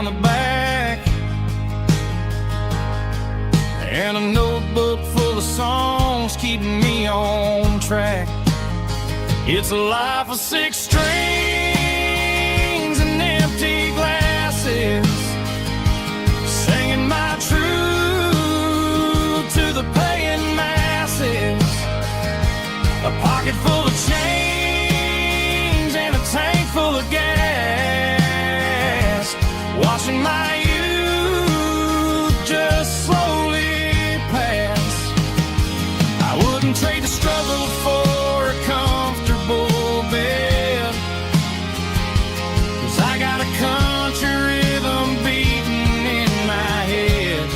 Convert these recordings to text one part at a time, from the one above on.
down the back, and a notebook full of songs keeping me on track. It's a life of 6 strings and empty glasses, singing my truth to the paying masses. A pocket full of change and a tank full of gas, watching my youth just slowly pass. I wouldn't trade the struggle for a comfortable bed, 'cause I got a country rhythm beating in my head.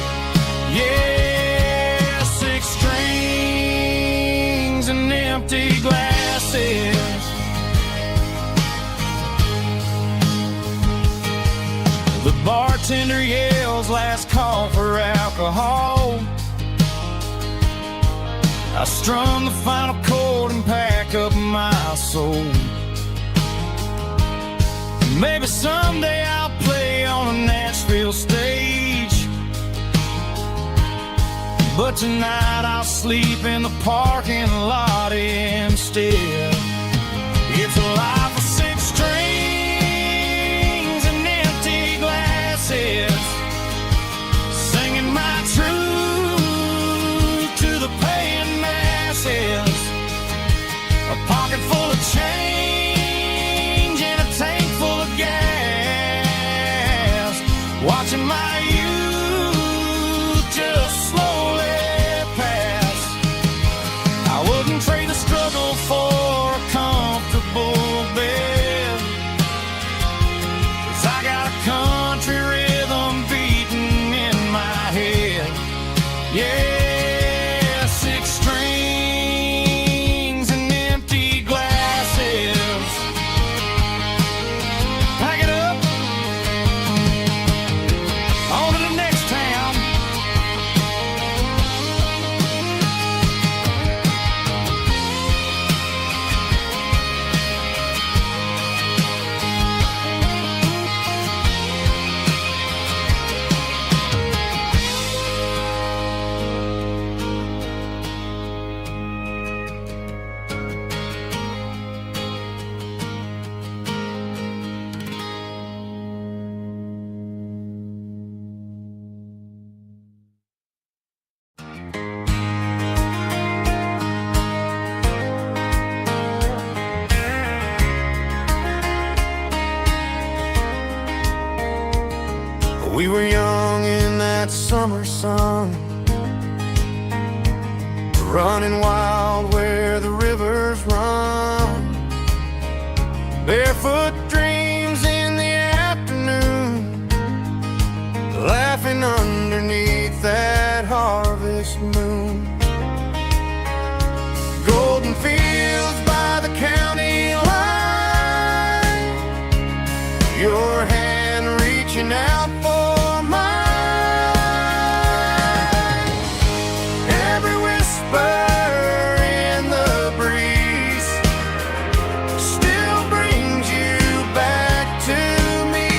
Yeah, 6 strings and empty glasses. The bartender yells last call for alcohol. I strum the final chord and pack up my soul. Maybe someday I'll play on a Nashville stage, but tonight I'll sleep in the parking lot instead. It's a life of 6 strings and empty glasses, singing my truth to the paying masses. A pocket full of change and a tank full of gas, watching my youth just slowly pass. I wouldn't trade the struggle for a comfortable bed, 'cause I got a country rhythm beating in my head. Yeah, 6 strings and empty glasses. Pack it up, on to the next town. We were young in that summer sun, running wild where the rivers run, barefoot dreams in the afternoon, laughing underneath that harvest moon. Golden fields by the county line, your hand reaching out for mine. Every whisper in the breeze still brings you back to me.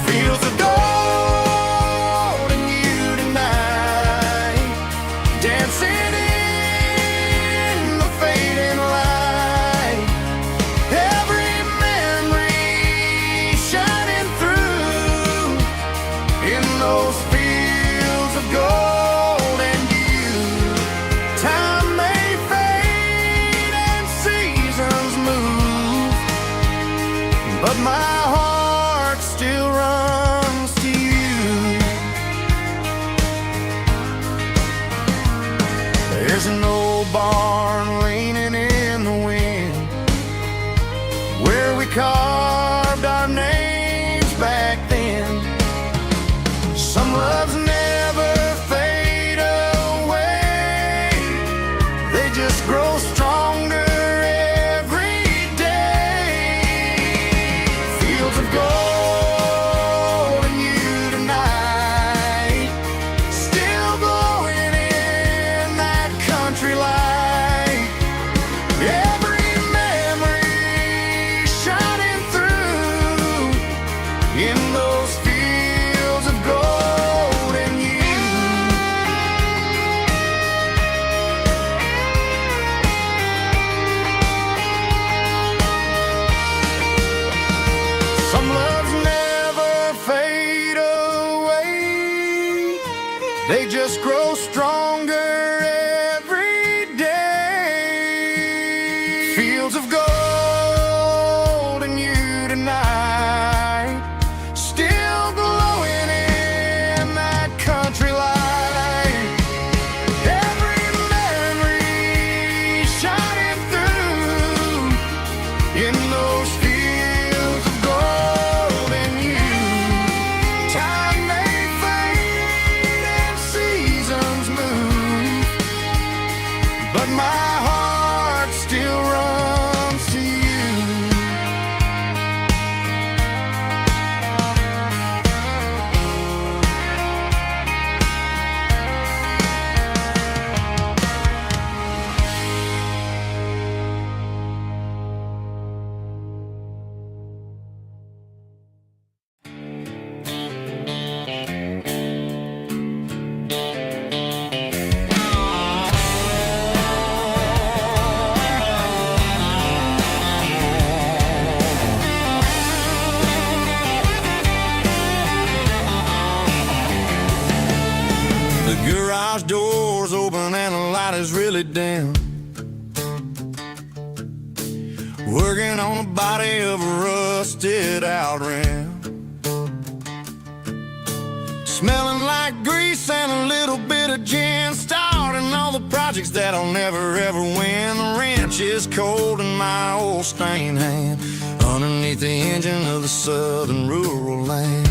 Fields of gold and you tonight, dancing in the fading light. Every memory shining through in those fields of gold and you. Time may fade and seasons move, but my heart still runs to you. There's an old barn leaning in the wind, where we carved our names back then. Some loves never fade away, they just grow stronger every day. Feel in those fields of gold and you. Some loves never fade away, they just grow stronger every day. Fields of gold and you tonight, still glowing in that country light. Every memory shining through in those fields of gold and you. Time may fade and seasons move, but my heart still runs to you. The garage door's open and the light is really dim. Working on the body of a rusted out rim. Smelling like grease and a little bit of gin. Starting all the projects that I'll never ever win. The wrench is cold in my old stained hand, underneath the engine of the southern rural land.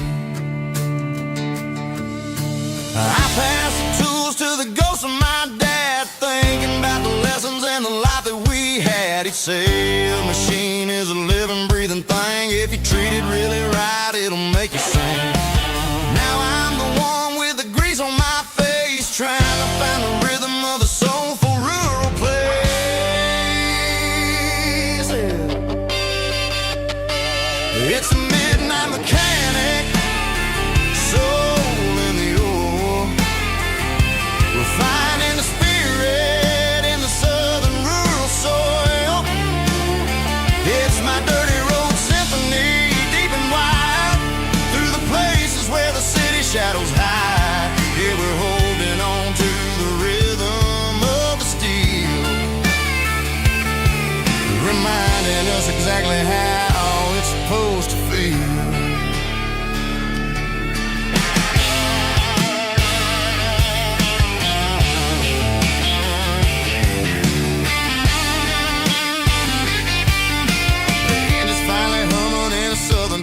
I pass the tools to the ghost of my dad, thinking about the lessons and the life that we had. He'd say a machine is a living, breathing thing. If you treat it really right, it'll make you sing. Now I'm the one with the grease on my face, trying to find the rhythm of the soulful rural place. It's a midnight mechanic, soul in the ore, refining the spirit in the southern rural soil. It's my dirty road symphony, deep and wide, through the places where the city shadows hide. Yeah, we're holding on to the rhythm of the steel, reminding us exactly how it's supposed to feel.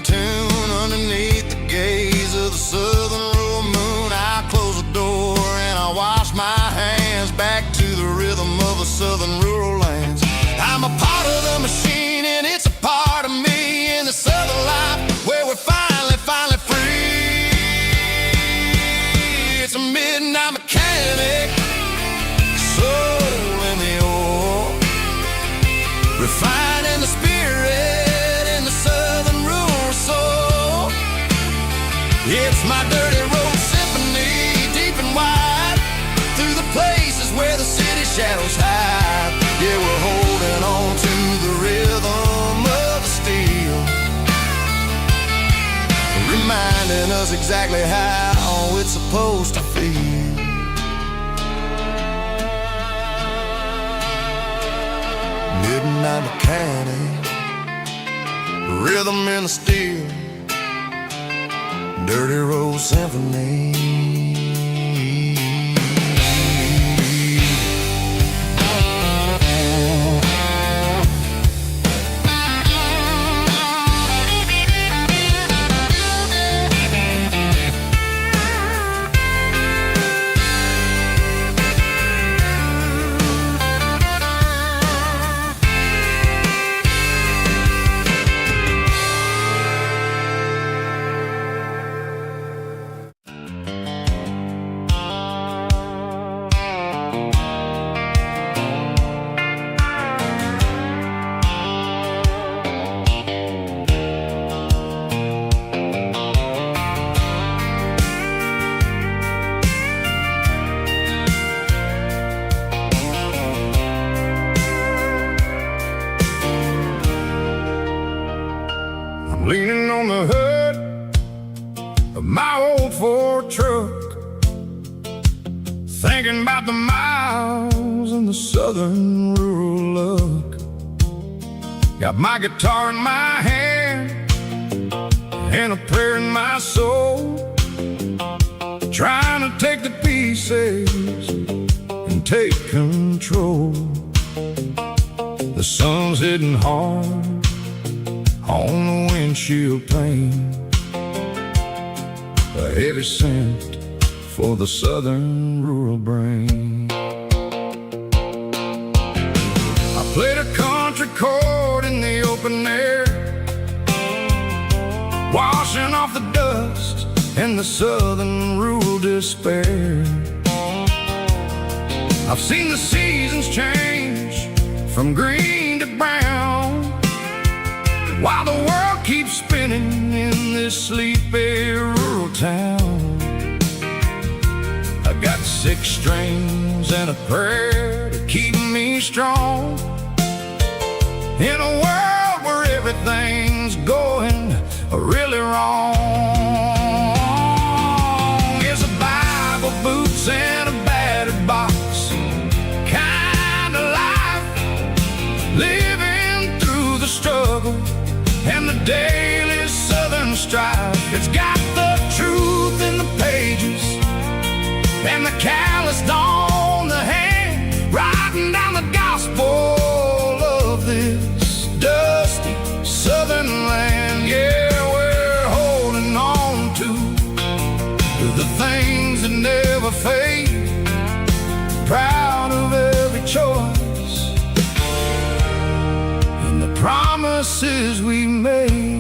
Tune underneath the gaze of the southern rural moon. I close the door and I wash my hands, back to the rhythm of the southern rural lands. I'm a part of the machine and it's a part of me in the southern life where we're finally free. It's a midnight mechanic, soul in the ore, refining the spirit in the southern rural soul. It's my dirty road symphony, deep and wide, through the places where the city shadows hide. Yeah, we're holding on to the rhythm of the steel, reminding us exactly how it's supposed to feel. Midnight mechanic, rhythm in the steel, dirty road symphony. leaning on the hood of my old Ford truck, thinking about the miles and the southern rural look. Got my guitar in my hand and a prayer in my soul, trying to take the pieces and take control. The sun's hitting hard on the windshield pane, a heavy scent for the southern rural brain. I played a country chord in the open air, washing off the dust and the southern rural despair. I've seen the seasons change from green to brown, while the world keeps spinning in this sleepy rural town. I got 6 strings and a prayer to keep me strong, in a world where everything's going really wrong. It's a Bible, boots, and a battered box kind of life, living through the struggle and the daily southern strife. It's got the truth in the pages and the calloused on the hand, writing down the gospel of this dusty southern land. Yeah, we're holding on to the things that never fade, proud of every choice and the promises we made.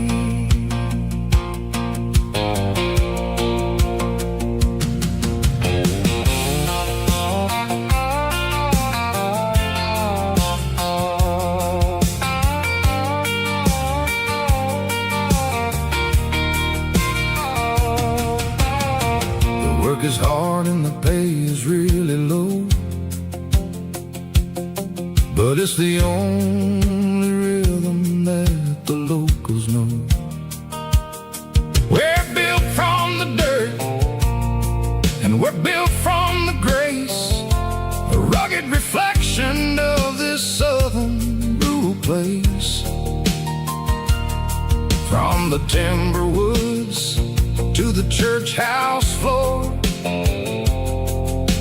Work is hard and the pay is really low, but it's the only rhythm that the locals know. We're built from the dirt and we're built from the grace, a rugged reflection of this southern rural place. From the timber woods to the church house floor,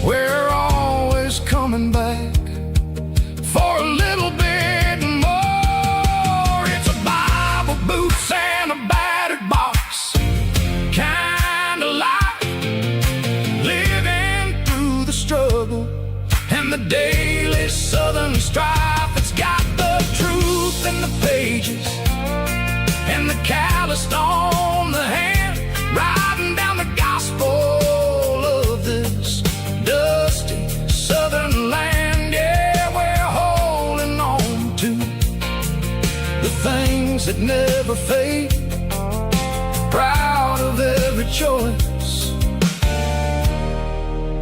we're always coming back for a little bit more. It's a Bible, boots, and a battered box kind of life, living through the struggle and the daily southern strife. It's got the truth in the pages and the calloused on the hand, writing down the gospel of this dusty southern land. Yeah, we're holding on to the things that never fade, proud of every choice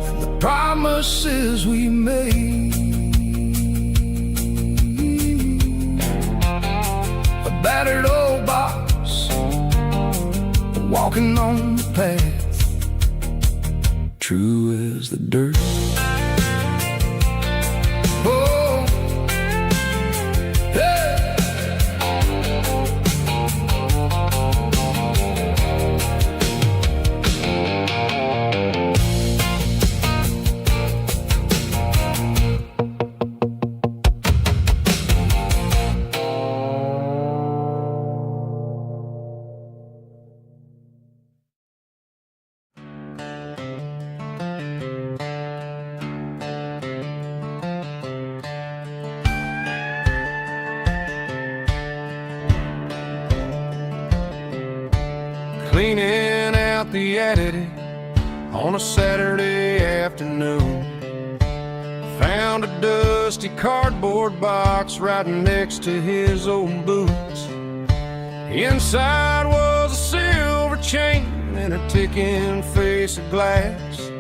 and the promises we made. A battered old box, walking on the path, true as the dirt. Oh, hey. Cleaning out the attic on a Saturday afternoon, found a dusty cardboard box right next to his old boots. Inside was a silver chain and a ticking face of glass,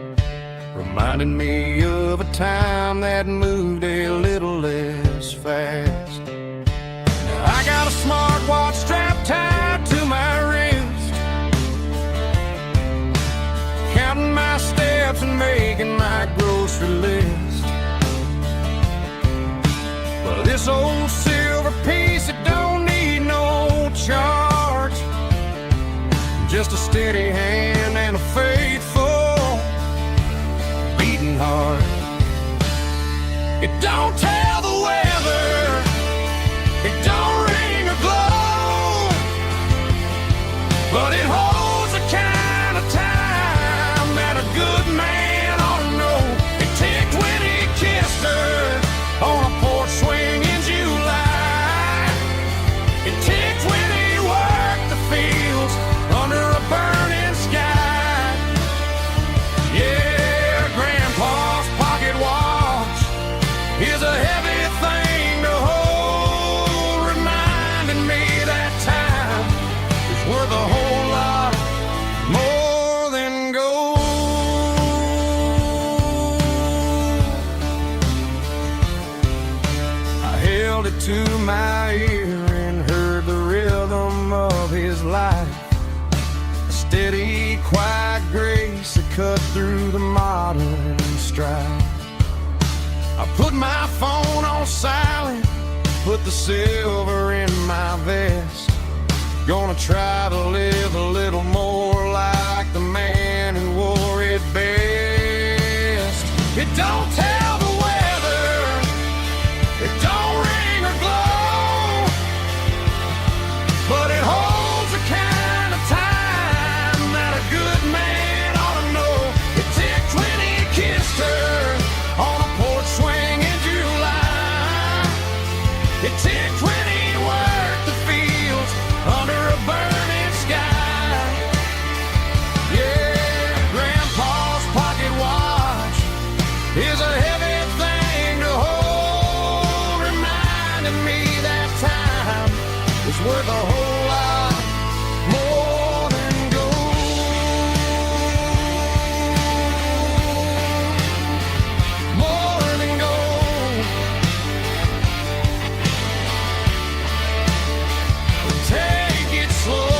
reminding me of a time that moved a little less fast. Now I got a smartwatch strapped tied to my just a steady hand and a faithful beating heart. It don't tell the weather, it don't ring or glow, but it holds the kind of time that a good man ought to know. It ticked when he kissed her on a porch swing in July. It ticked when he worked the fields under a burning sky. Yeah, Grandpa's pocket watch is a heavy thing to hold, reminding me that time is worth a whole lot more than gold. I held it to my ear and heard the rhythm of his life, a steady, quiet grace that cut through the modern strife. I put my phone on silent, put the silver in my vest. Gonna try to live a little more like the man who wore it best. It don't tell the weather, it don't ring or glow, but it holds the kind of time that a good man ought to know. It ticked when he kissed her on a porch swing in July. It ticked when he worked the fields under a burning sky. Yeah, Grandpa's pocket watch is a heavy thing to hold, reminding me that time is worth a whole lot more than gold. More than gold. Take it slow.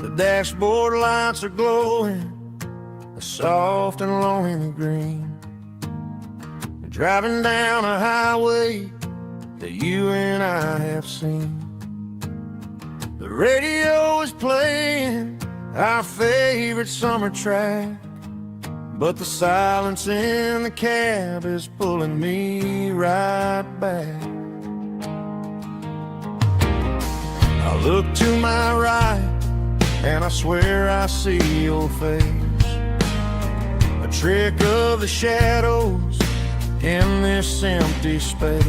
The dashboard lights are glowing, a soft and lonely green. You're driving down a highway that you and I have seen. The radio is playing our favorite summer track, but the silence in the cab is pulling me right back. I look to my right and I swear I see your face, a trick of the shadows in this empty space.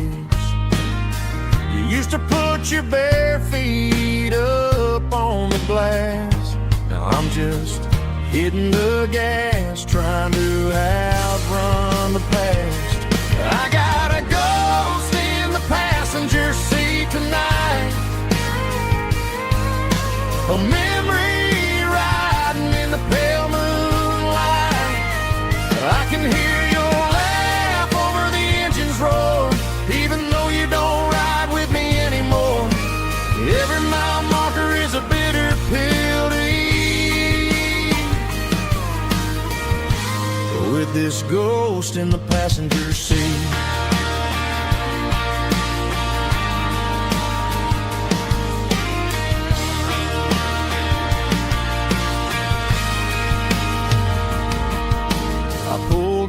You used to put your bare feet up on the glass. Now I'm just hitting the gas, trying to outrun the past. I got a ghost in the passenger seat tonight, a memory riding in the pale moonlight. I can hear your laugh over the engine's roar, even though you don't ride with me anymore. Every mile marker is a bitter pill to eat, with this ghost in the passenger seat.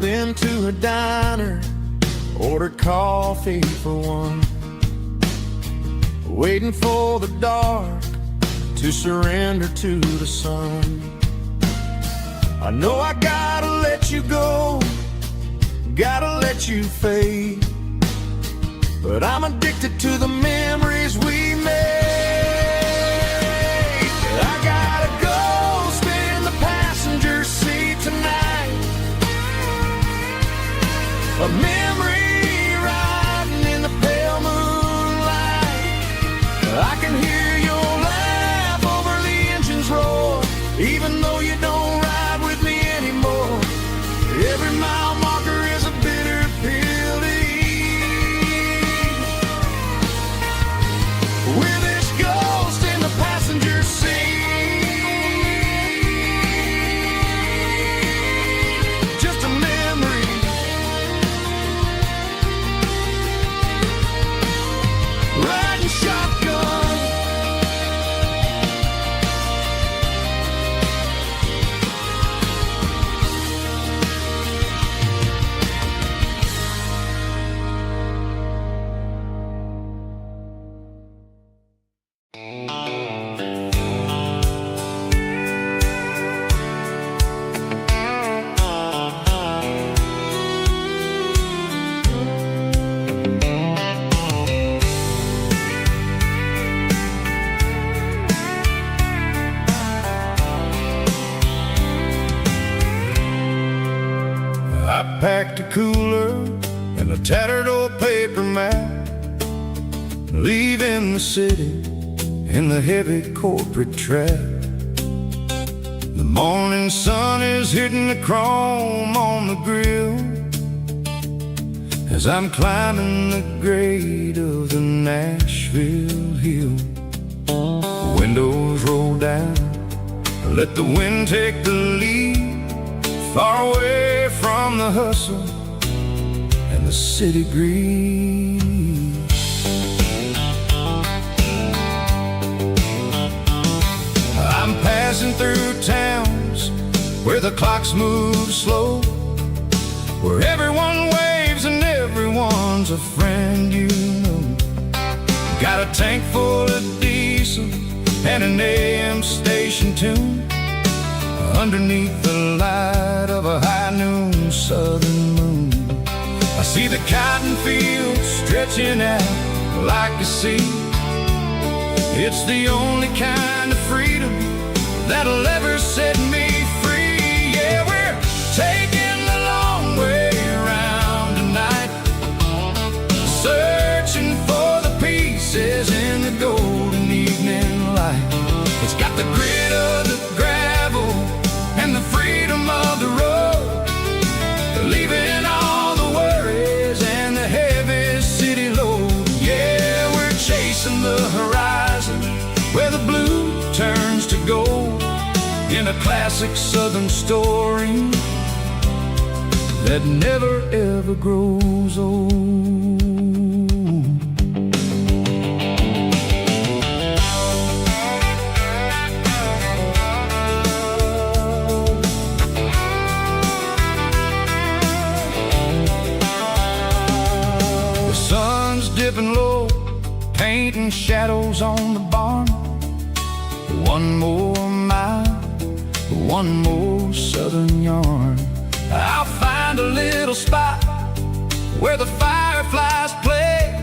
Into a diner, ordered coffee for one. waiting for the dark to surrender to the sun. I know I gotta let you go, gotta let you fade, but I'm addicted to the memories we made. I gotta go sit in the passenger seat tonight, a memory riding in the pale moonlight. I can hear your laugh over the engine's roar, even though you don't ride with me anymore. Every mile marker is a bitter pill to eat. With this ghost in the passenger seat, just a memory. Riding shotgun, I packed a cooler and a tattered old paper map, leaving the city in the heavy corporate trap. The morning sun is hitting the chrome on the grill as I'm climbing the grade of the Nashville hill. Windows roll down, let the wind take the lead, far away from the hustle and the city greed. I'm passing through towns where the clocks move slow, where everyone waves and everyone's a friend you know. Got a tank full of diesel and an AM station tune underneath the light of a high noon southern moon. I see the cotton fields stretching out like a sea. It's the only kind of freedom that'll ever set me free. Yeah, we're taking the long way around tonight, searching for the pieces in the golden evening light. It's got the grit of the gravel and the freedom of the road, leaving all the worries and the heavy city load. Yeah, we're chasing the horizon where the blue turns to gold, in a classic southern story that never ever grows old. The sun's dipping low, painting shadows on the barn. One more mile, one more southern yarn. I'll find a little spot where the fireflies play,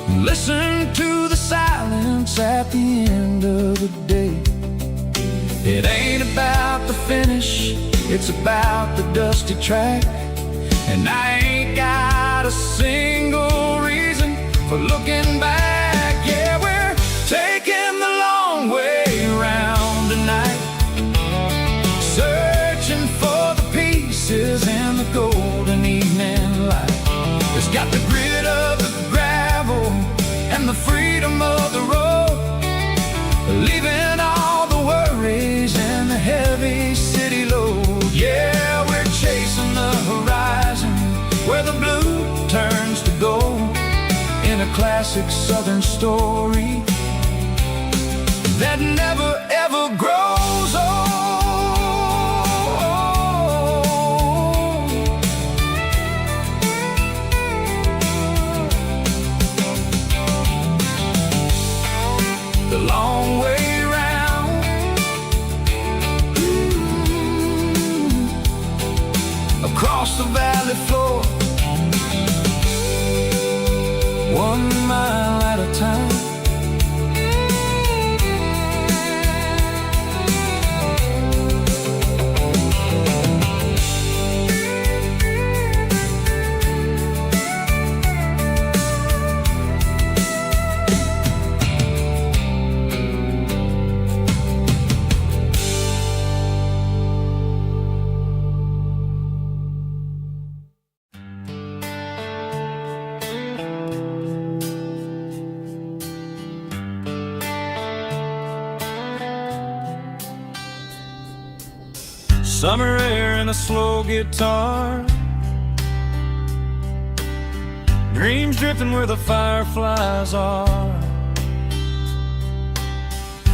and listen to the silence at the end of the day. It ain't about the finish, it's about the dusty track, and I ain't got a single reason for looking back. Yeah, we're taking the long way around tonight, searching for the pieces in the golden evening light. It's got the grit of the gravel and the freedom of the road, leaving all the worries and the heavy city load. Yeah, we're chasing the horizon where the blue turns to gold, in a classic southern story that never ever grows old. 1 mile at a time. Summer air and a slow guitar, dreams drifting where the fireflies are.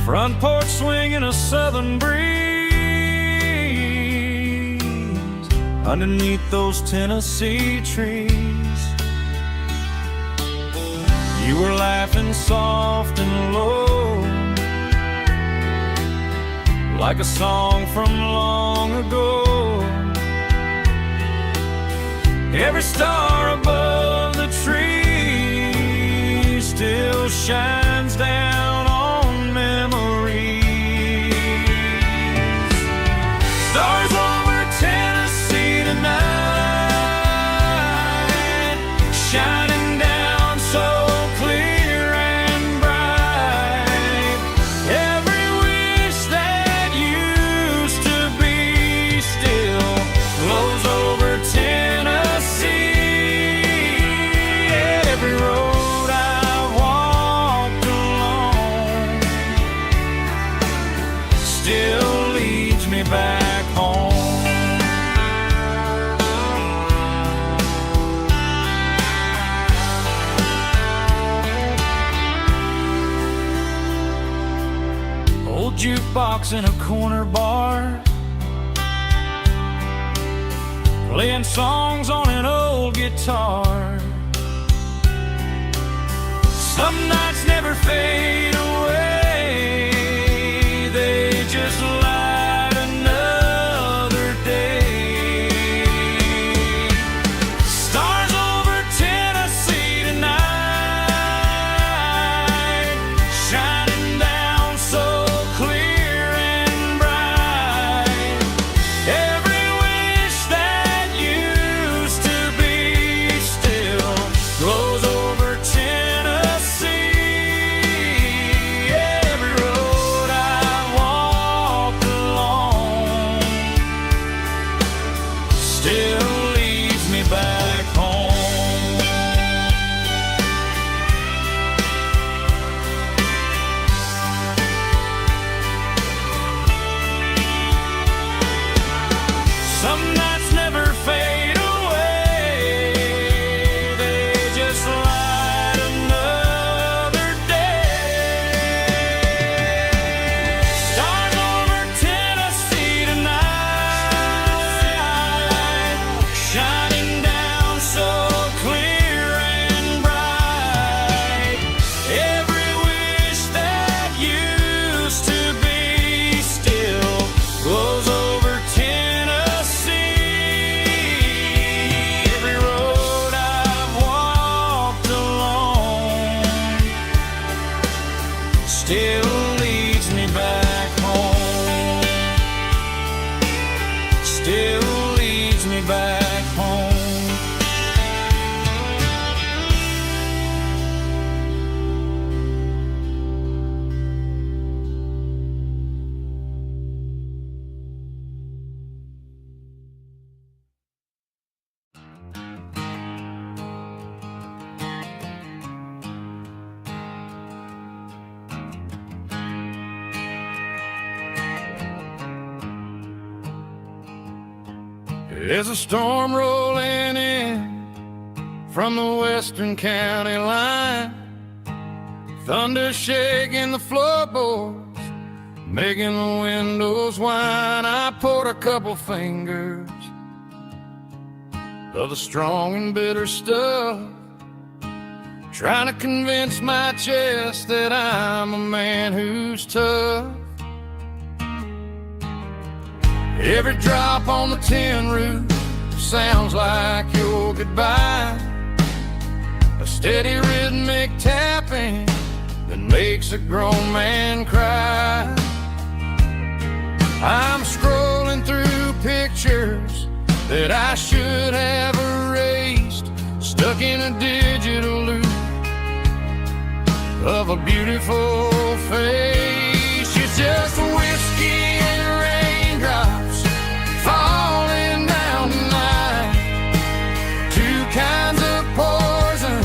Front porch swinging a southern breeze underneath those Tennessee trees. You were laughing soft and low, like a song from long ago. Every star above the tree still shines down on memories. Stars over Tennessee tonight, shining down so clear and bright. Every wish that used to be still glows over Tennessee. Every road I walked along still leads me back home. Old jukebox in a corner bar, playing songs on an old guitar. Some nights never fade away, they just light another day. Stars over Tennessee tonight, shining down so clear and bright. Every wish that used to be still glows over Tennessee. Every road I walked along still leads me back home. Some nights never fade away, they just light another day. Stars over Tennessee tonight, shining down so clear and bright. Every wish that used to be still glows over Tennessee. Every road I've walked along still leads me back home. Still leads me back home. There's a storm rolling in from the western county line, thunder shaking the floorboards, making the windows whine. I poured a couple fingers of the strong and bitter stuff, trying to convince my chest that I'm a man who's tough. Every drop on the tin roof sounds like your goodbye. A steady rhythmic tapping that makes a grown man cry. I'm scrolling through pictures that I should have erased, stuck in a digital loop of a beautiful face. It's just whiskey and raindrops falling down tonight, two kinds of poison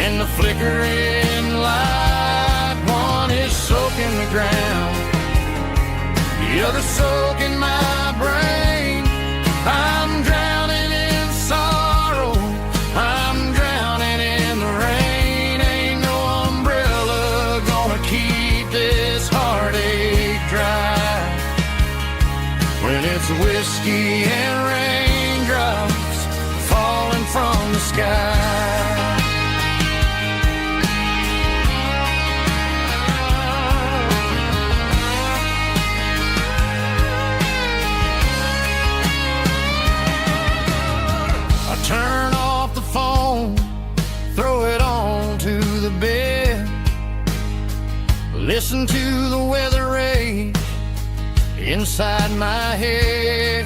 in the flickering light. One is soaking the ground, the other soaking my brain. I'm drowning in sorrow, I'm drowning in the rain. Ain't no umbrella gonna keep this heartache dry when it's whiskey and raindrops falling from the sky. Turn off the phone, throw it on to the bed, listen to the weather rage inside my head.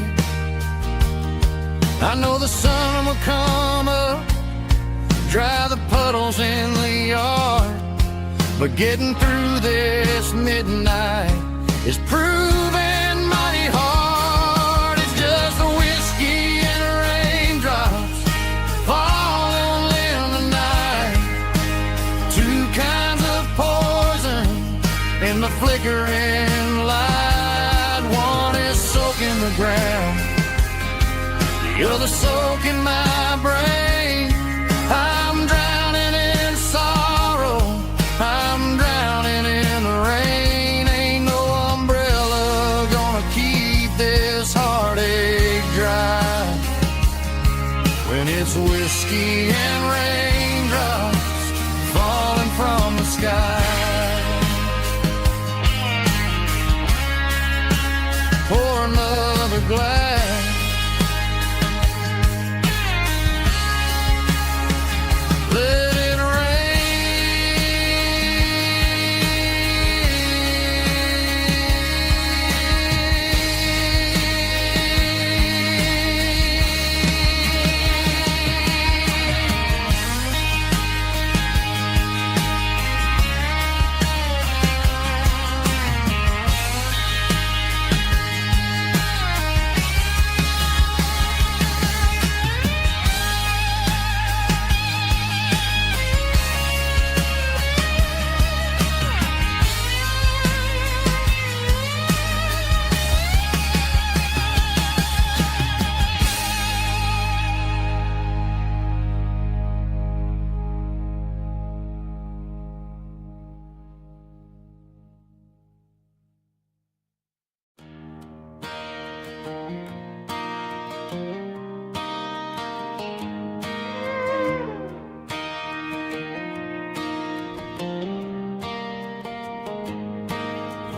I know the sun will come up, dry the puddles in the yard, but getting through this midnight is proving mighty hard. It's just the whiskey and raindrops falling in the night, two kinds of poison in the flickering light. One is soaking the ground, the other soaking my brain. I'm drowning in sorrow, I'm drowning in the rain. Ain't no umbrella gonna keep this heartache dry when it's whiskey and raindrops falling from the sky. Pour another glass, let it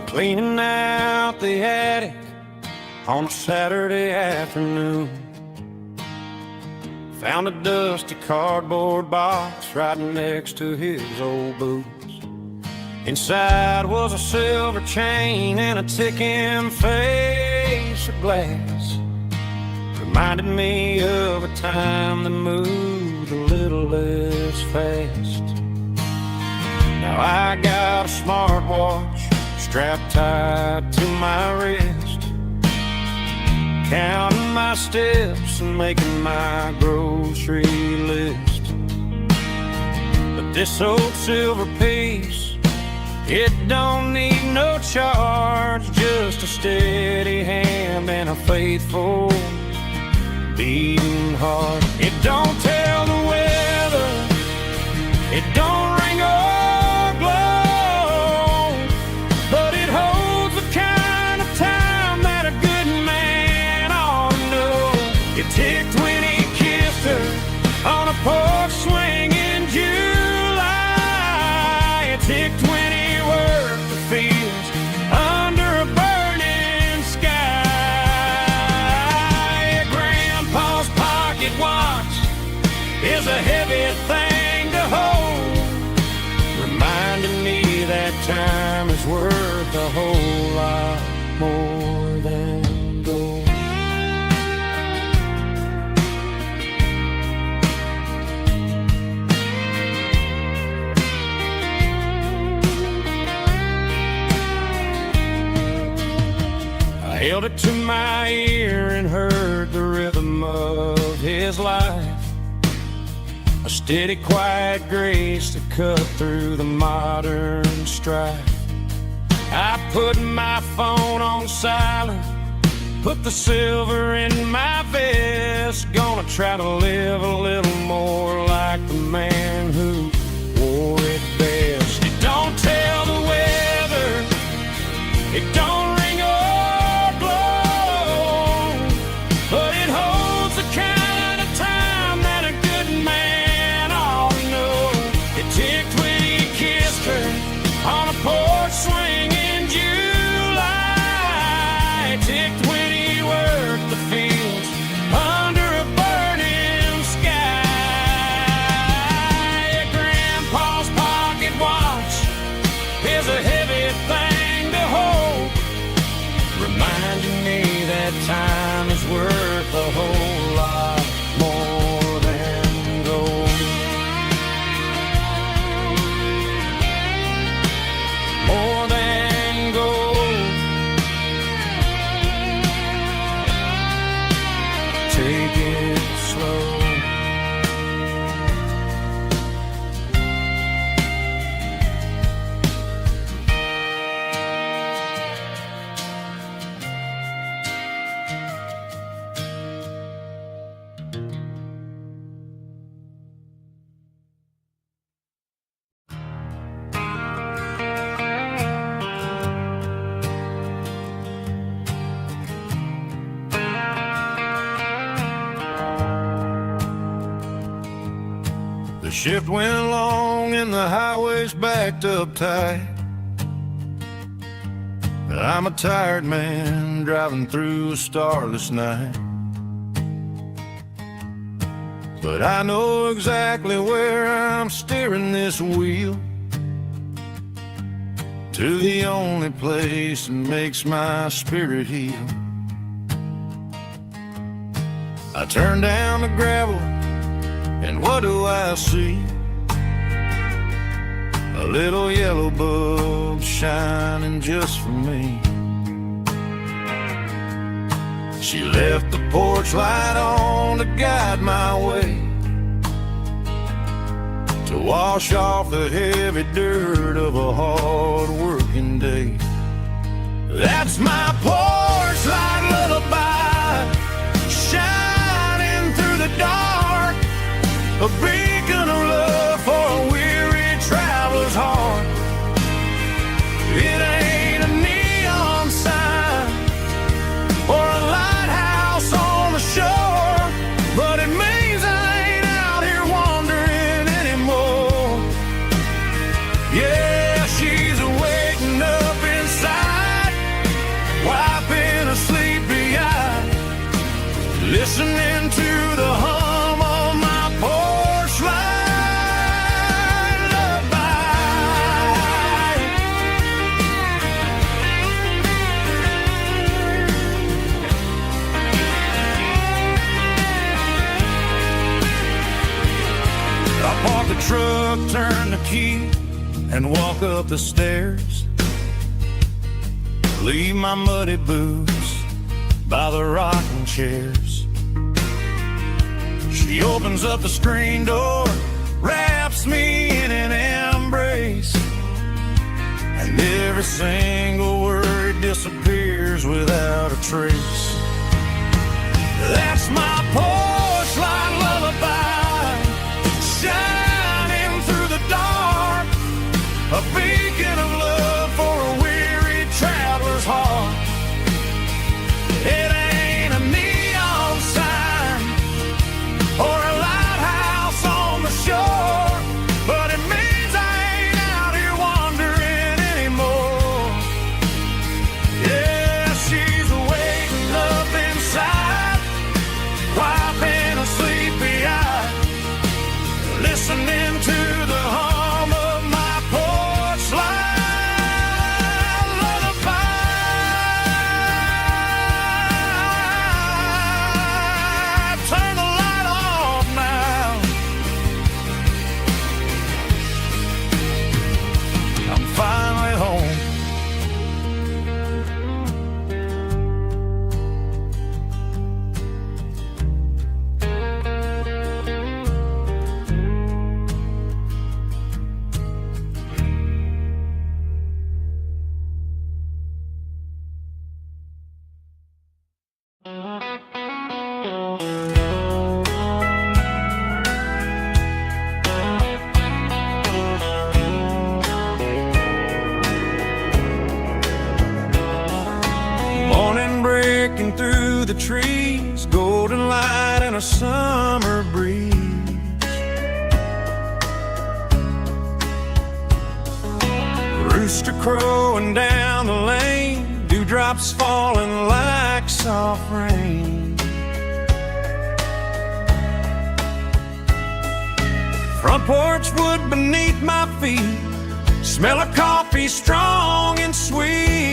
cleaning out the attic on a Saturday afternoon. Found a dusty cardboard box right next to his old boots. Inside was a silver chain and a ticking face of glass. Reminded me of a time that moved a little less fast. Now I got a smartwatch strapped tight to my wrist, counting my steps and making my grocery list. But this old silver piece, it don't need no charge, just a steady hand and a faithful beating heart. It don't tell the weather, it don't ring or glow, but it holds the kind of time that a good man ought to know. It ticked when he kissed her on a porch swing in July. It ticked when he worked the fields under a burning sky. Grandpa's pocket watch is a heavy thing to time is worth a whole lot more than gold. I held it to my ear and heard the rhythm of his life, a steady, quiet grace that cut through the modern strife. I put my phone on silent, put the silver in my vest. Gonna try to live a little more like the man who wore it best. It don't tell the weather, it don't ring or blow, but it holds the kind of time that a good man ought to know. It ticked when he kissed her on a porch swing in July. It ticked when he worked the fields under a burning sky. Yeah, Grandpa's pocket watch is a heavy thing to hold, reminding me that time is worth a whole lot more than gold. More than gold. Take it slow. The shift went along and the highway's backed up tight. I'm a tired man driving through a starless night, but I know exactly where I'm steering this wheel, to the only place that makes my spirit heal. I turn down the gravel, and what do I see? A little yellow bulb shining just for me. She left the porch light on to guide my way, to wash off the heavy dirt of a hard working day. That's my porch light lullaby, shining through the dark, a beacon of love for a weary traveler's heart. It ain't a neon sign or a lighthouse on the shore, but it means I ain't out here wandering anymore. Yeah, she's waking up inside, wiping a sleepy eye, listening to the hum of my porch light lullaby. I park the truck, turn the key, and walk up the stairs. Leave my muddy boots by the rocking chairs. She opens up the screen door, wraps me in an embrace, and every single word disappears without a trace. That's my porch light lullaby, shining through the dark, a beacon of love for a weary traveler's heart. It ain't a neon sign or a lighthouse on the shore, but it means I ain't out here wandering anymore. Yeah, she's waking up inside, wiping a sleepy eye, listening to the hum of my porch the trees, golden light and a summer breeze. Rooster crowing down the lane, dewdrops falling like soft rain. Front porch wood beneath my feet, smell of coffee strong and sweet.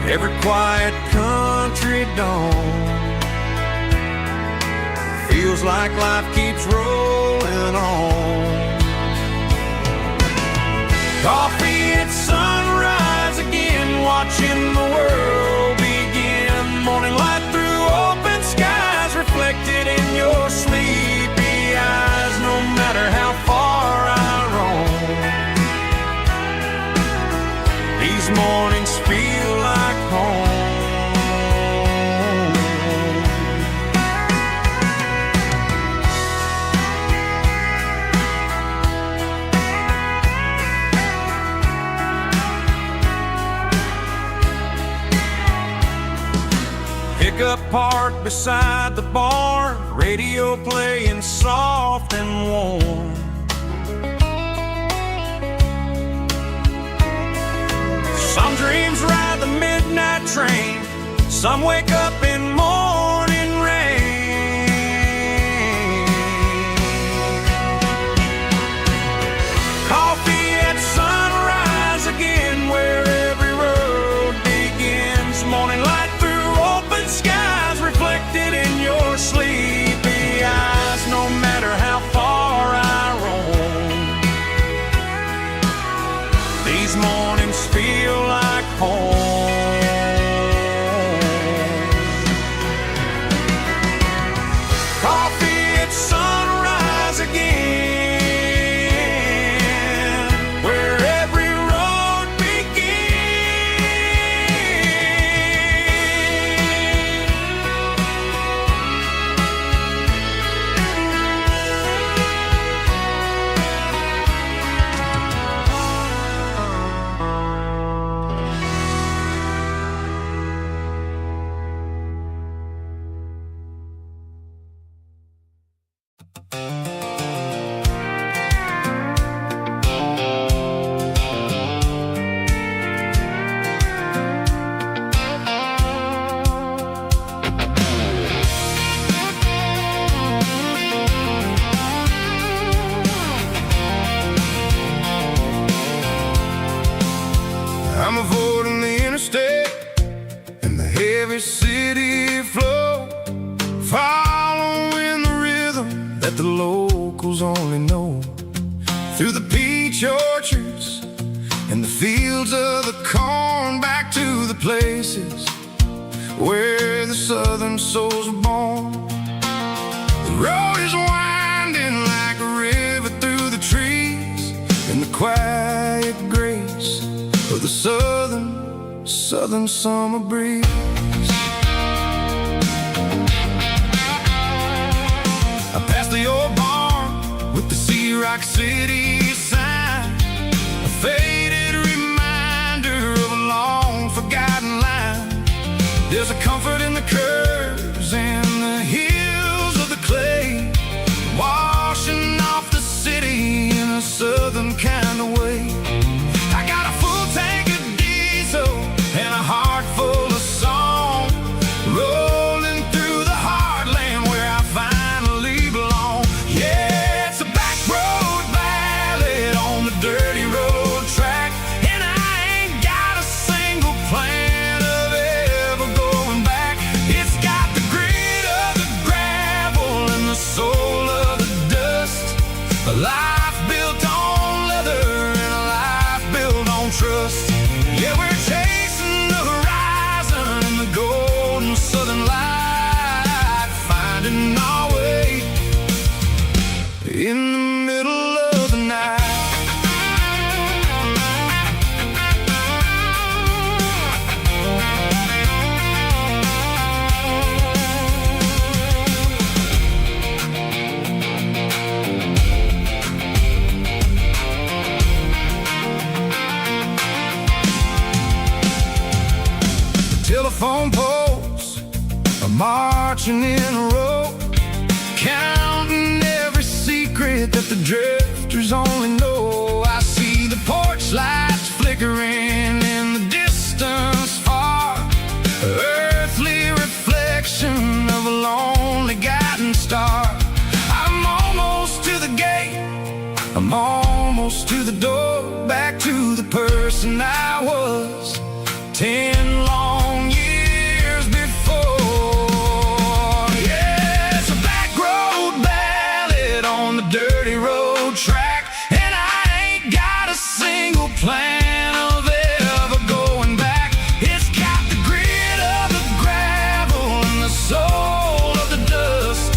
Every quiet country dawn feels like life keeps rolling on. Coffee at sunrise again, watching the world begin. Morning light through open skies, reflected in your sleepy eyes. No matter how far I roam, these mornings feel like home. Pickup parked beside the barn, radio playing soft and warm. Some dreams ride the midnight train, some wake up in morning rain. Coffee at sunrise again, where every road begins. Morning light through open skies, reflected in your sleepy eyes. No matter how far I roam, these mornings feel like home. Coffee at sunrise again, where every road I'm avoiding the interstate and the heavy city flow, following the rhythm that the locals only know. Through the peach orchards and the fields of the corn, back to the places where the southern souls were born. The road is winding like a river through the trees, in the quiet grace of the southern summer breeze. I passed the old barn with the Sea Rock City sign, a faded reminder of a long forgotten line. There's a comfort in the curves and the hills of the clay, washing off the city in a southern kind of way. I got a full tank of diesel and a heart full of song, rolling through the heartland where I finally belong. Yeah, it's a back road ballad on the dirty road track, and I ain't got a single plan of ever going back. It's got the grit of the gravel and the soul of the dust, a life built on leather and a life built on trust. Yeah, we're chasing the horizon in the golden southern light, finding our way in the middle of the night. but the drifters only know. I see the porch lights flickering in the distance far, earthly reflection of a lonely guiding star. I'm almost to the gate, I'm almost to the door, back to the person I was 10 long years before. Yeah, it's a back road ballad on the dirty road track, and I ain't got a single plan of ever going back. It's got the grit of the gravel and the soul of the dust,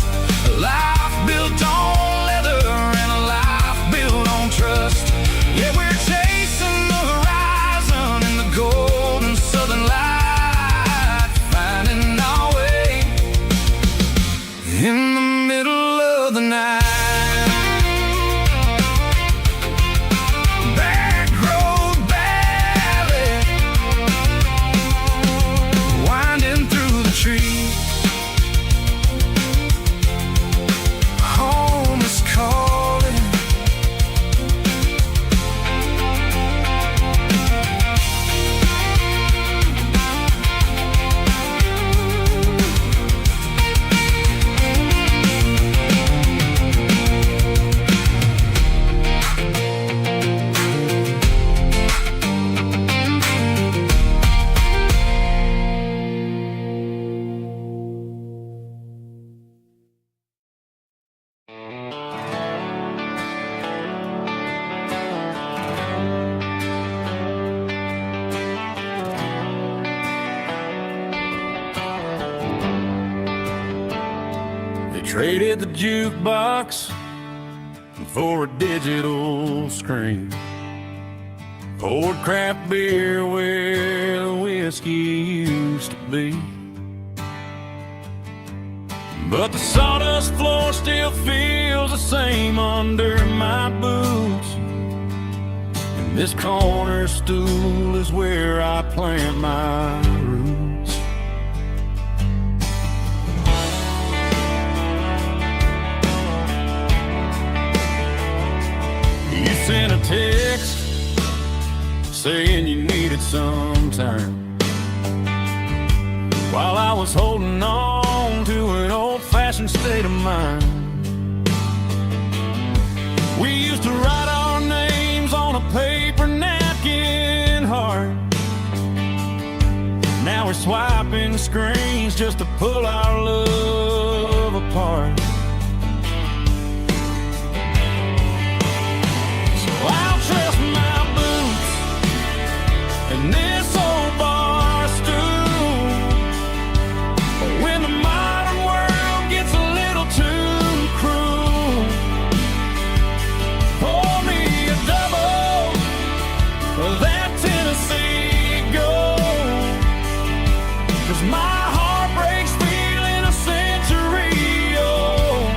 a life built on leather and a life built on trust. Yeah, we're chasing the horizon in the golden southern light, finding our way in the middle of the night. Back road ballad, winding through the trees. Home is calling. They traded the jukebox for a digital screen, poured craft beer where the whiskey used to be. But the sawdust floor still feels the same under my boots, and this corner stool is where I plant my roots. You sent a text saying you needed some time, while I was holding on to an old-fashioned state of mind. We used to write our names on a paper napkin heart. Now we're swiping screens just to pull our love apart. So I'll trust my boots and this old bar stool. When the modern world gets a little too cruel, pour me a double of that Tennessee Gold, 'cause my heart breaks feeling a century old.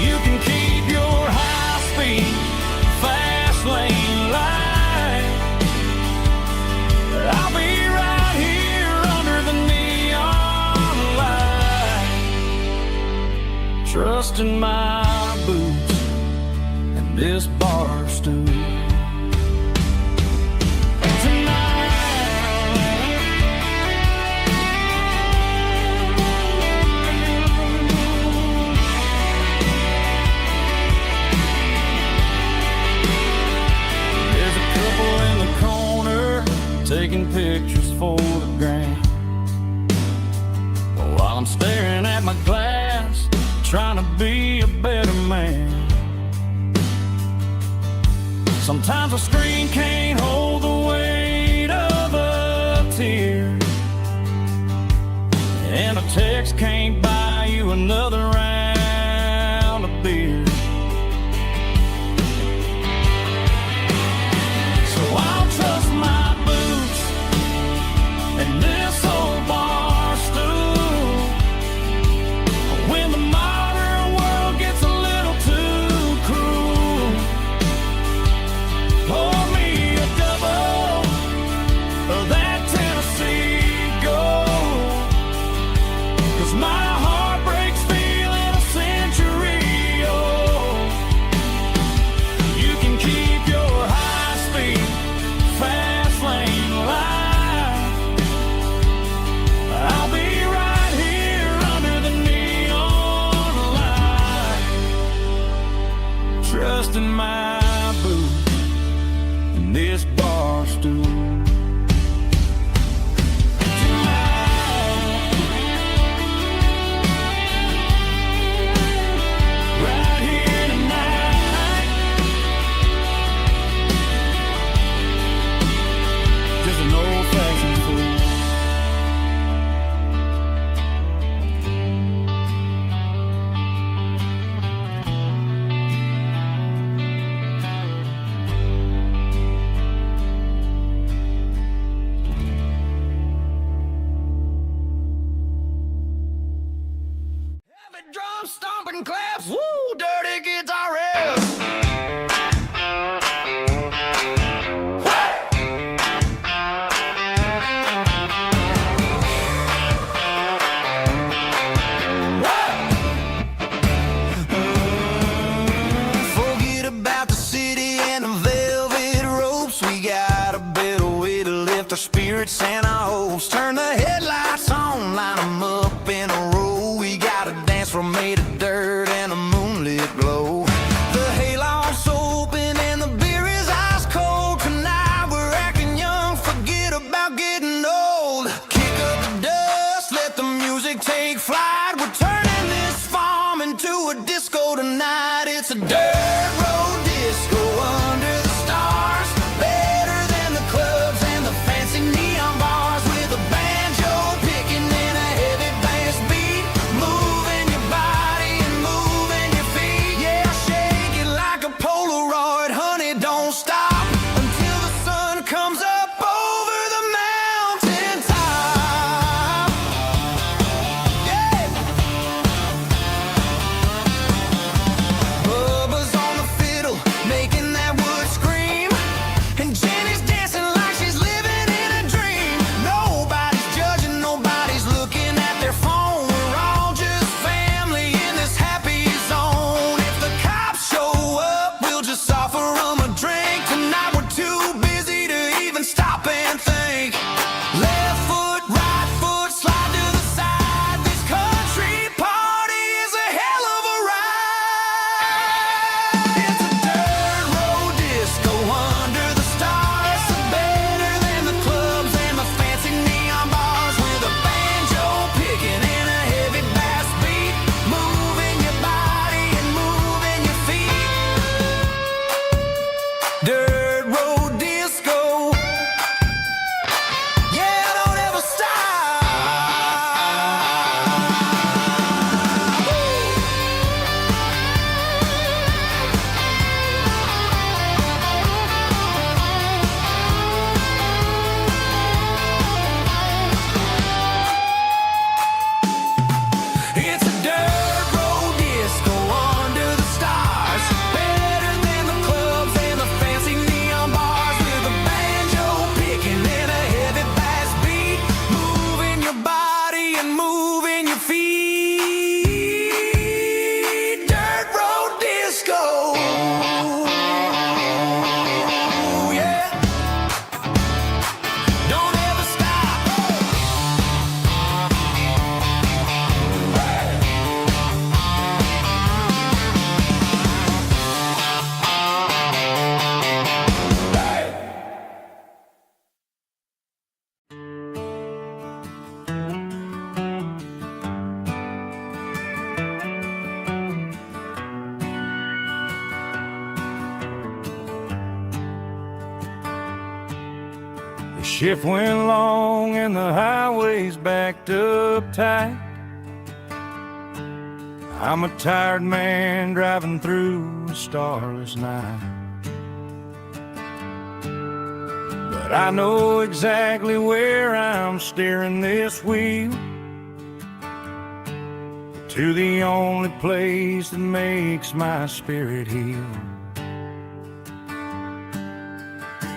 You can keep your high-speed, fast lane light, but I'll be right here under the neon light, trusting my boots and this bar stool. There's a couple in the corner taking pictures for the gram, while I'm staring at my glass, trying to be a better man. Sometimes a screen can't hold the weight of a tear, and a text can't buy you another round of beer. So I'll trust my boots and this old bar stool. When the modern world gets a little too cruel, pour me a double of that Tennessee Gold, 'cause my heart breaks feeling a century old. in my booth in this bar stool. Right here tonight, just an old-fashioned fool. Heavy drum stomping claps, woo, dirty guitar riffs. Forget about the city and the velvet ropes. We got a better way to lift our spirits and our hopes. Turn the headlights on, line 'em up in a row. We got a dance floor made of dirt and a moonlit glow. The hayloft's open and the beer is ice cold. Tonight we're acting young, forget about getting old. Kick up the dust, let the music take flight. We're turning this farm into a disco tonight. It's a dirt road disco under the stars. Better than the clubs and the fancy neon bars. With a banjo picking and a heavy bass beat. Moving your body and moving your feet. Yeah, shake it like a Polaroid, honey, don't stop until the sun comes up over the mountain top. Yeah. Bubba's on the fiddle, making that wood scream. And Jenny's dancing like she's living in a dream. Nobody's judging, nobody's looking at their phone. We're all just family in this happy zone. If the cops show up, we'll just offer them a drink. Tonight we're too busy to even stop and think. Left foot, right foot, slide to the side. This country party is a hell of a ride. It's a dirt road disco under the stars. Better than the clubs and the fancy neon bars. With a banjo picking and a heavy bass beat. Moving your body and moving your feet. Dirt road disco. Yeah, don't ever stop. It's a dirt road disco under the stars. Better than the clubs and the fancy neon bars. With a banjo picking and a heavy bass beat. Moving your body and moving your feet. Dirt road disco. Yeah. Don't ever stop. The shift went long and the highway's backed up tight. I'm a tired man driving through a starless night. But I know exactly where I'm steering this wheel, to the only place that makes my spirit heal.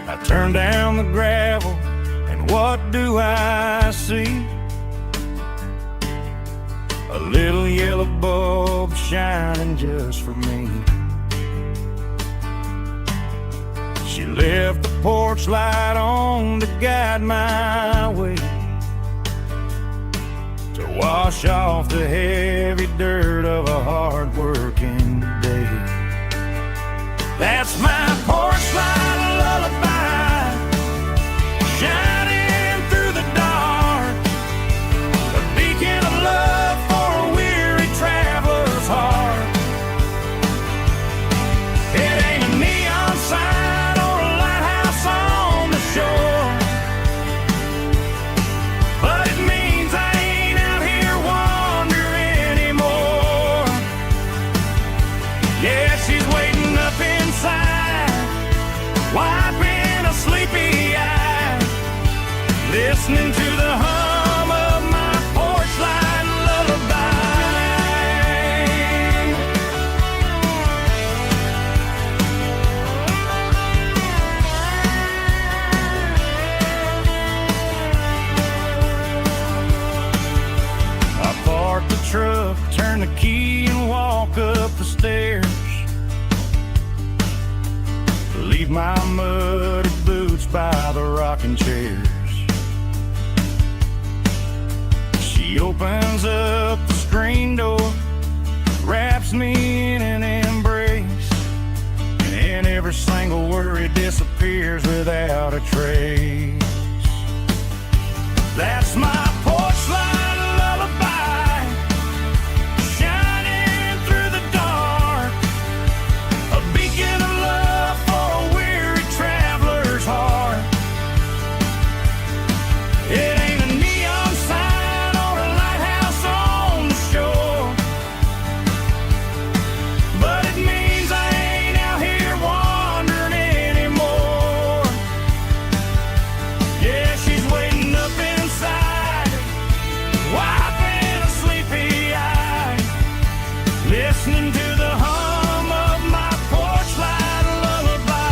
I turn down the gravel, and what do I see? A little yellow bulb shining just for me. She left the porch light on to guide my way, to wash off the heavy dirt of a hard-working day. listening to the hum of my porch light lullaby. I park the truck, turn the key and walk up the stairs. Leave my muddy boots by the rocking chairs. She opens up the screen door, wraps me in an embrace, and every single worry disappears without a trace. That's my porch light lullaby, shining through the dark, a beacon of love for a weary traveler's heart. It ain't a neon sign or a lighthouse on the shore, but it means I ain't out here wandering anymore. Yeah, she's waiting up inside, wiping a sleepy eye, listening to the hum of my porch light lullaby.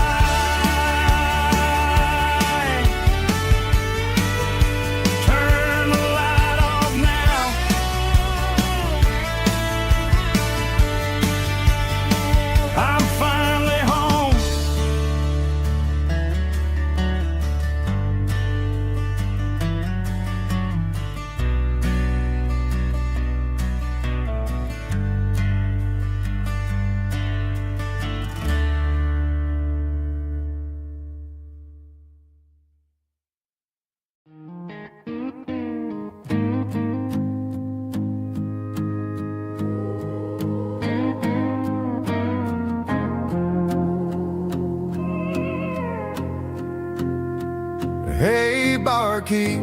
Turn the light off now. I'm finally home. Hey, barkeep,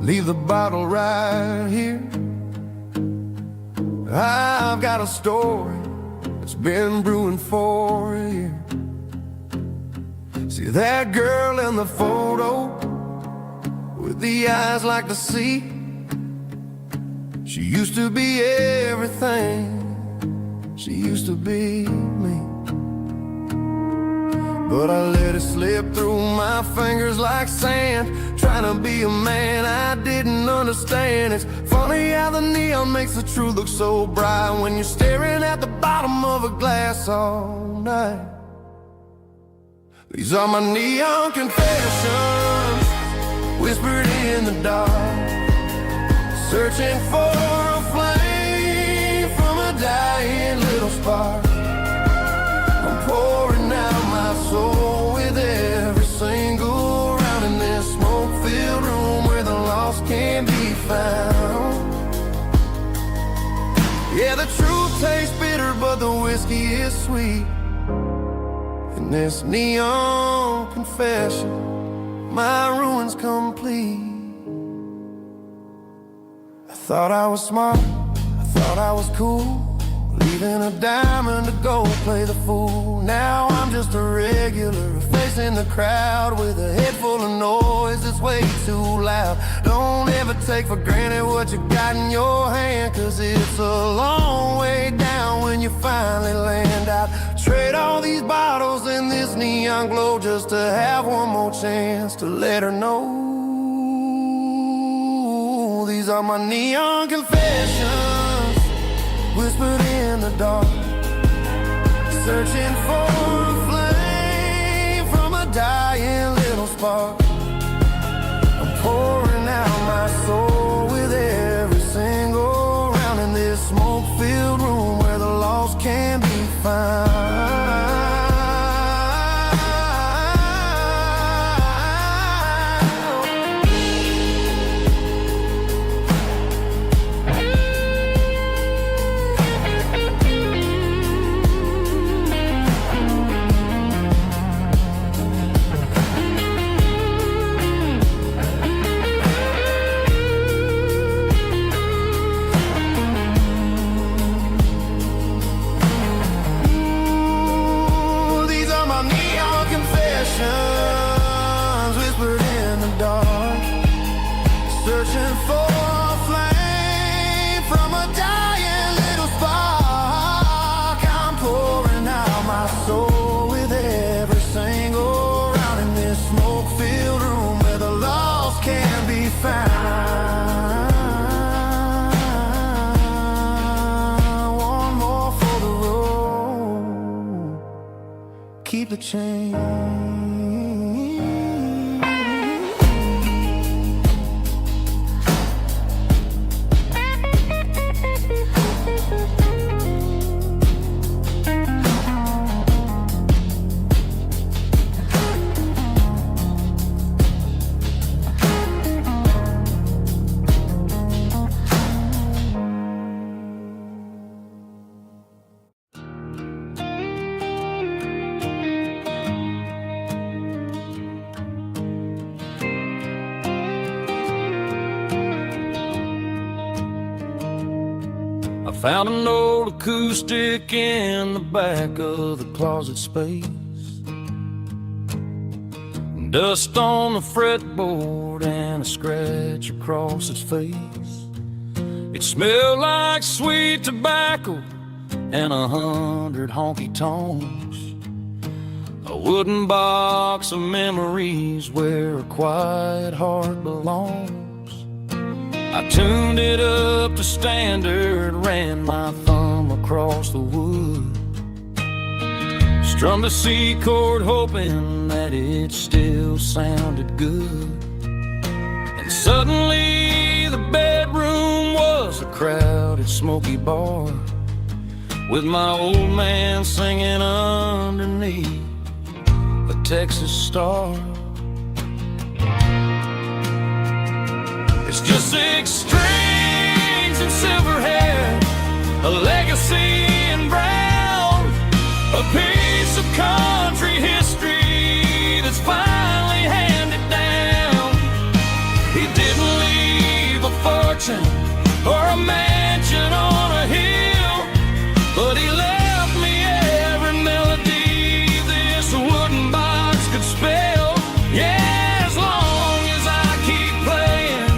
leave the bottle right here. I've got a story that's been brewing for a year. See that girl in the photo with the eyes like the sea? She used to be everything. She used to be me. But I let it slip through my fingers like sand, trying to be a man I didn't understand. It's funny how the neon makes the truth look so bright when you're staring at the bottom of a glass all night. These are my neon confessions, whispered in the dark, searching for a flame from a dying little spark. I'm pouring out my soul with every single round in this smoke-filled room where the lost can be found. Yeah, the truth tastes bitter, but the whiskey is sweet. In this neon confession, my ruin's complete. I thought I was smart, I thought I was cool, leaving a diamond to go play the fool. Now I'm just a regular, facing the crowd with a head full of noise that's way too loud. Don't ever take for granted what you got in your hand, cause it's a long way down when you finally land out. Trade all these bottles and this neon glow just to have one more chance to let her know. These are my neon confessions, whispered in the dark, searching for a flame from a dying little spark. I'm pouring out my soul with every single round in this smoke-filled room where the lost can be found. keep the change. I found an old acoustic in the back of the closet space. Dust on the fretboard and a scratch across its face. It smelled like sweet tobacco and 100 honky tonks. A wooden box of memories where a quiet heart belongs. I tuned it up to standard, ran my thumb across the wood, strummed a C chord hoping that it still sounded good. And suddenly the bedroom was a crowded smoky bar, with my old man singing underneath a Texas star. It's just 6 strings and silver hair, a legacy in brown, a piece of country history that's finally handed down. He didn't leave a fortune or a mansion on a hill, but he left me every melody this wooden box could spell. Yeah, as long as I keep playing,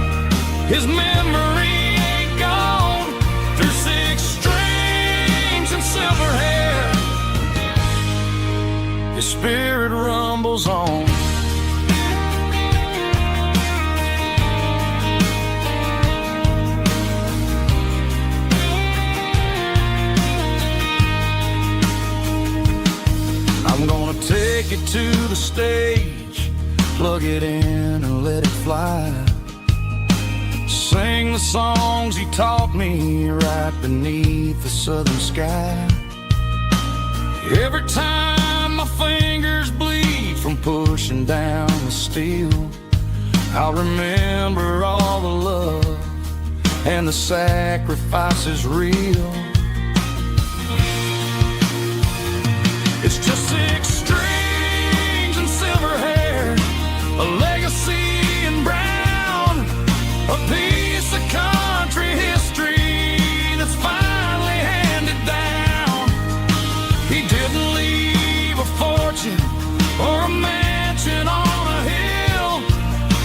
his memory ain't gone. Through 6 strings and silver hair, his spirit rumbles on. I'm gonna take it to the stage, plug it in and let it fly. Sing the songs he taught me right beneath the southern sky. Every time my fingers bleed from pushing down the steel, I'll remember all the love and the sacrifices real. It's just 6 strings and silver hair, a legacy in brown, a piece of country history that's finally handed down. He didn't leave a fortune or a mansion on a hill,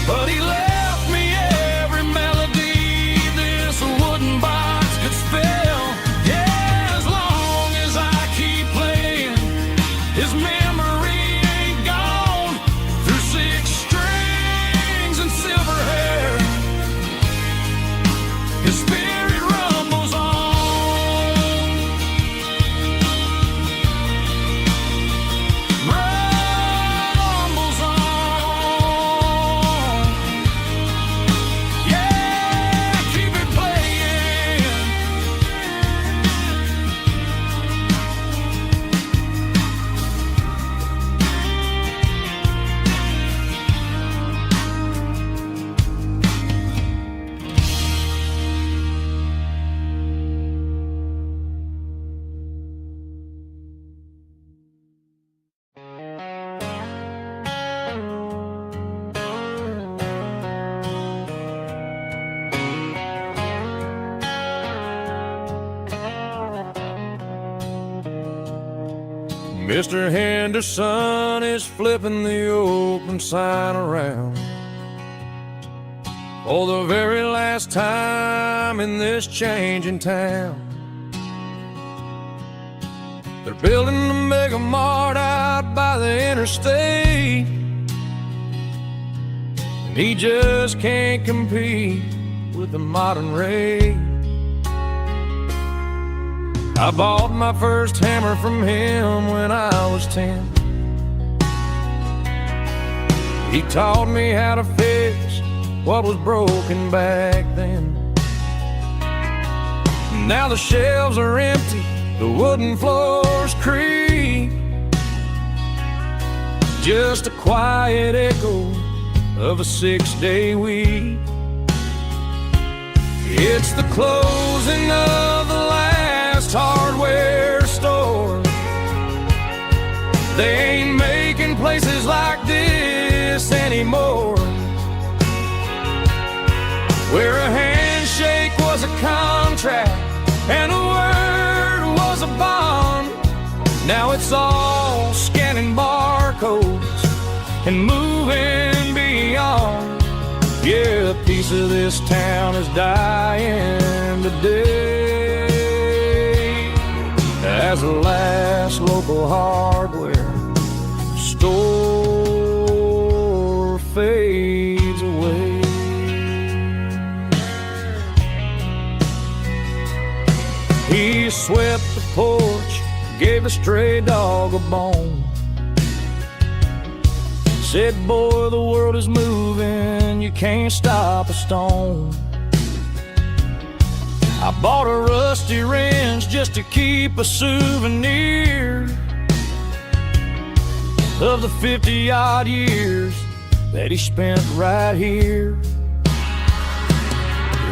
but he left me every melody this wooden box could spell. Yeah, as long as I keep playing, his memory ain't gone. Through 6 strings and silver hair, his spirit rumbles on. Rumbles on. Yeah, keep it playing. Mr. Henderson is flipping the open sign around for the very last time in this changing town. They're building the mega mart out by the interstate, and he just can't compete with the modern rate. I bought my first hammer from him when I was 10. He taught me how to fix what was broken back then. Now the shelves are empty, the wooden floors creak, just a quiet echo of a 6-day week. It's the closing of the last hardware store. They ain't making places like this anymore, where a handshake was a contract and a word was a bond. Now it's all scanning barcodes and moving beyond. Yeah, a piece of this town is dying today as the last local hardware store fades away. He swept the porch, gave a stray dog a bone, said, boy, the world is moving, you can't stop a stone. I bought a rusty wrench just to keep a souvenir of the 50-odd years that he spent right here.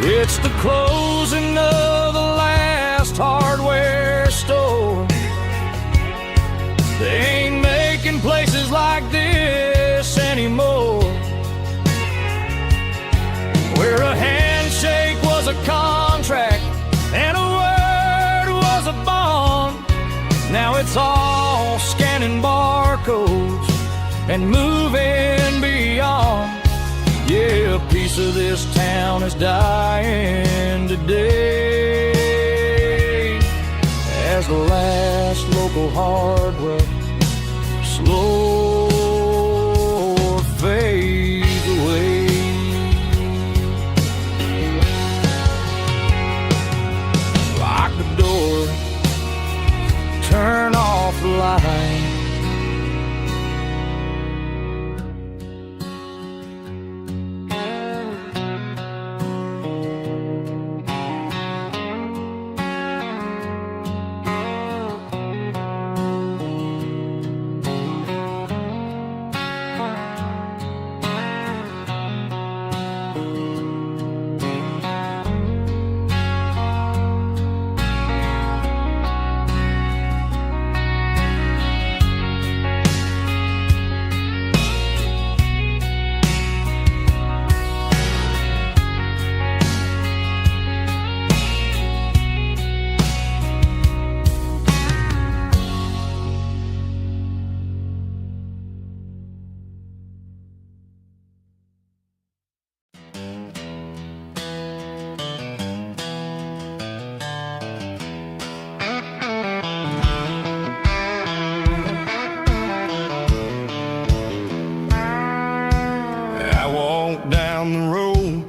It's the closing of the last hardware store. They ain't making places like this anymore, where a handshake was a contract and a word was a bond. Now it's all scanning barcodes and moving beyond. Yeah, a piece of this town is dying today as the last local hardware slow fades away. Lock the door, turn off the light.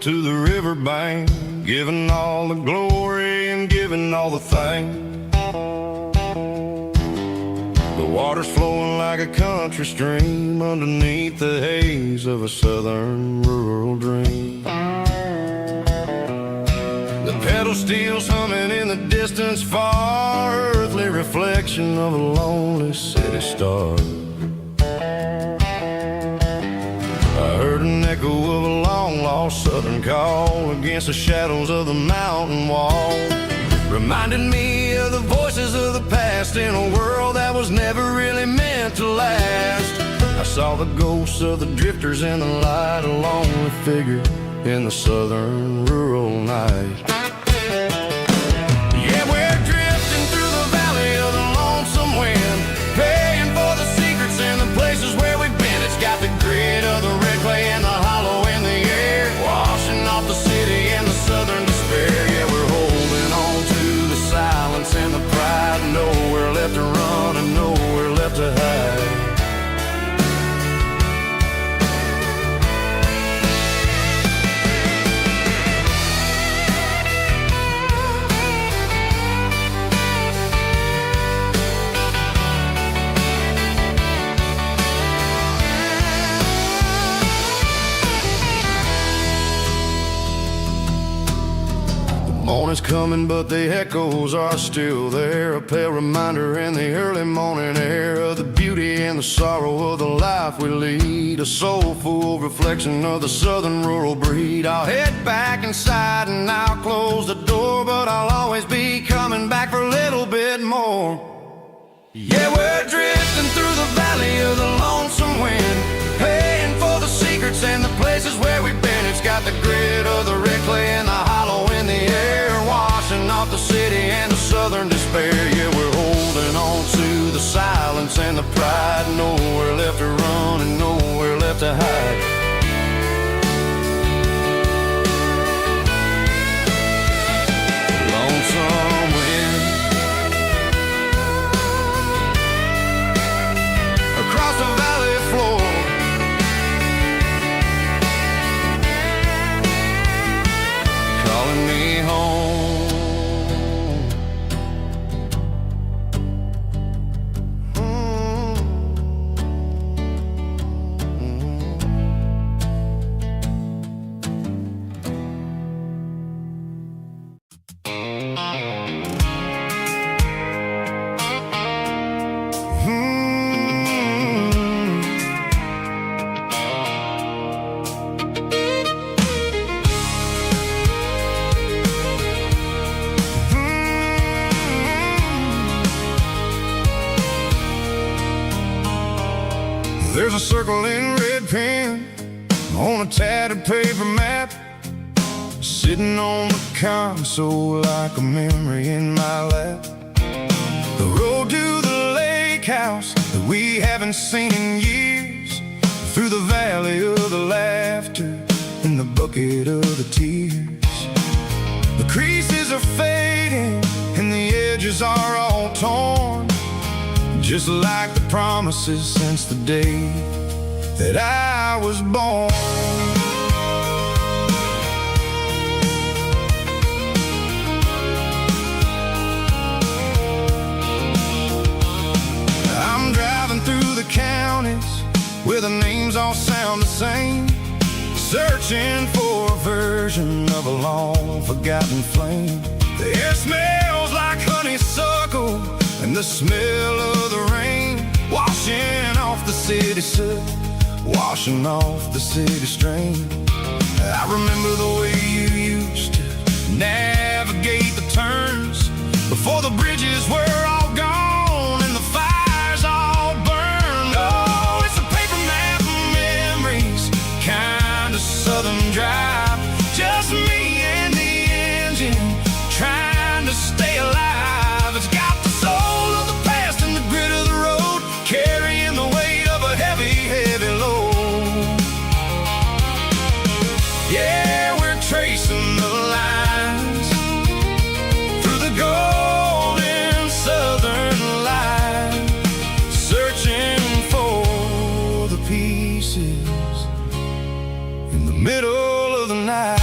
To the riverbank, giving all the glory and giving all the thanks. The water's flowing like a country stream underneath the haze of a southern rural dream. The pedal steel's humming in the distance far, earthly reflection of a lonely city star. I heard an echo of a long-lost southern call against the shadows of the mountain wall, reminded me of the voices of the past in a world that was never really meant to last. I saw the ghosts of the drifters in the light, a lonely figure in the southern rural night. Yeah, we're drifting through the valley of the lonesome wind, paying for the secrets and the places where we've been. It's got the grit of the red clay and the hollow in the air, washing off the city and the southern despair. Yeah, we're holding on to the silence and the pride, nowhere left to run and nowhere left to hide. Morning's coming, but the echoes are still there. A pale reminder in the early morning air of the beauty and the sorrow of the life we lead. A soulful reflection of the southern rural breed. I'll head back inside and I'll close the door, but I'll always be coming back for a little bit more. Yeah, we're drifting through the valley of the lonesome wind, paying for the secrets and the places where we've been. It's got the grit of the red clay and the hollow in the air, washing off the city and the southern despair. Yeah, we're holding on to the silence and the pride. Nowhere left to run and nowhere left to hide. Lonesome wind across the valley floor, calling me home. There's a circle in red pen on a tattered paper map, sitting on the console like a memory in my lap. The road to the lake house that we haven't seen in years, through the valley of the laughter and the bucket of the tears. The creases are fading and the edges are all torn, just like the promises since the day that I was born. I'm driving through the counties where the names all sound the same, searching for a version of a long forgotten flame. The air smells like honeysuckle and the smell of the rain, washing off the city soot, washing off the city strain. I remember the way you used to navigate the turns before the bridges were all gone and the fires all burned. Oh, it's a paper map of memories, kind of southern drive, just me and the engine trying to stay alive. It's got the soul of the past and the grit of the road, carrying the weight of a heavy, heavy load. Yeah, we're tracing the lines through the golden southern light, searching for the pieces in the middle of the night.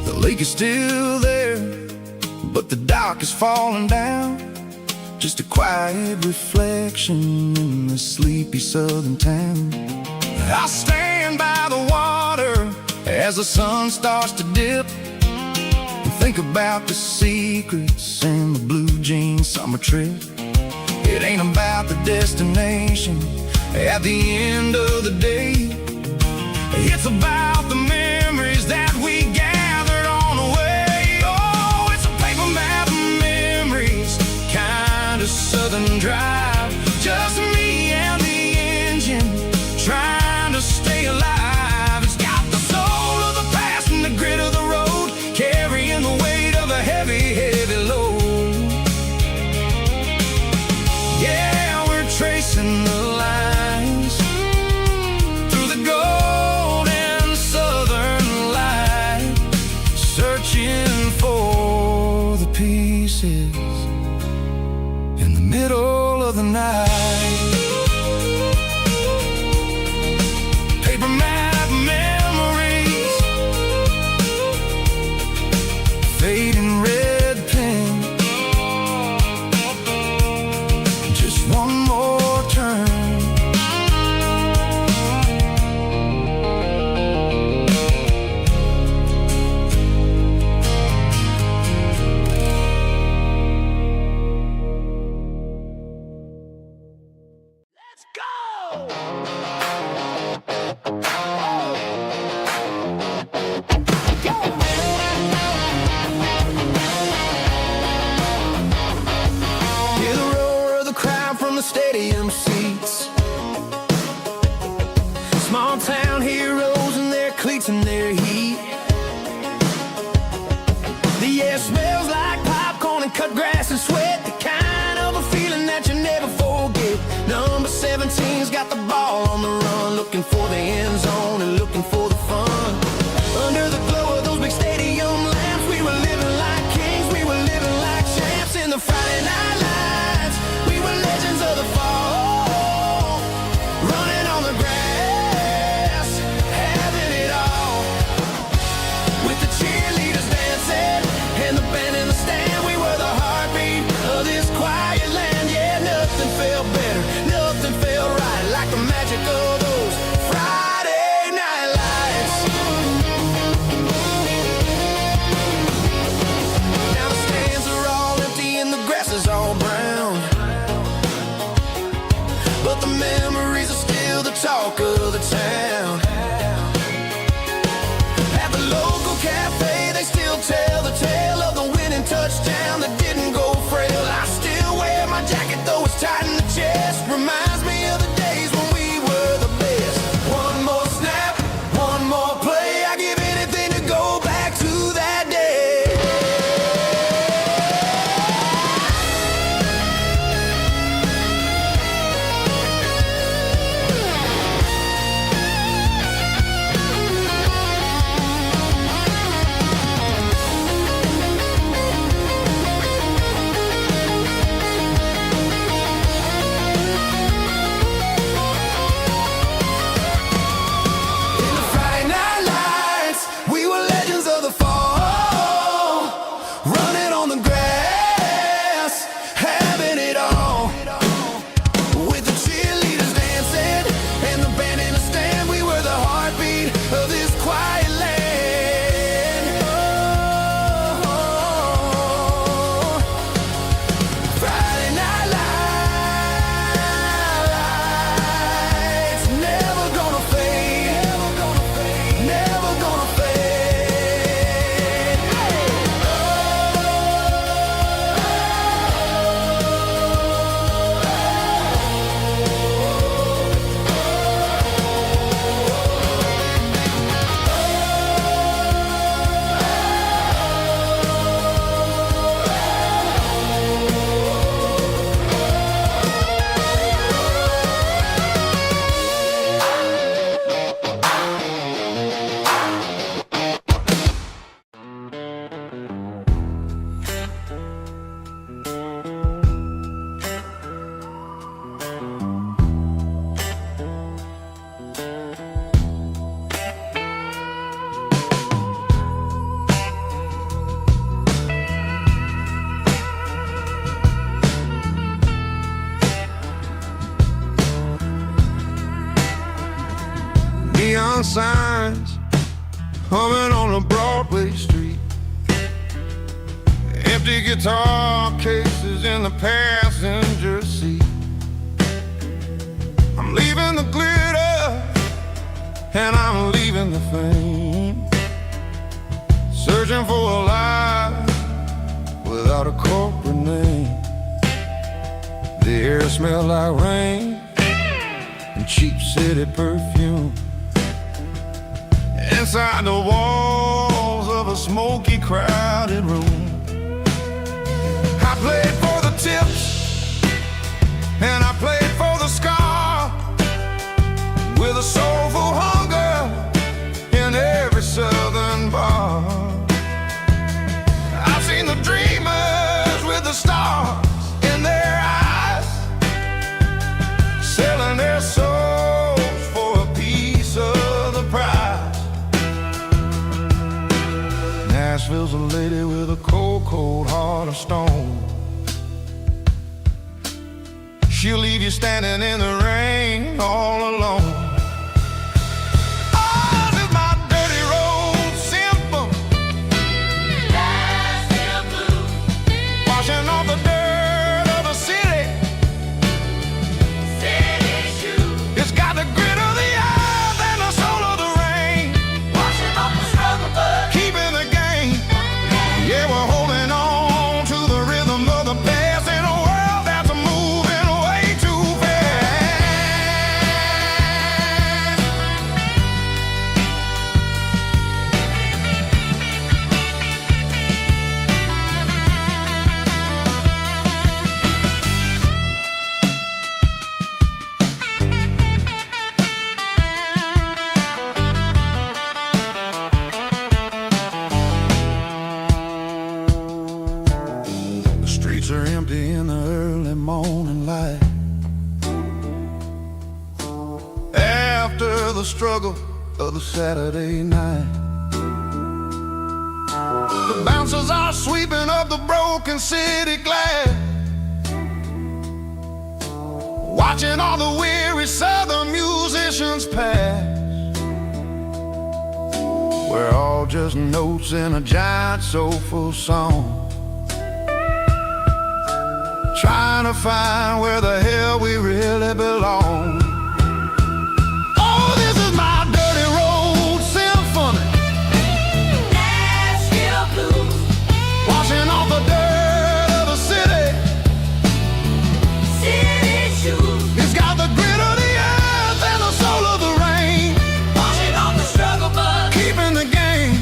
The lake is still there, but the dock is falling down, just a quiet reflection in the sleepy southern town. I'll stand by the water as the sun starts to dip and think about the secrets and the blue jean summer trip. It ain't about the destination at the end of the day, it's about the memories that we gathered on the way. Oh, it's a paper map of memories, kind of southern drive, just me and the engine trying to stay alive. It's got the soul of the past and the grit of the road, carrying the weight of a heavy, heavy load. Yeah, we're tracing the lines through the golden southern light, searching for the pieces in the middle of the night. Paper map fading red pen. Just one more turn. Let's go! Hear the roar of the crowd from the stadium seats. Small town heroes in their cleats and their heat. The air smells like popcorn and cut grass and sweat. The kind of a feeling that you never forget. Number 17's got the ball on the run, looking for the end zone and looking for the fun. Under the glow of those big stadium lamps, we were living like kings, we were living like champs in the Friday night lights. We were legends of the fall, running on the grass, having it all. With the cheerleaders dancing and the band in the stand, we were the heartbeat of this quiet land. Yeah, nothing felt better, nothing felt right like the magic of those Friday night lights. Now the stands are all empty and the grass is all brown, but the memories are still the talk of the town. At the local cafe, they still tell the tale of the winning touchdown that didn't go frail. I still wear my jacket, though it's tight in the chest. Reminds me of the days when we were the best. One more snap, one more play. I give anything to go back to that day. In the Friday night lights, we were legends of the fall, running on the grass, having it all. With the cheerleaders dancing and the band in the stand, we were the heartbeat of this quiet land. Oh, Friday night lights, never gonna fade, never gonna fade, never gonna fade. Neon signs humming on a Broadway street. Empty guitar cases in the passenger seat. I'm leaving the glitter and I'm leaving the fame. Searching for a life without a corporate name. The air smelled like rain and cheap city perfume. Inside the walls of a smoky, crowded room, I played for the tips and I played for the scar, with a soulful hunger in every southern bar. I've seen the dreamers with the stars in their eyes, selling their souls for a piece of the prize. Nashville's a lady with a cold, cold heart of stone. She'll leave you standing in the rain all alone. Oh, this is my dirty road symphony. Nashville blues. Washing off the dirt of the city. City shoes. It's got the grit of the earth and the soul of the rain. Washing off the struggle, but keeping the game. Yeah, we're holding on to the rhythm of the past in a world that's moving way too fast. The streets are empty in the early morning light. After the struggle of the Saturday night, the bouncers are sweeping up the broken city glass, watching all the weary southern musicians pass. We're all just notes in a giant soulful song, trying to find where the hell we really belong. Oh, this is my dirty road symphony. Nashville blues. Washing off the dirt of the city. City shoes. It's got the grit of the earth and the soul of the rain. Washing off the struggle, but keeping the game.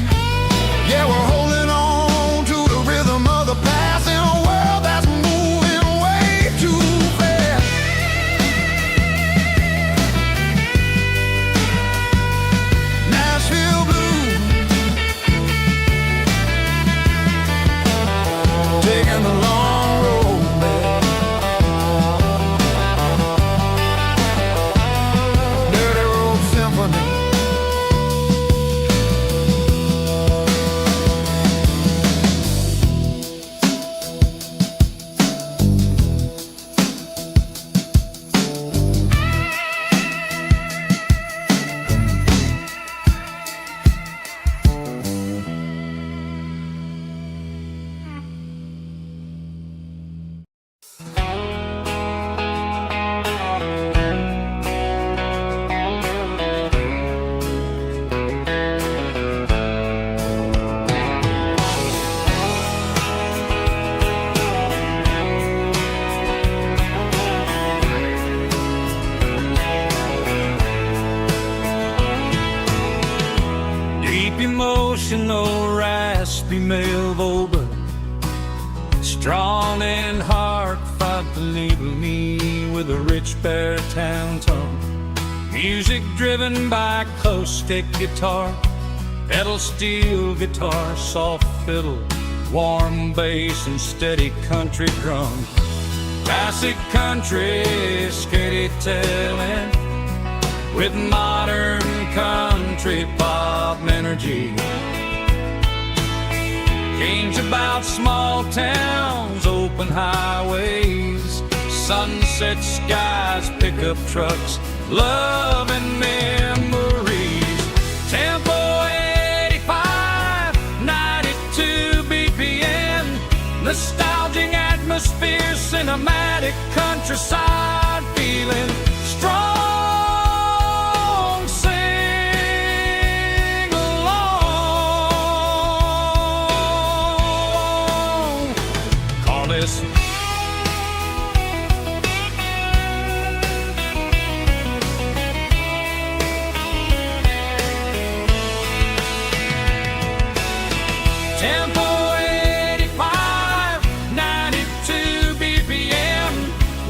Yeah, we're holding on to the rhythm of the past in a world that's moving way too fast. Nashville blues, taking the long road back. Dirty road symphony. Deep emotional, raspy male vulva, strong and heart fought to label me with a rich baritone tone. Music driven by acoustic guitar, pedal steel guitar, soft fiddle, warm bass and steady country drum. Classic country storytelling with modern country pop energy. Games about small towns, open highways, sunset skies, pickup trucks, love and memories. Tempo 85, 92 BPM, nostalgic atmosphere, cinematic countryside feeling strong. Tempo 85, 92 BPM,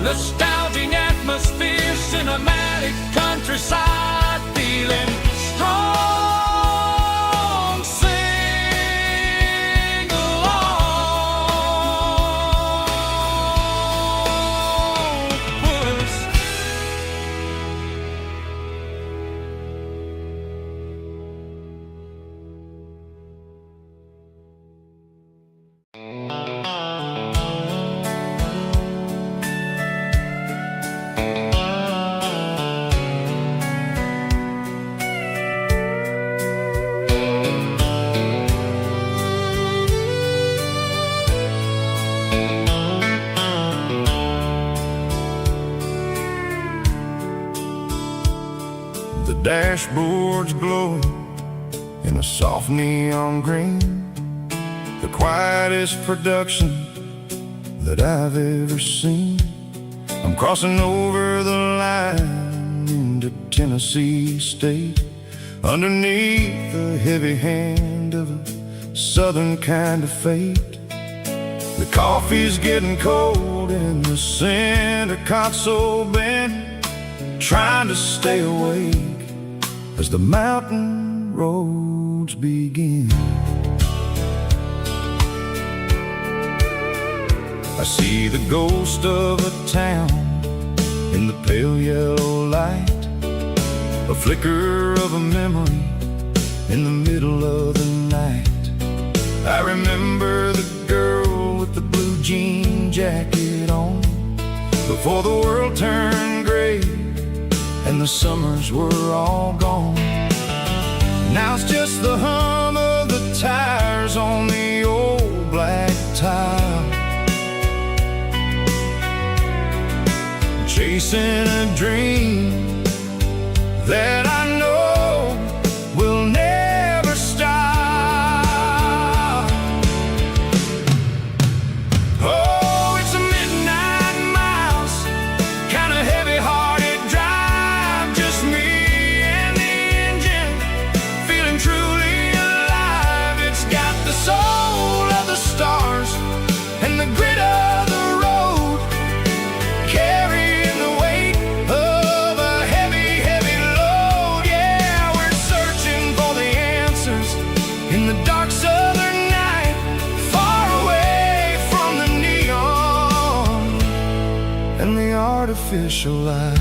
nostalgic atmosphere, cinematic countryside feeling strong. Sing along, puss. The dashboard's glowing in a soft neon green, the quietest production that I've ever seen. I'm crossing over the line into Tennessee State, underneath the heavy hand of a southern kind of fate. The coffee's getting cold in the center console bin, trying to stay awake as the mountain roads begin. I see the ghost of a town in the pale yellow light, a flicker of a memory in the middle of the night. I remember the girl with the blue jean jacket on, before the world turned gray and the summers were all gone. Now it's just the hum of the tires on the old black tile, chasing a dream that I know will never stop. Oh, it's a midnight miles, kind of heavy-hearted drive, just me and the engine, feeling truly alive. It's got the soul of the stars and the grit of the road, carrying the weight of a heavy, heavy load. Yeah, we're searching for the answers in the dark southern night, far away from the neon and the artificial light.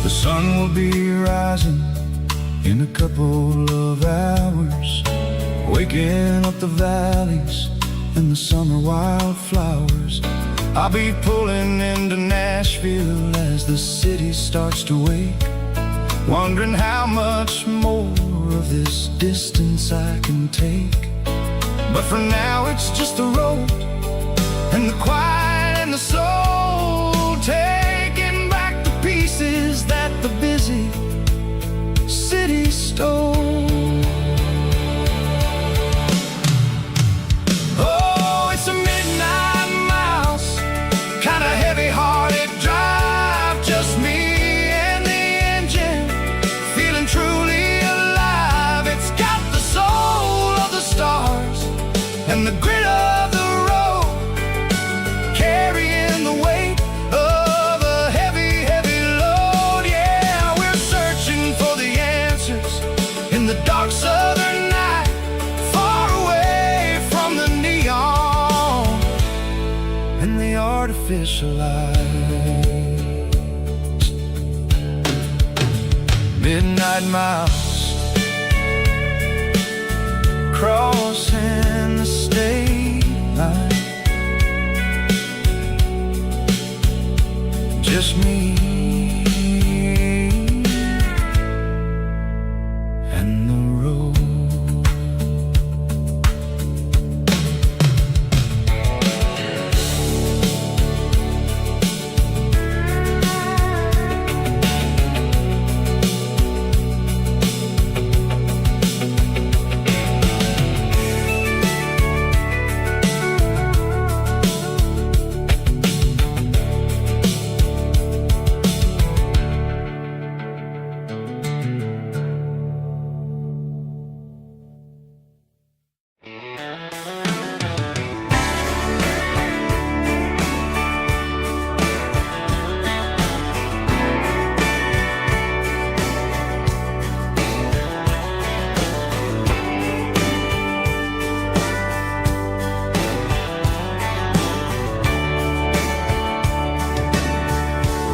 The sun will be rising in a couple of hours, waking up the valleys and the summer wildflowers. I'll be pulling into Nashville as the city starts to wake, wondering how much more of this distance I can take. But for now it's just the road and the quiet and the soul, taking back the pieces that the busy city stole. Oh, it's a midnight miles, kind of heavy-hearted drive, just me and the engine, feeling truly alive. It's got the soul of the stars and the grit of the road, carrying the weight of a heavy, heavy load. Yeah, we're searching for the answers in the dark southern night, far away from the neon and the artificial lights. Midnight miles, crossing the state line, just me and the road.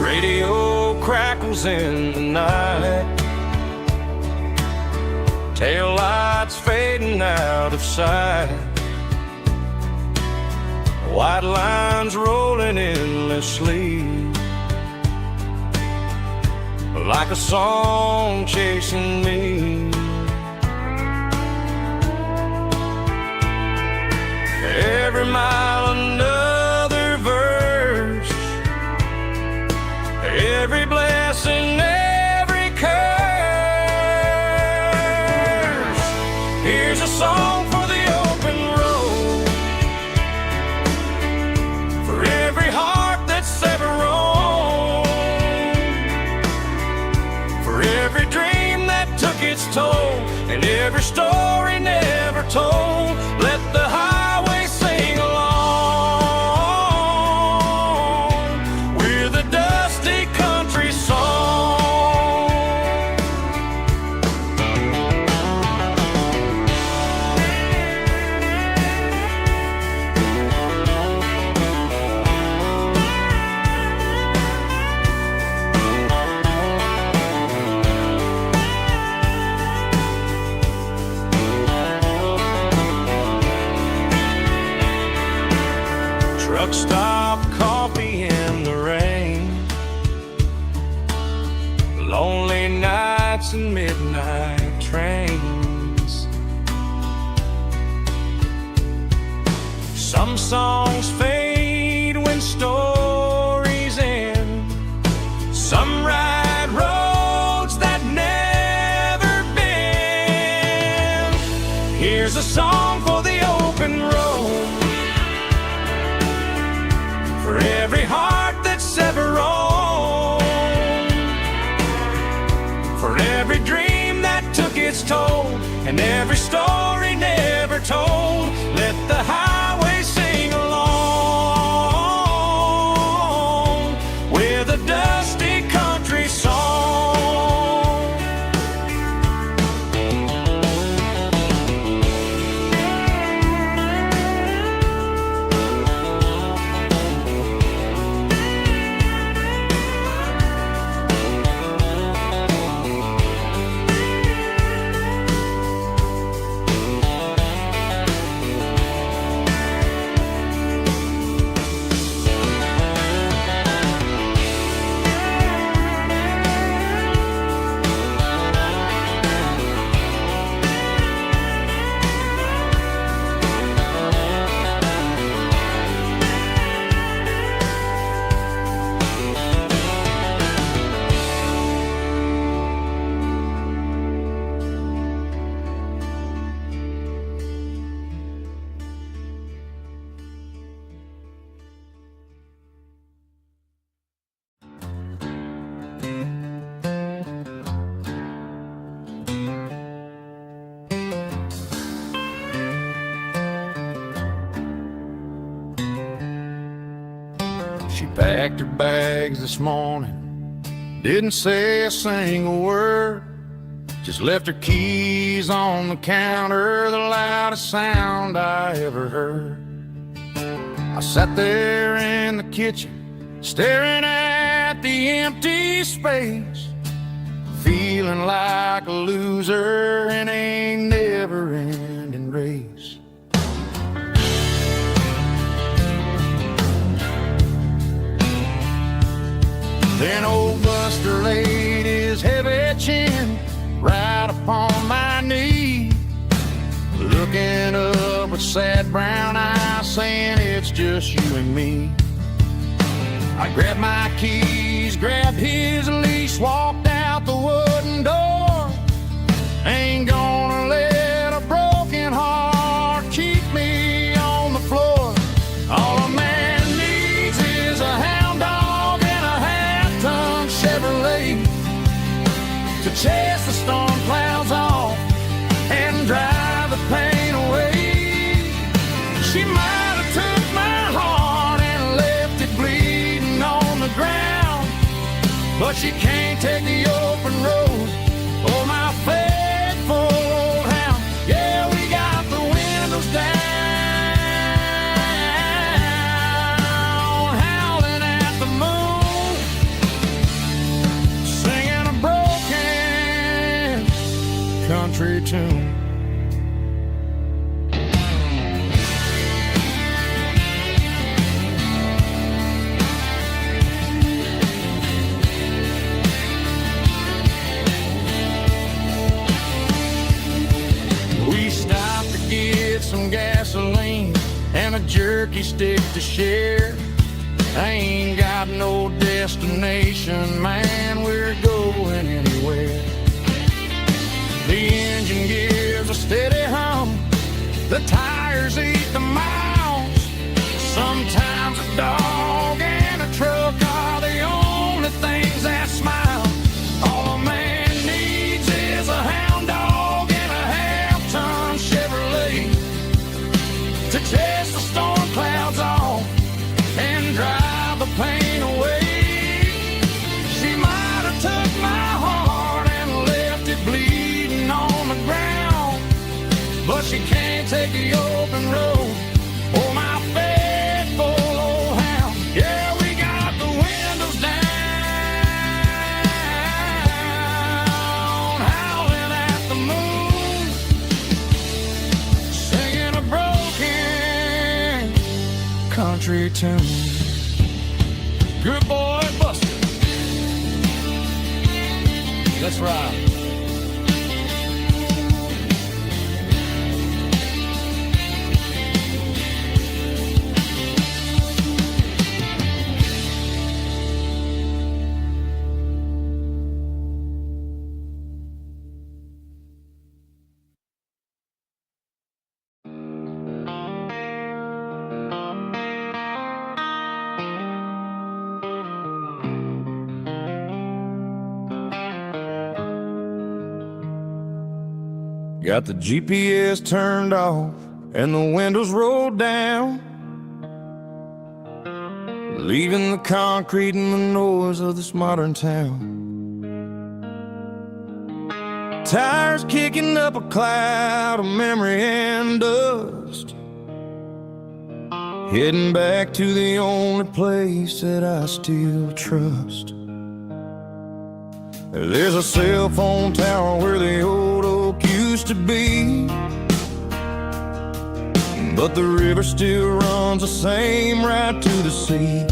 Radio crackles in the night, tail lights fading out of sight, white lines rolling endlessly, like a song chasing me. Every mile another verse, every blessing, every curse. Here's a song for the open road, for every heart that's ever roamed, for every dream that took its toll, and every story never told. Let the highway sing along with a dusty country song. Truck stop, coffee in the rain, lonely nights and midnight trains. Some songs fade when stories end, some ride roads that never bend. Here's a song for the open road, for every heart that's ever roamed, for every dream that took its toll, and every story never told. Let the highway sing along with a dusty country song. She packed her bags this morning, didn't say a single word, just left her keys on the counter, the loudest sound I ever heard. I sat there in the kitchen, staring at the empty space, feeling like a loser in a never-ending race. Then old Buster laid his heavy chin right upon my knee, looking up with sad brown eyes, saying it's just you and me. I grabbed my keys, grabbed his leash, walked out the wooden door. Ain't gonna let a broken heart keep me on the floor. All a man needs is a hound dog and a half-ton Chevrolet to chase the storm clouds off and drive the pain away. She might have took my heart and left it bleeding on the ground, but she can't take the open road or my faithful old hound. Yeah, we got the windows down, howling at the moon. tune. We stopped to get some gasoline and a jerky stick to share. I ain't got no destination, man, we're going anywhere. The engine gives a steady hum, the tires eat the miles. Sometimes a dog and a truck are the only things that smile. All a man needs is a hound dog and a half-ton Chevrolet to chase the storm clouds off and drive the pain away. She might have took my heart and left it bleeding on the ground, but she can't take the open road or my faithful old hound. Yeah, we got the windows down, howling at the moon, singing a broken country tune. Good boy, Buster. Let's ride. Got the GPS turned off and the windows rolled down, leaving the concrete and the noise of this modern town. Tires kicking up a cloud of memory and dust, heading back to the only place that I still trust. There's a cell phone tower where the old oak used to be, but the river still runs the same right to the sea.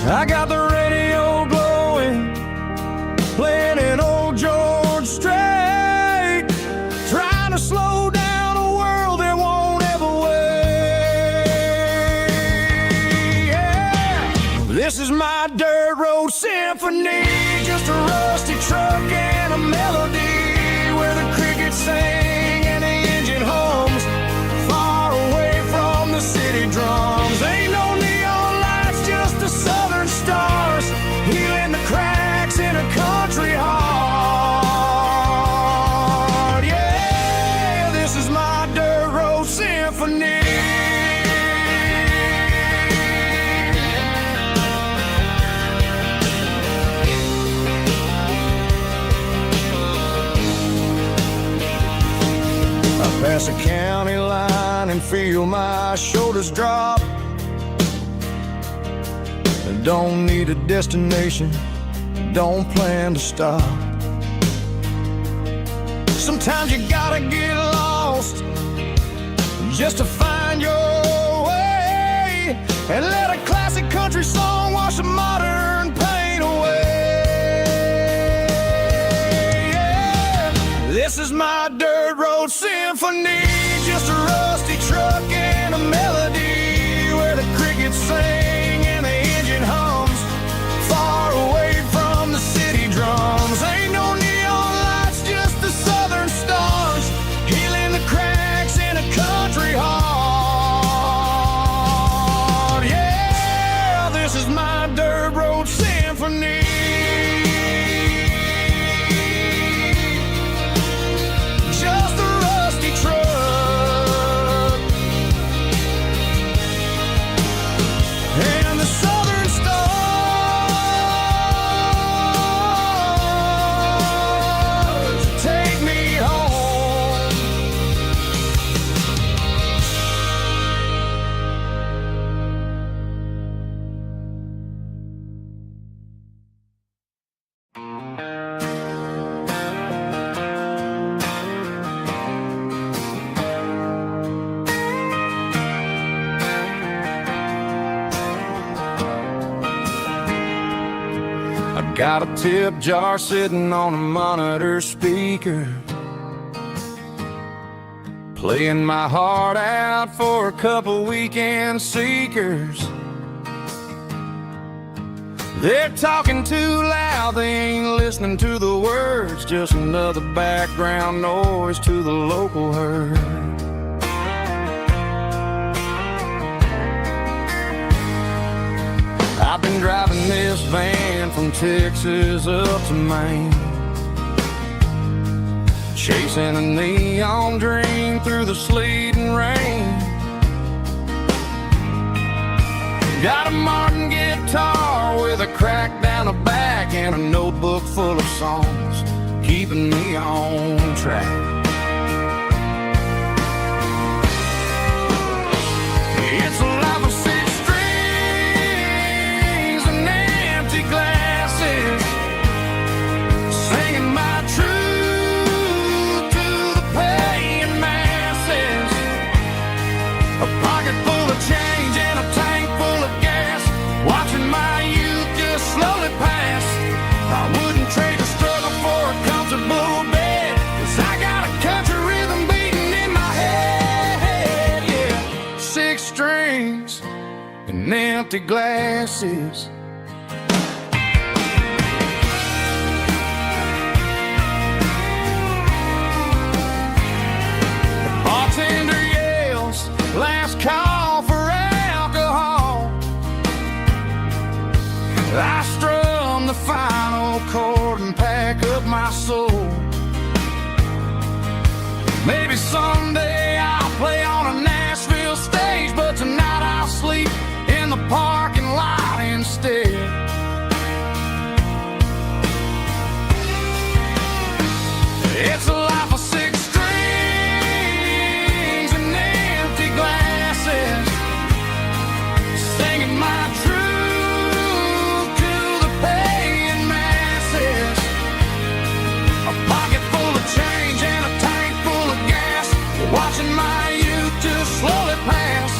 I got the radio glowing, playing an old George Strait, trying to slow down a world that won't ever wait. Yeah. This is my dirt road symphony, just a rusty truck and a melody where the crickets sing and the engine hums, far away from the city drums. Ain't no neon lights, just the southern stars, healing the cracks in a country heart. Yeah, this is my dirt road symphony. Pass a county line and feel my shoulders drop. Don't need a destination, don't plan to stop. Sometimes you gotta get lost just to find your way, and let a classic country song wash the modern pain away. Yeah. This is my dirt road symphony, just a rusty truck and a melody where the crickets sing and the engine hums, far away from the city drums. Ain't no neon lights, just the southern stars, healing the cracks in a country heart. Yeah, this is my dirt Got a tip jar sitting on a monitor speaker, playing my heart out for a couple weekend seekers. They're talking too loud, they ain't listening to the words, just another background noise to the local herd. I've been driving this van from Texas up to Maine, chasing a neon dream through the sleet and rain. Got a Martin guitar with a crack down the back and a notebook full of songs, keeping me on track. It's a life of six strings and empty glasses, singing my truth to the paying masses. A pocket full of change and a tank full of gas, watching my youth just slowly pass. I wouldn't trade the struggle for a comfortable bed, 'cause I got a country rhythm beating in my head, yeah. Six strings and empty glasses. The bartender yells, last call for alcohol. I strum the final chord and pack up my soul. Maybe someday I'll play on a Nashville stage, but tonight I'll sleep in the parking lot instead. It's a life of six strings and empty glasses, singing my truth to the paying masses. A pocket full of change and a tank full of gas, watching my youth just slowly pass.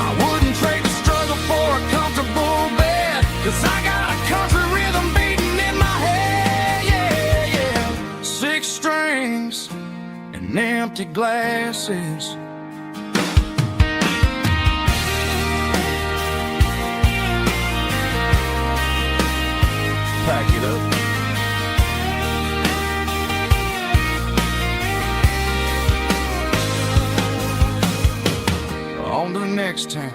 I wouldn't trade the struggle for a comfortable bed, 'cause I got a country rhythm beating in my head, yeah, yeah. Six strings and empty glasses. Pack it up. On to the next town.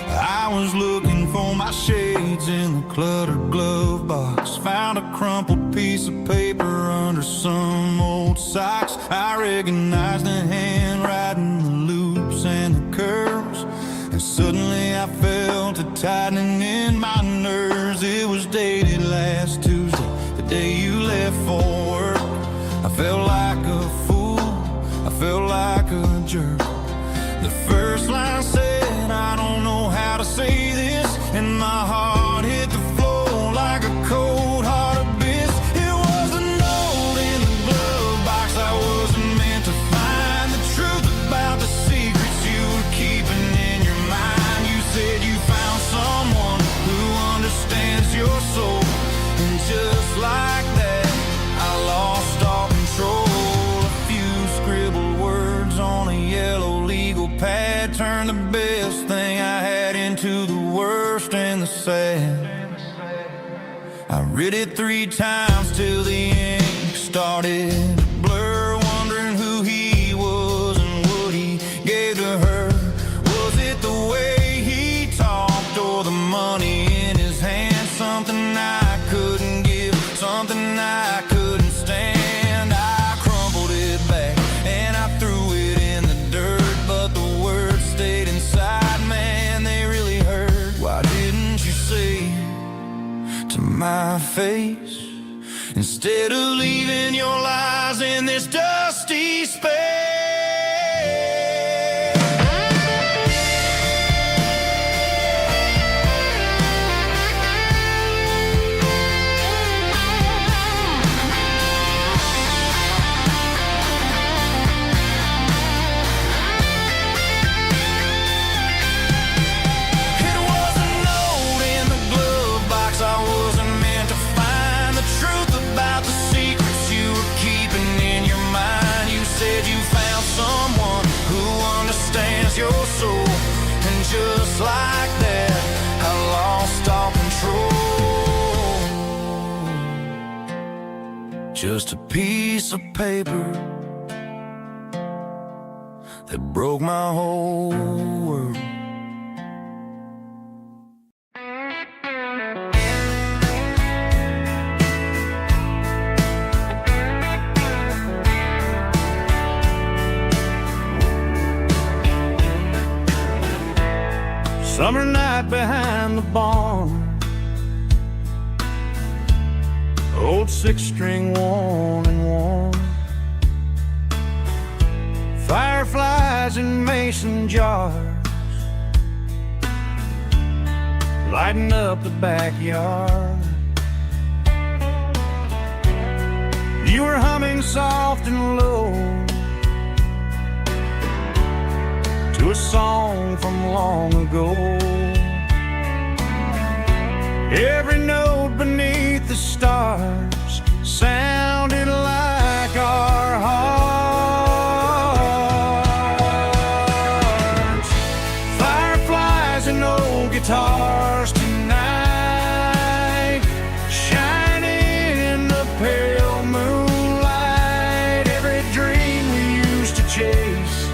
I was looking for my shades in the cluttered glove box, found a crumpled piece of paper under some old socks. I recognized the handwriting, the loops and the curves, and suddenly I felt a tightening in my nerves. It was dated last Tuesday, the day you left for work. I felt like a fool, I felt like a jerk. The first line said, I don't know how to say this, and my heart hit the floor like a cold heart abyss. It was a note in the glove box I wasn't meant to find, the truth about the secrets you were keeping in your mind. You said you found someone who understands your soul, and just like that I lost all control. A few scribbled words on a yellow legal pad turned the best thing I had into the worst and the sad. I read it 3 times till the ink started to blur, wondering who he was and what he gave to her. Was it the way he talked or the money in his hand? Something I couldn't give, something I couldn't stand. I crumpled it back and I threw it in the dirt, but the words stayed inside, man, they really hurt. Why didn't you say to my face, instead of leaving your lies in this dusty space? just a piece of paper that broke my whole world. Summer night behind the barn, old six-string worn and worn, fireflies in mason jars, lighting up the backyard. You were humming soft and low to a song from long ago. Every note beneath the stars sounded like our hearts. Fireflies and old guitars tonight, shining in the pale moonlight. Every dream we used to chase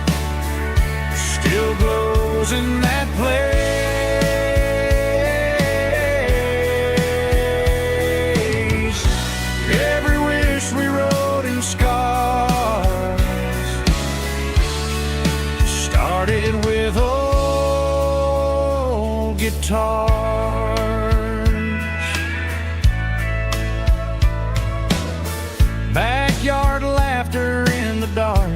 still glows in that place. Every wish we wrote in scars started with old guitars. Backyard laughter in the dark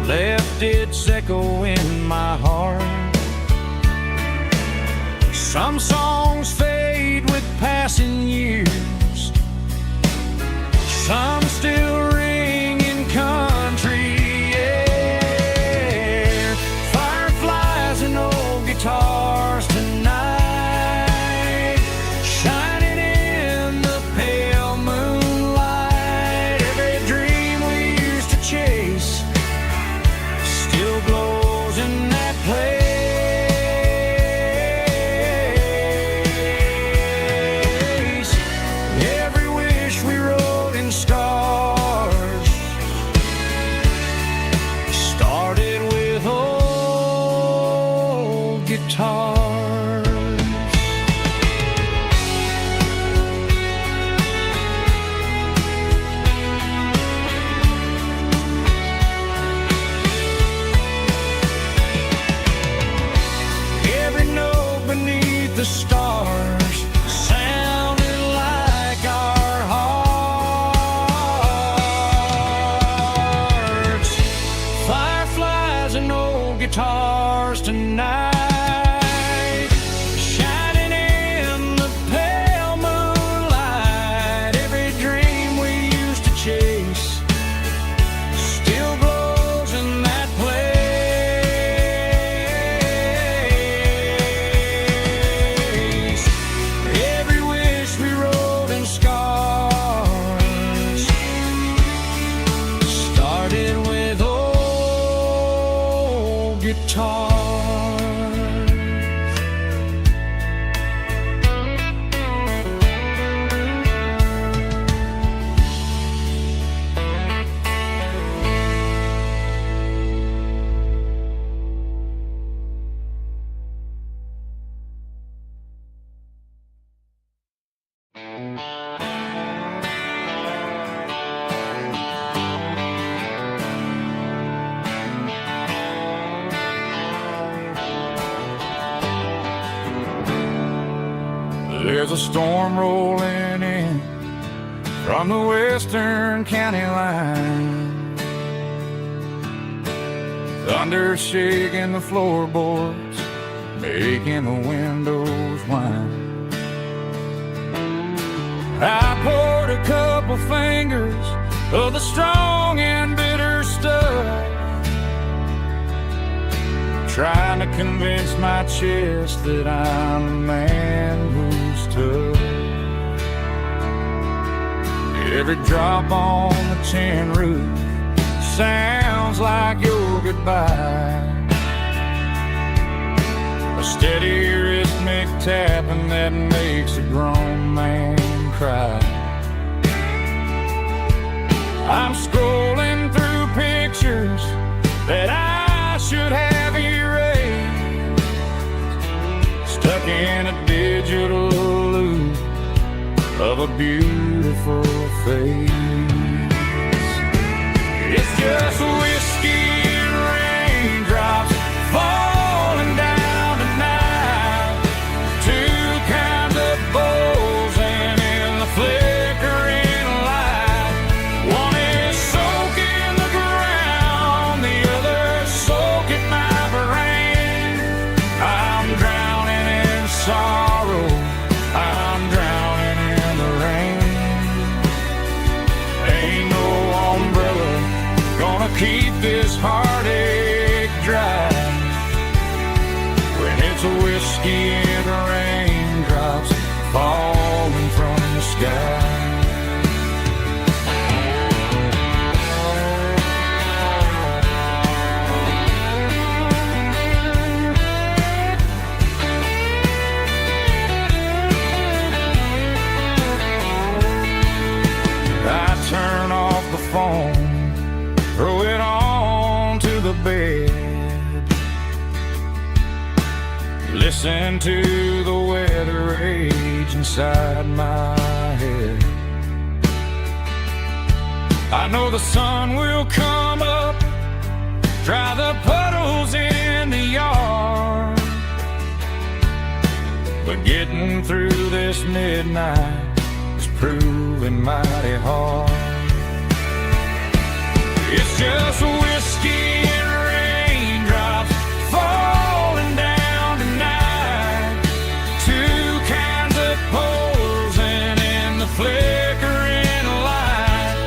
left its echo in my heart. Some songs fade with passing years, some still ring in country air. Fireflies and old guitars tonight, shining in the pale moonlight. Every dream we used to chase still glows in that place. Every wish we wrote in stars started with old guitars. Every note beneath the stars sounded like our hearts. Fireflies and old guitars tonight, shining in the pale moonlight. Every dream we used to chase still glows in that place. Every wish we wrote in scars started with old guitars. There's a storm rolling in from the western county line. Thunder shaking the floorboards, making the windows whine. I poured a couple fingers of the strong and bitter stuff, trying to convince my chest that I'm a man who's tough. Every drop on the tin roof sounds like your goodbye, a steady rhythmic tapping that makes a grown man cry. I'm scrolling through pictures that I should have erased, stuck in a digital loop of a beautiful face. It's just whiskey and raindrops falling down tonight. Two kinds of bowls and in the flickering light. One is soaking the ground, the other soaking my brain. I'm drowning in sorrow, I'm drowning in the rain. Ain't no umbrella gonna keep this heartache dry when it's a whiskey and raindrops falling from the sky. I turn off the phone, throw it on to the bed, listen to the weather rage inside my head. I know the sun will come up, dry the puddles in the yard, but getting through this midnight is proving mighty hard. It's just whiskey and raindrops falling down tonight. Two kinds of poles and in the flickering light.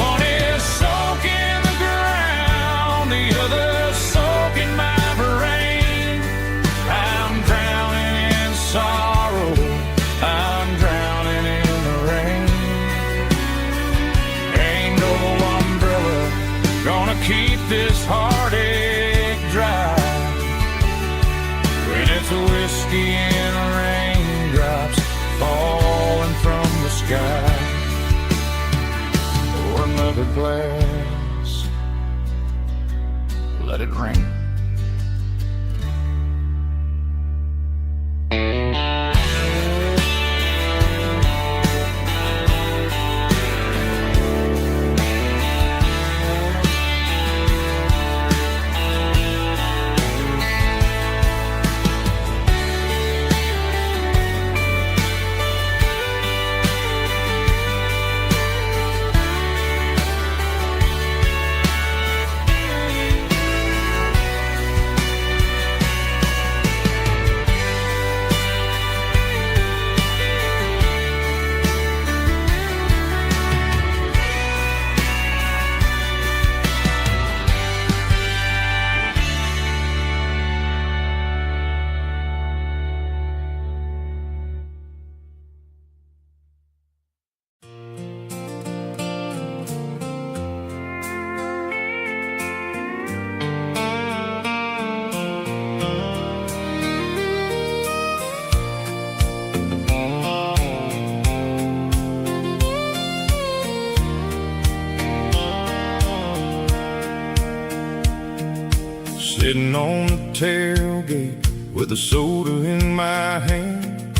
One is soaking the ground, the other soaking my brain. I'm drowning in sorrow, I'm drowning in the rain. Ain't no umbrella gonna keep this heartache dry when it's a whiskey and raindrops falling from the sky. Pour another glass, let it rain. Sitting on the tailgate with a soda in my hand,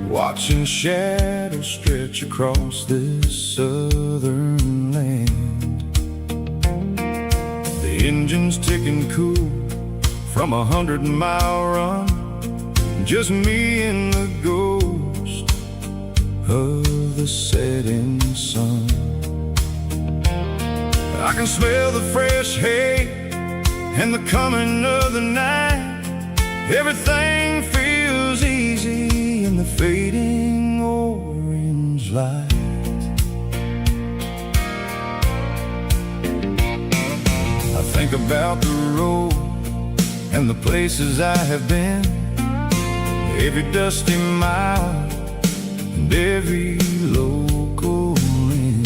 watching shadows stretch across this southern land. The engine's ticking cool from 100-mile run, just me and the ghost of the setting sun. I can smell the fresh hay and the coming of the night. Everything feels easy in the fading orange light. I think about the road and the places I have been, every dusty mile and every local inn.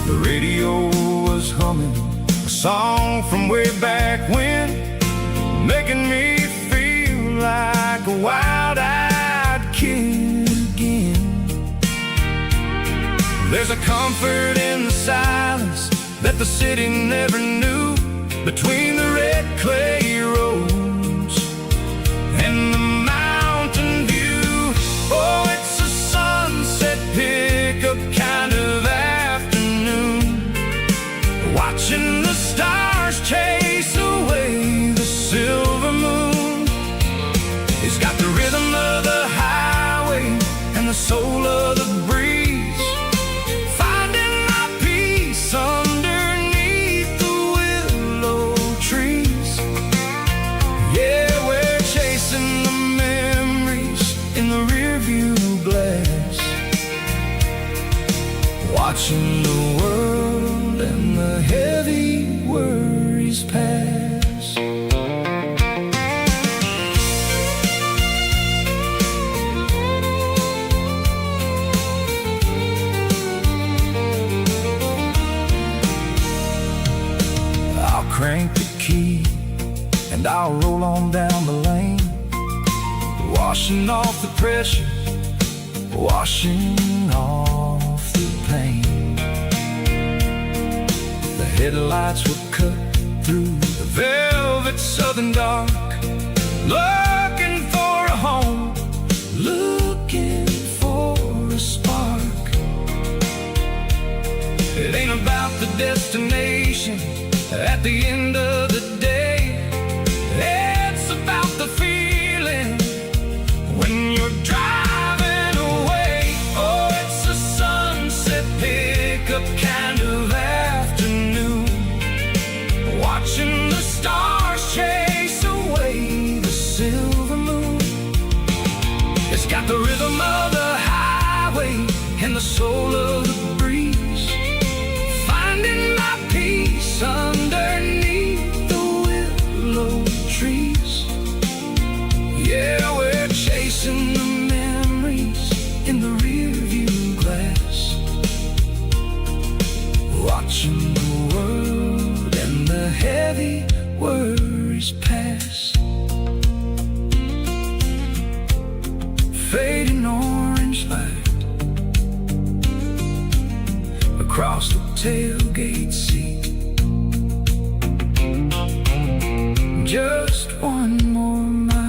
The radio was humming a song from way back when, making me feel like a wild-eyed kid again. There's a comfort in the silence that the city never knew, between the red clay roads and the mountain view. Oh, it's a sunset pickup kind of afternoon, watching the stars chase away the silver moon. It's got the rhythm of the highway and the soul of the breeze, finding my peace underneath the willow trees. Yeah, we're chasing the memories in the rearview glass, watching the world and the heavy worries pass. I'll crank the key and I'll roll on down the lane, washing off the pressure, washing off the pain. The headlights will cut through the velvet southern dark, looking for a home, looking for a spark. It ain't about the destination at the end of the day, it's about the feeling when you're driving away. Oh, it's a sunset pickup kind of afternoon, watching the stars chase away the silver moon. It's got the rhythm of the highway and the soul of the breeze, finding my peace underneath the willow trees. Yeah, we're chasing the memories in the rearview glass, watching the world and the heavy worries pass. Fading orange light across the tailgate seat, just one more mile.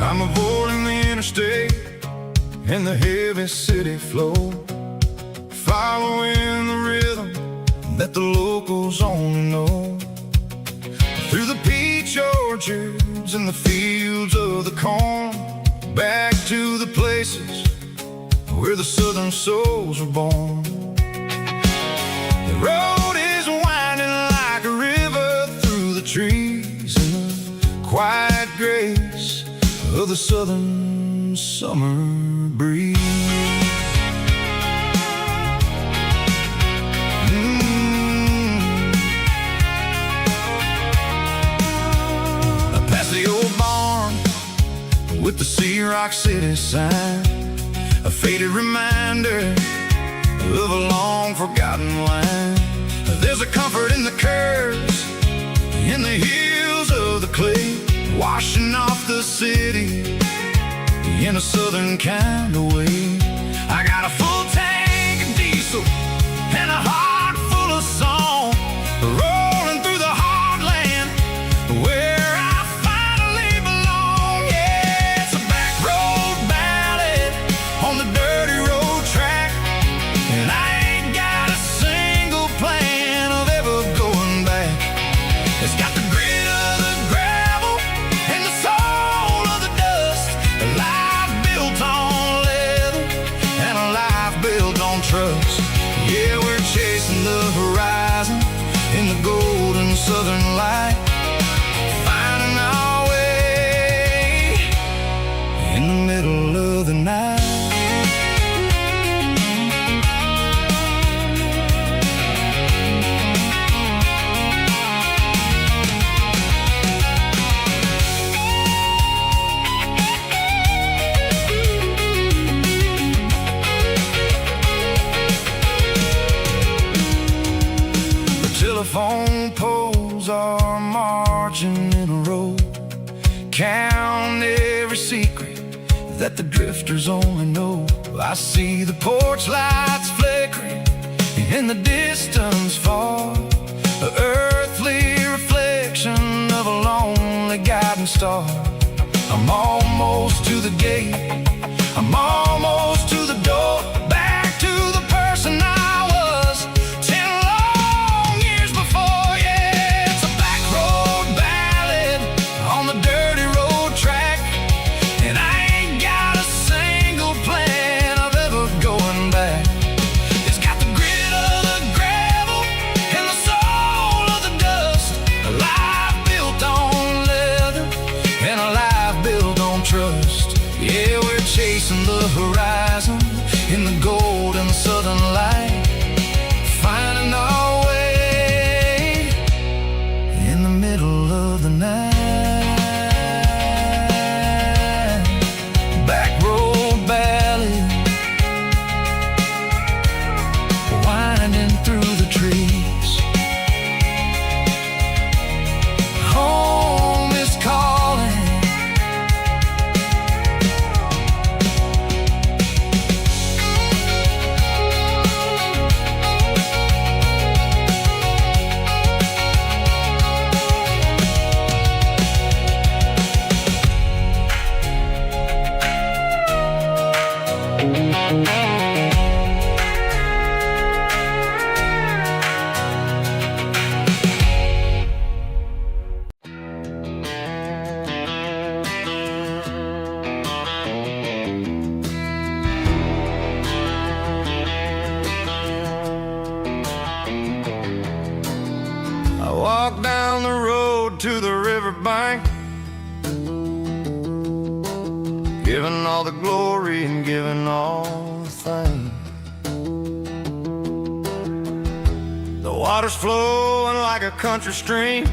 I'm avoiding the interstate and the heavy city flow, following the rhythm that the locals only know. Through the peach orchards and the fields of the corn, back to the places where the southern souls were born. The road is winding like a river through the trees in the quiet grace of the southern summer breeze. Past the old barn with the Sea Rock City sign, a faded reminder of a long forgotten line. There's a comfort in the curves, in the hills of the clay, washing off the city in a southern kind of way. I got a full tank of diesel and a heart full of song, rolling through the heartland where I finally belong. Yeah, it's a back road ballad on the dirty road track, and I ain't got a single plan of ever going back. It's got the grit of the gravel and the soul of the dust, a life built on leather and a life built on trust. Yeah, we're chasing the horizon southern light, finding our way in the middle of the night. Telephone poles are marching in a row, count every secret that the drifters only know. I see the porch lights flickering in the distance far, an earthly reflection of a lonely guiding star. I'm almost to the gate, I'm almost to the door, back to the person I was 10 long years before. Yeah, it's a back road ballad on the dirty road track, and I ain't got a single plan of ever going back. It's got the grit of the gravel and the soul of the dust, a life built on leather and a life built on trust. Yeah, we're chasing the horizon in the golden southern light, finding our way in the middle of the night. Back road ballad, winding through the trees. Home is calling. I walk down the road to the riverbank, giving all the glory and giving all the thanks. The water's flowing like a country stream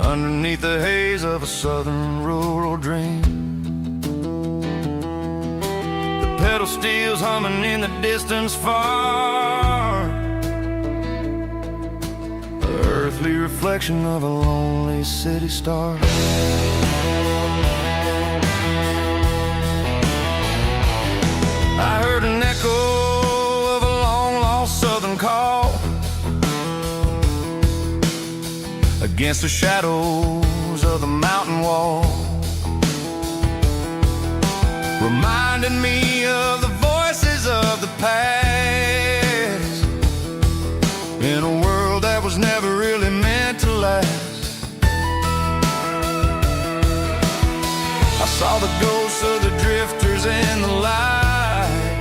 underneath the haze of a southern rural dream. The pedal steel's humming in the distance far, earthly reflection of a lonely city star. I heard an echo of a long-lost southern call against the shadows of the mountain wall, reminding me of the voices of the past in a world that was never really meant to last. I saw the ghosts of the drifters in the light,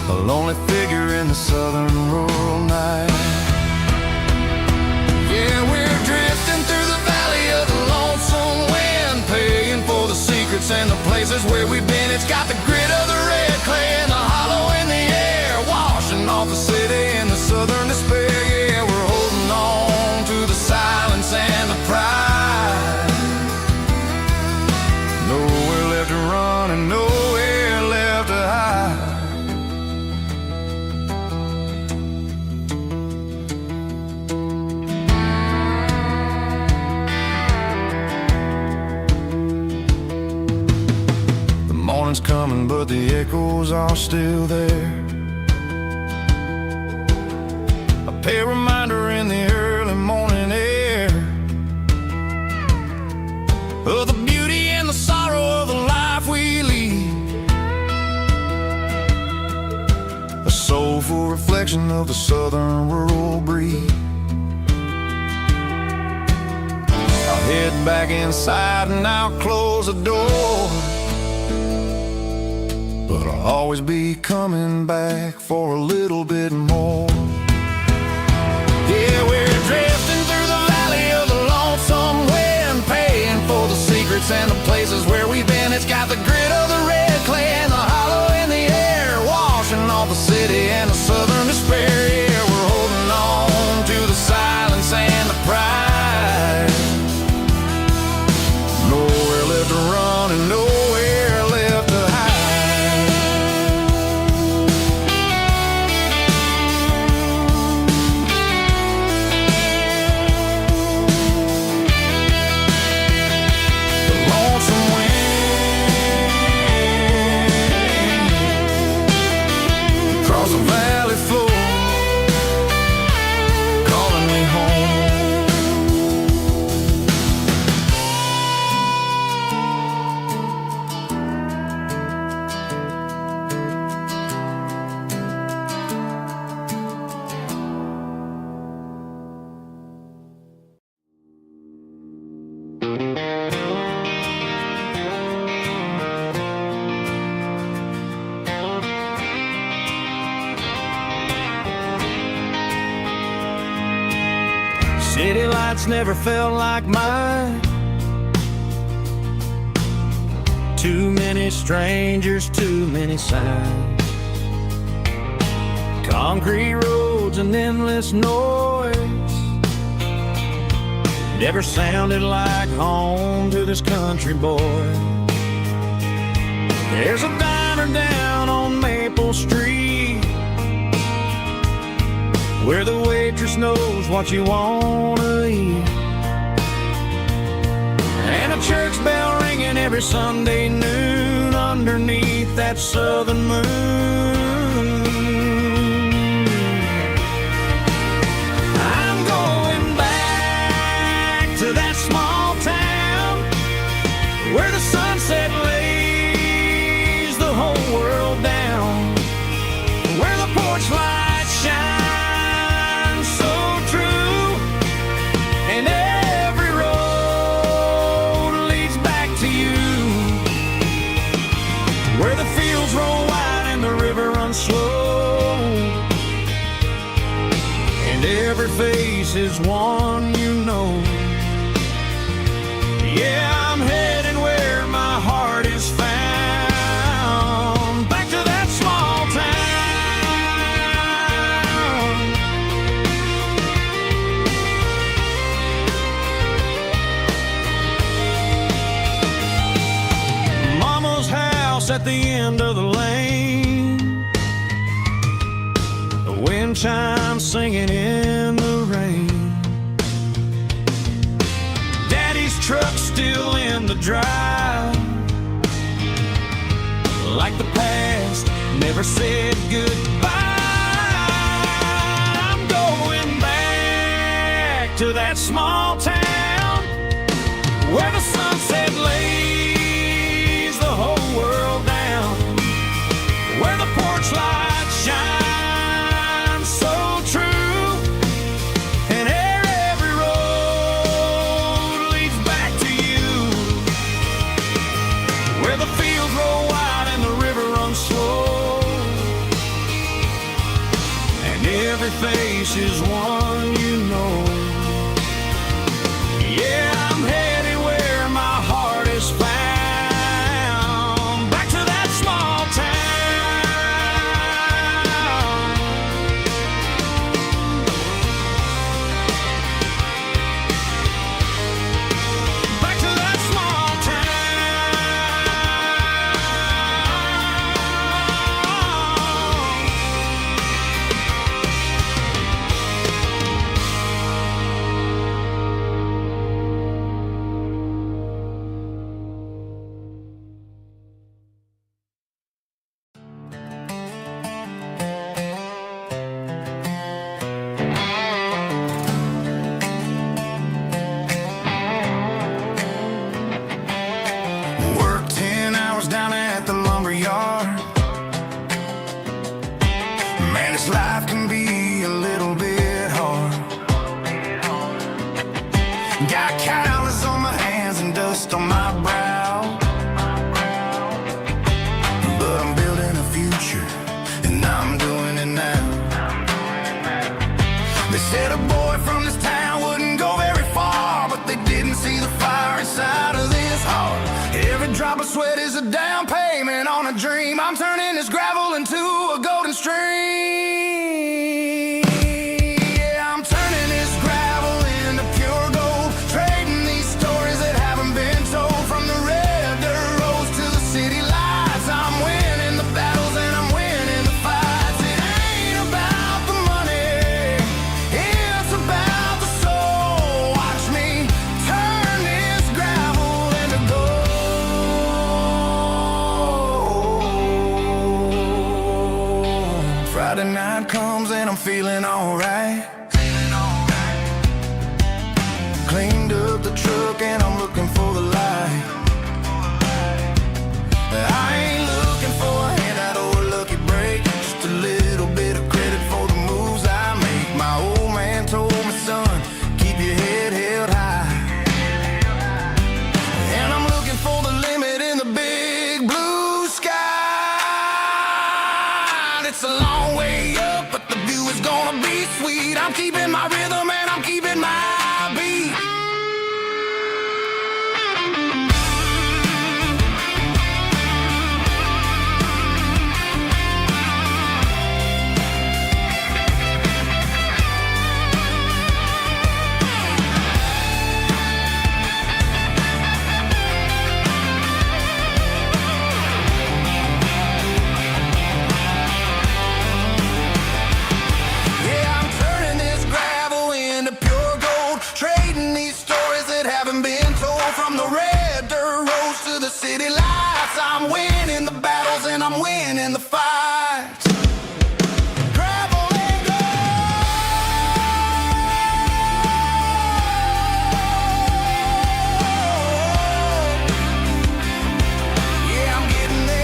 a lonely figure in the southern rural night. Yeah, we're drifting through the valley of the lonesome wind, paying for the secrets and the places where we've been. It's got the grit of the red clay and the hollow in the air, washing off the city in the southern despair. Yeah, we're holding on to the silence and the pride. Nowhere left to run and nowhere left to hide. The morning's coming, but the echoes are still there. A pale reminder in the early morning air of the beauty and the sorrow of the life we lead, a soulful reflection of the southern rural breed. I'll head back inside and I'll close the door, but I'll always be coming back for a little bit more. Yeah, we're drifting through the valley of the lonesome wind, paying for the secrets and the places where we've been. It's got the grit of the red clay and the hollow in the air, washing off the city and the southern despair. Yeah, we're holding on to the silence and the pride. Nowhere left to run and nowhere left to hide. The lonesome wind across the valley floor, calling me home. City lights never felt like mine. Too many strangers, too many signs. Concrete roads and endless noise never sounded like home to this country boy. There's a diner down on Maple Street where the waitress knows what you wanna eat, and a church bell ringing every Sunday noon underneath that southern moon. I'm going back to that small town where the sunset lays the whole world down, where the porch lights shine slow, and every face is one you know. Yeah, I'm heading where my heart is found, back to that small town. Mama's house at the end of the lane, wind chimes singing in the rain. Daddy's truck still in the drive, like the past never said goodbye. I'm going back to that small town where the sunset lays the whole world down, where the porch lights shine every face is one you know. Yeah, I'm headed where my heart is found, back to that small town. Back to that small life can be a little bit hard. Got calluses on my hands and dust on my brow, but I'm building sweat is a down payment on a dream. I'm turning this gravel into a golden stream. Yeah, I'm turning this gravel into pure gold, trading these stories that haven't been told. From the red dirt roads to the city lights, I'm winning the battles and I'm winning the fights. It ain't about the money, it's about the soul. Watch me turn this gravel into gold. Friday night comes and I'm feeling alright. Cleaned up the truck and I'm looking for the light. I ain't looking for a handout or a lucky break, just a little bit of credit for the moves I make. My old man told me, son, keep your head held high. And I'm looking for the limit in the big blue sky. It's a long way up, but the view is gonna be sweet. I'm keeping my rhythm and I'm keeping my beat. Yeah, I'm turning this gravel into pure gold, trading these stories that haven't been told. From the red dirt roads to the city lights, I'm winning the battles and I'm winning the fights. Gravel and gold. Yeah, I'm getting there.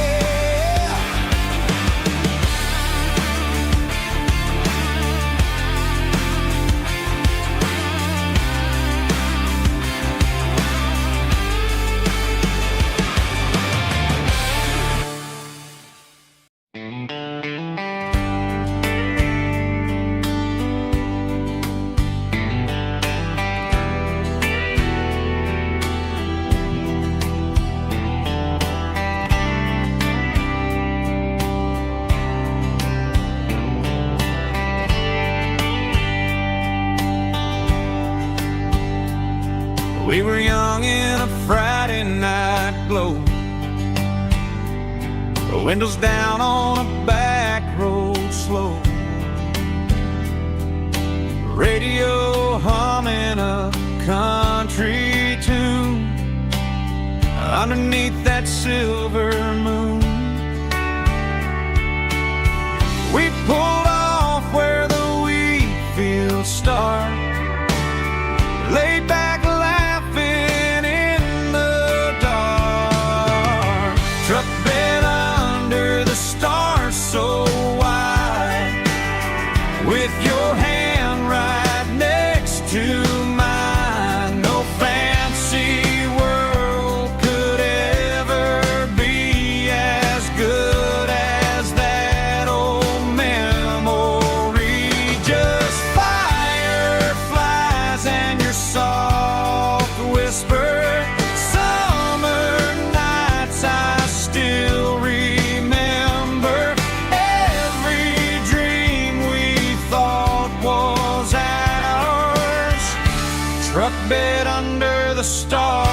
We were young in a Friday night glow, the windows down on a back road slow, radio humming a country tune underneath that silver moon. We pulled off where the wheat fields start, laid back laughing in the dark. Truck bed under the stars so wide, with your hand right next to mine. No fancy world could ever be as good as that old memory. Just fireflies and your soft whisper. Summer nights I still remember. Every dream we thought was ours. Truck bed under the stars.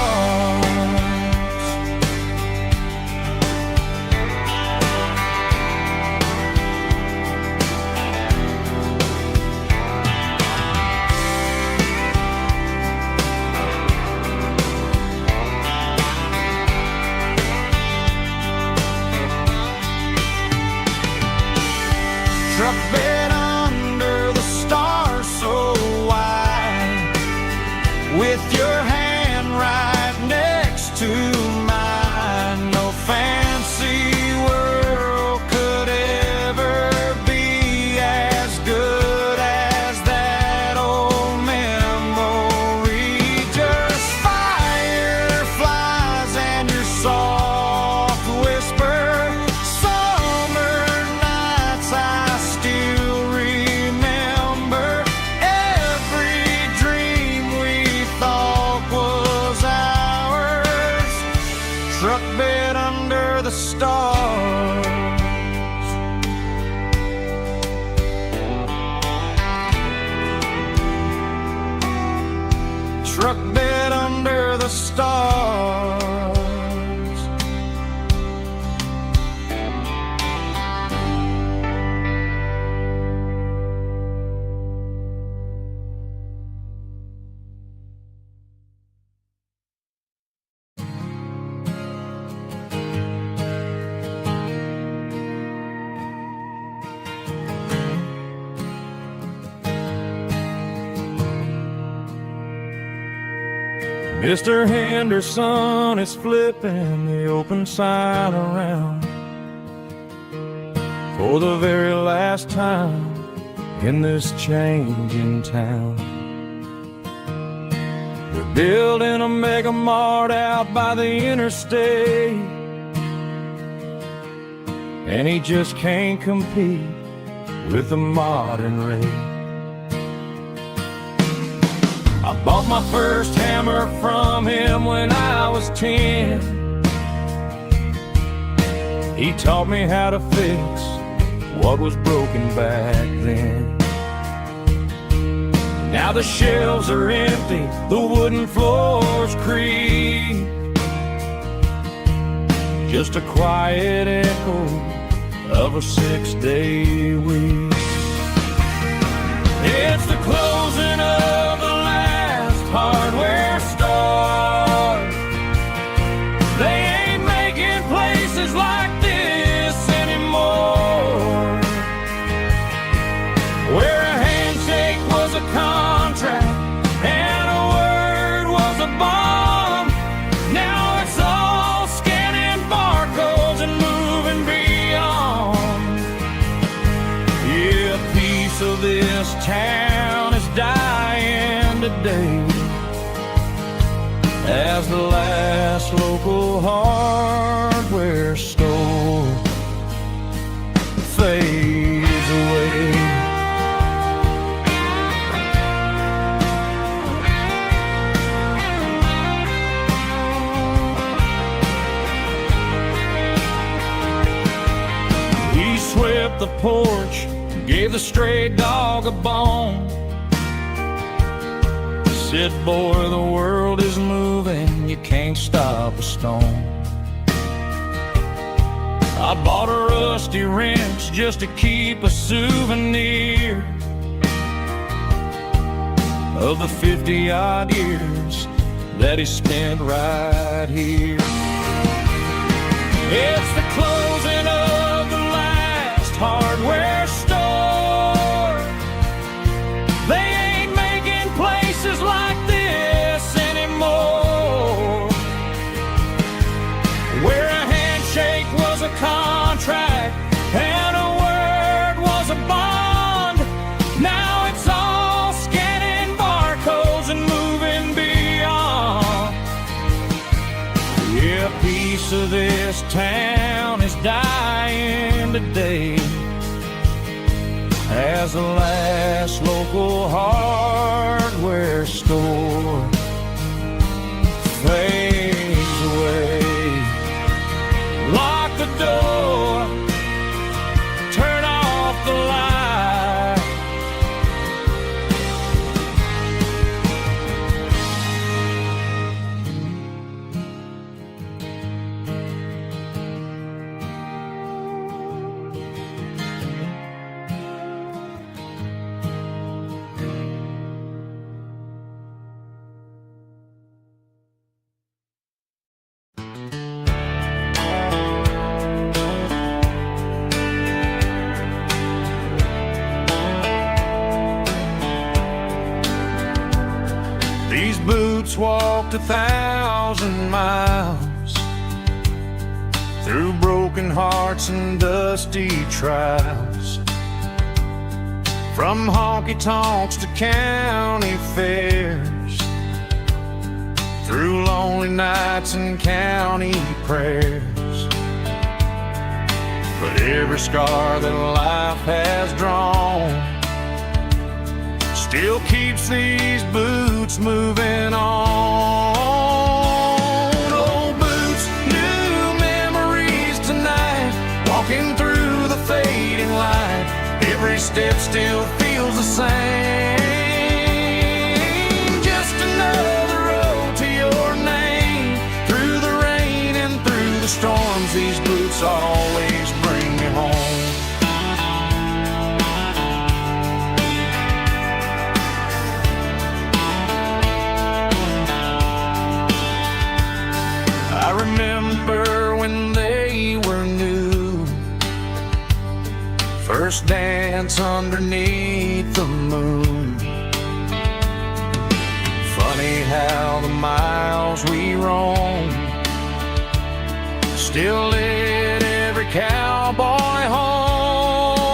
Truck bed under the stars so wide, with your hand right next to mine. No fancy world could ever be as good as that old memory. Just fireflies and your soft whisper. Summer nights I still remember. Every dream we thought was ours. truck bed under the stars. Mr. Henderson is flipping the open sign around for the very last time in this changing town. They're building a mega mart out by the interstate, and he just can't compete with the modern rate. I bought my first hammer from him when I was 10. He taught me how to fix what was broken back then. Now the shelves are empty, the wooden floors creak, just a quiet echo of a 6-day week. It's the closing of the hardware store. They ain't making places like this anymore, where a handshake was a contract and a word was a bond. Now it's all scanning barcodes and moving beyond. Yeah, a piece of this town is dying today as the last local hardware store fades away. He swept the porch, gave the stray dog a bone, said, boy, the world is moving, you can't stop a stone. I bought a rusty wrench just to keep a souvenir of the 50-odd years that he spent right here. It's the closing of the last hardware store. They ain't making places like this anymore, where a handshake was a contract and a word was a bond. Now it's all scanning barcodes and moving beyond. Yeah, a piece of this town is dying today as the last local hardware store fades away. Lock the door, turn off the light. These boots walked 1,000 miles through broken hearts and dusty trials, from honky-tonks to county fairs, through lonely nights and county prayers. But every scar that life has drawn still keeps these boots moving on. Old boots, new memories tonight, walking through the fading light. Every step still feels the same, just another first dance underneath the moon. Funny how the miles we roam still lit every cowboy home.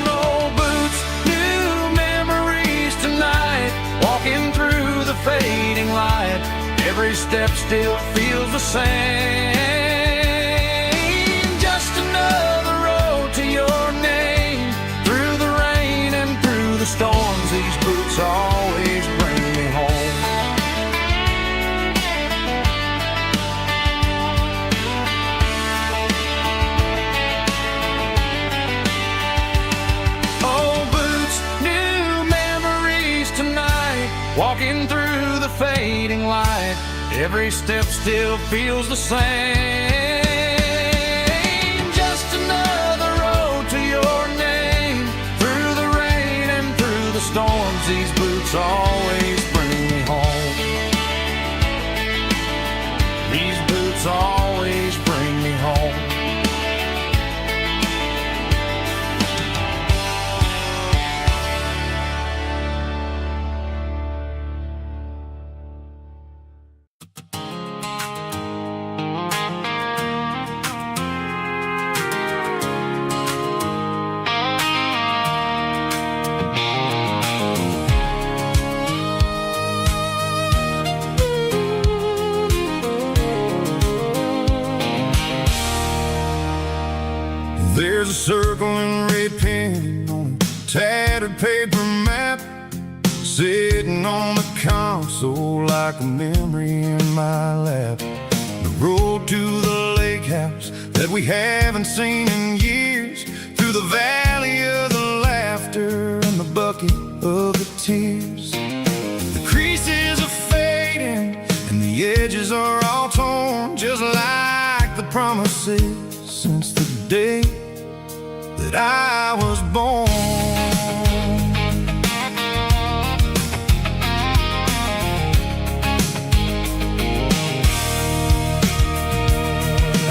No boots, new memories tonight, walking through the fading light. Every step still feels the same. Just another road to your name, through the rain and through the storms. These boots always bring me home. Oh, boots, new memories tonight, walking through the fading light. Every step still feels the same. Just another road to your name, through the rain and through the storms. These boots always bring me home. These boots always bring me home. There's a circling red pen on a tattered paper map, sitting on the console like a memory in my lap. The road to the lake house that we haven't seen in years, through the valley of the laughter and the bucket of the tears. The creases are fading and the edges are all torn, just like the promises since the day that I was born.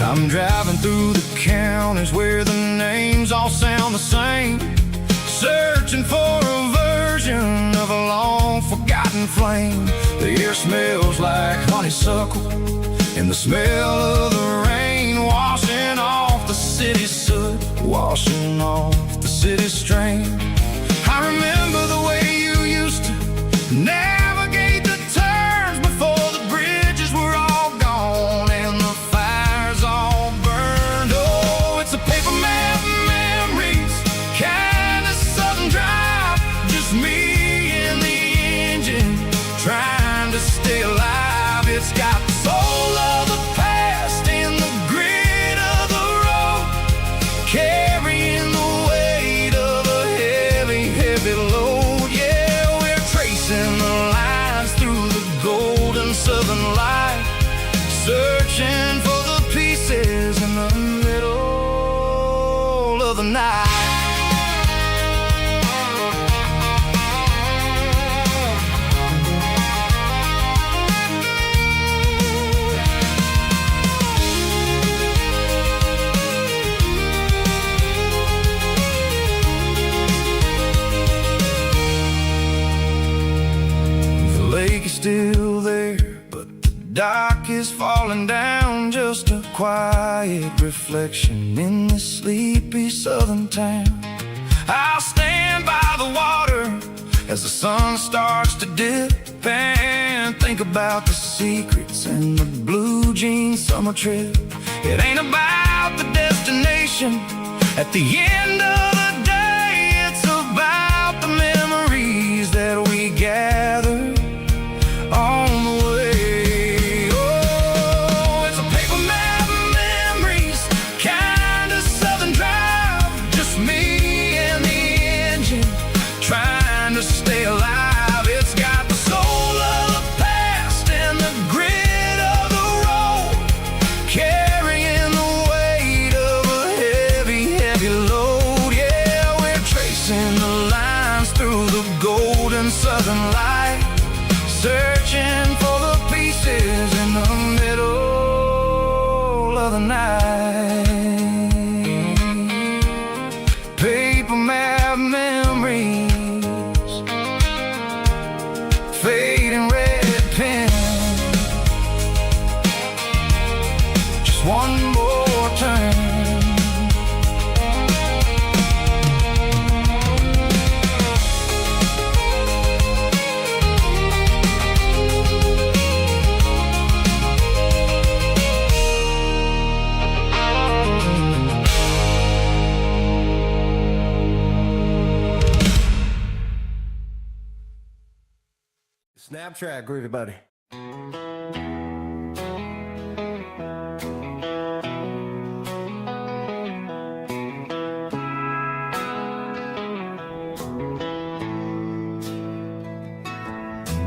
I'm driving through the counties where the names all sound the same, searching for a version of a long forgotten flame. The air smells like honeysuckle and the smell of the rain, washing off the city's soot, washing off the city's strain. I remember the way you used to navigate the turns before the bridges were all gone and the fires all burned. Oh, it's a paper map memories, kind of southern drive, just me and the engine trying to stay alive. It's got the soul of the past and the grit of the road, carrying the weight of a heavy, heavy load. Yeah, we're tracing the lines through the golden southern light, searching for the pieces in the middle of the night. The lake is still there, but the dock is falling down, just a quiet reflection in this sleepy southern town. I'll stand by the water as the sun starts to dip and think about the secrets and the blue jean summer trip. It ain't about the destination at the end of the day, it's about the memories that we gather on the way. Oh, it's a paper map memories, kind of southern drive, just me and the engine trying to stay alive. It's got the soul of the past and the grit of the road, carrying the weight of a heavy, heavy load. Yeah, we're tracing the lines through the golden southern light, Top track, groovy buddy.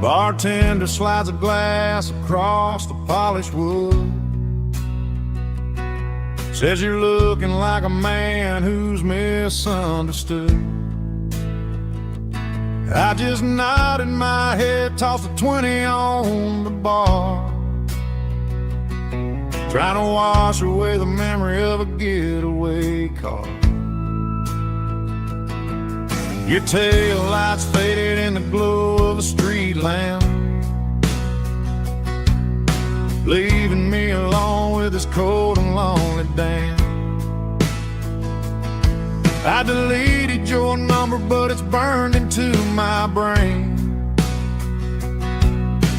Bartender slides a glass across the polished wood. Says you're looking like a man who's misunderstood. I just nodded my head, tossed a 20 on the bar, trying to wash away the memory of a getaway car. Your tail lights faded in the glow of a street lamp, leaving me alone with this cold and lonely damn. I deleted your number, but it's burned into my brain.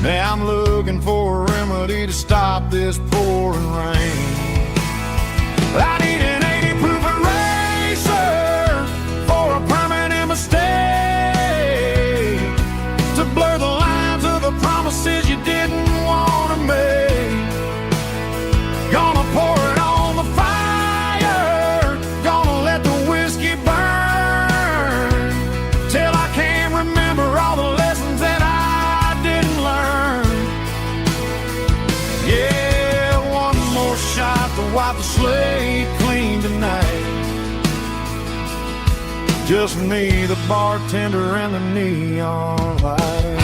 Now I'm looking for a remedy to stop this pouring rain. I need an 80 proof eraser for a permanent mistake, to blur the lines of the promises you didn't want to make. Gonna pour it on the fire, gonna let the whiskey burn, till I can't remember all the lessons that I didn't learn. Yeah, one more shot to wipe the slate clean tonight. Just me, the bartender, and the neon light.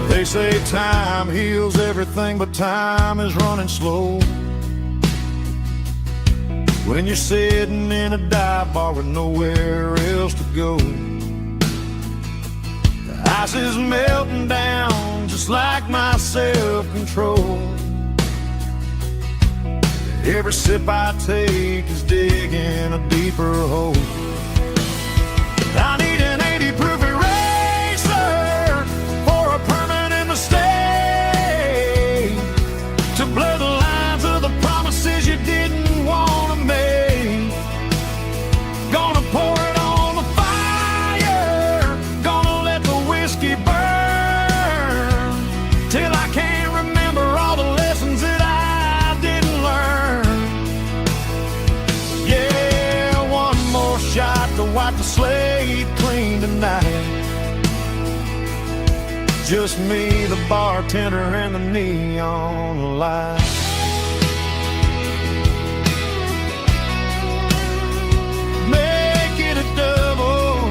They say time heals everything, but time is running slow when you're sitting in a dive bar with nowhere else to go. The ice is melting down just like my self-control. Every sip I take is digging a deeper hole. I need an 80 proof eraser for a permanent mistake, to blur the lines of the promises you didn't want to make. Gonna pour it on the fire, gonna let the whiskey burn, till I can't remember all the lessons that I didn't learn. Yeah, one more shot to wipe the slate clean tonight. Just me, the bartender, and the neon light. Make it a double,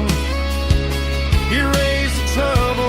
erase the trouble.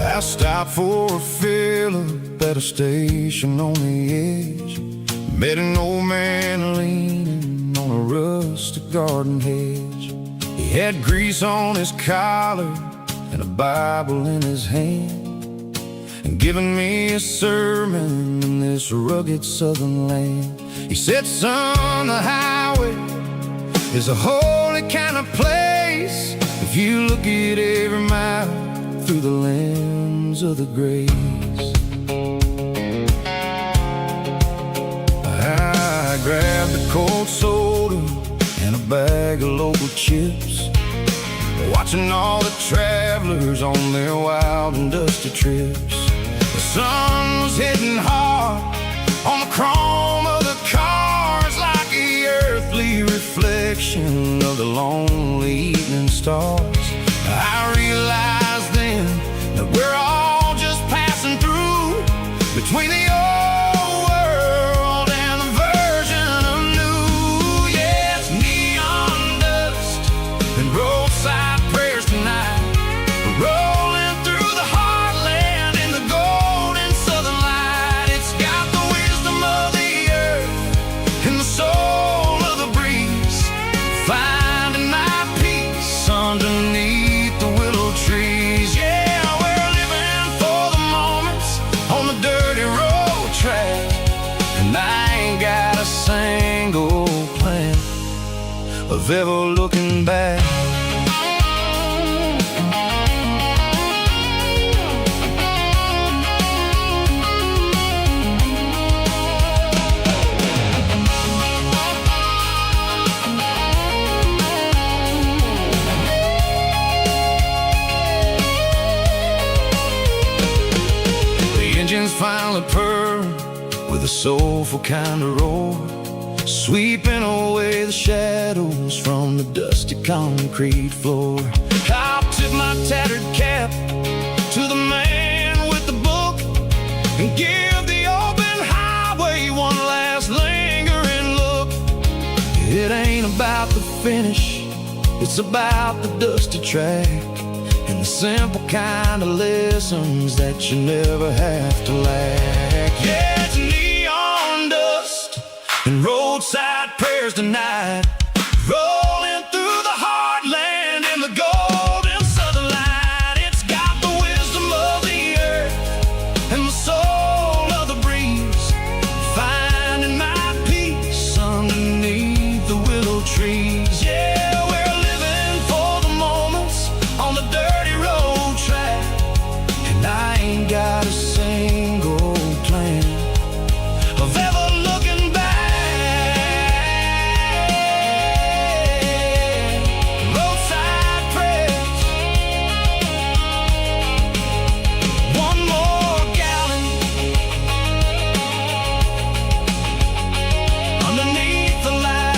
I stopped for a fill-up at a station on the edge. Met an old man leaning on a rustic garden hedge. He had grease on his collar and a Bible in his hand, and giving me a sermon in this rugged southern land. He said, son, the highway is a holy kind of place if you look at every mile through the lens of the grace. I grabbed a cold soda and a bag of local chips, watching all the travelers on their wild and dusty trips. The sun was hitting hard on the chrome of the cars, like the earthly reflection of the lonely evening stars. I realized then that we're all just passing through between the old of ever looking back. Engines finally purr with a soulful kind of roar, sweeping away the shadows from the dusty concrete floor. I'll tip my tattered cap to the man with the book and give the open highway one last lingering look. It ain't about the finish, it's about the dusty track and the simple kind of lessons that you never have to lack. Yeah, it's neon dust and roadside prayers tonight, rolling through the heartland in the golden southern light. It's got the wisdom of the earth and the soul of the breeze, finding my peace underneath the willow trees. Yeah, we're living for the moments on the dirty road track, and I ain't got a single plan of ever looking back. Roadside prayers, one more gallon underneath the light.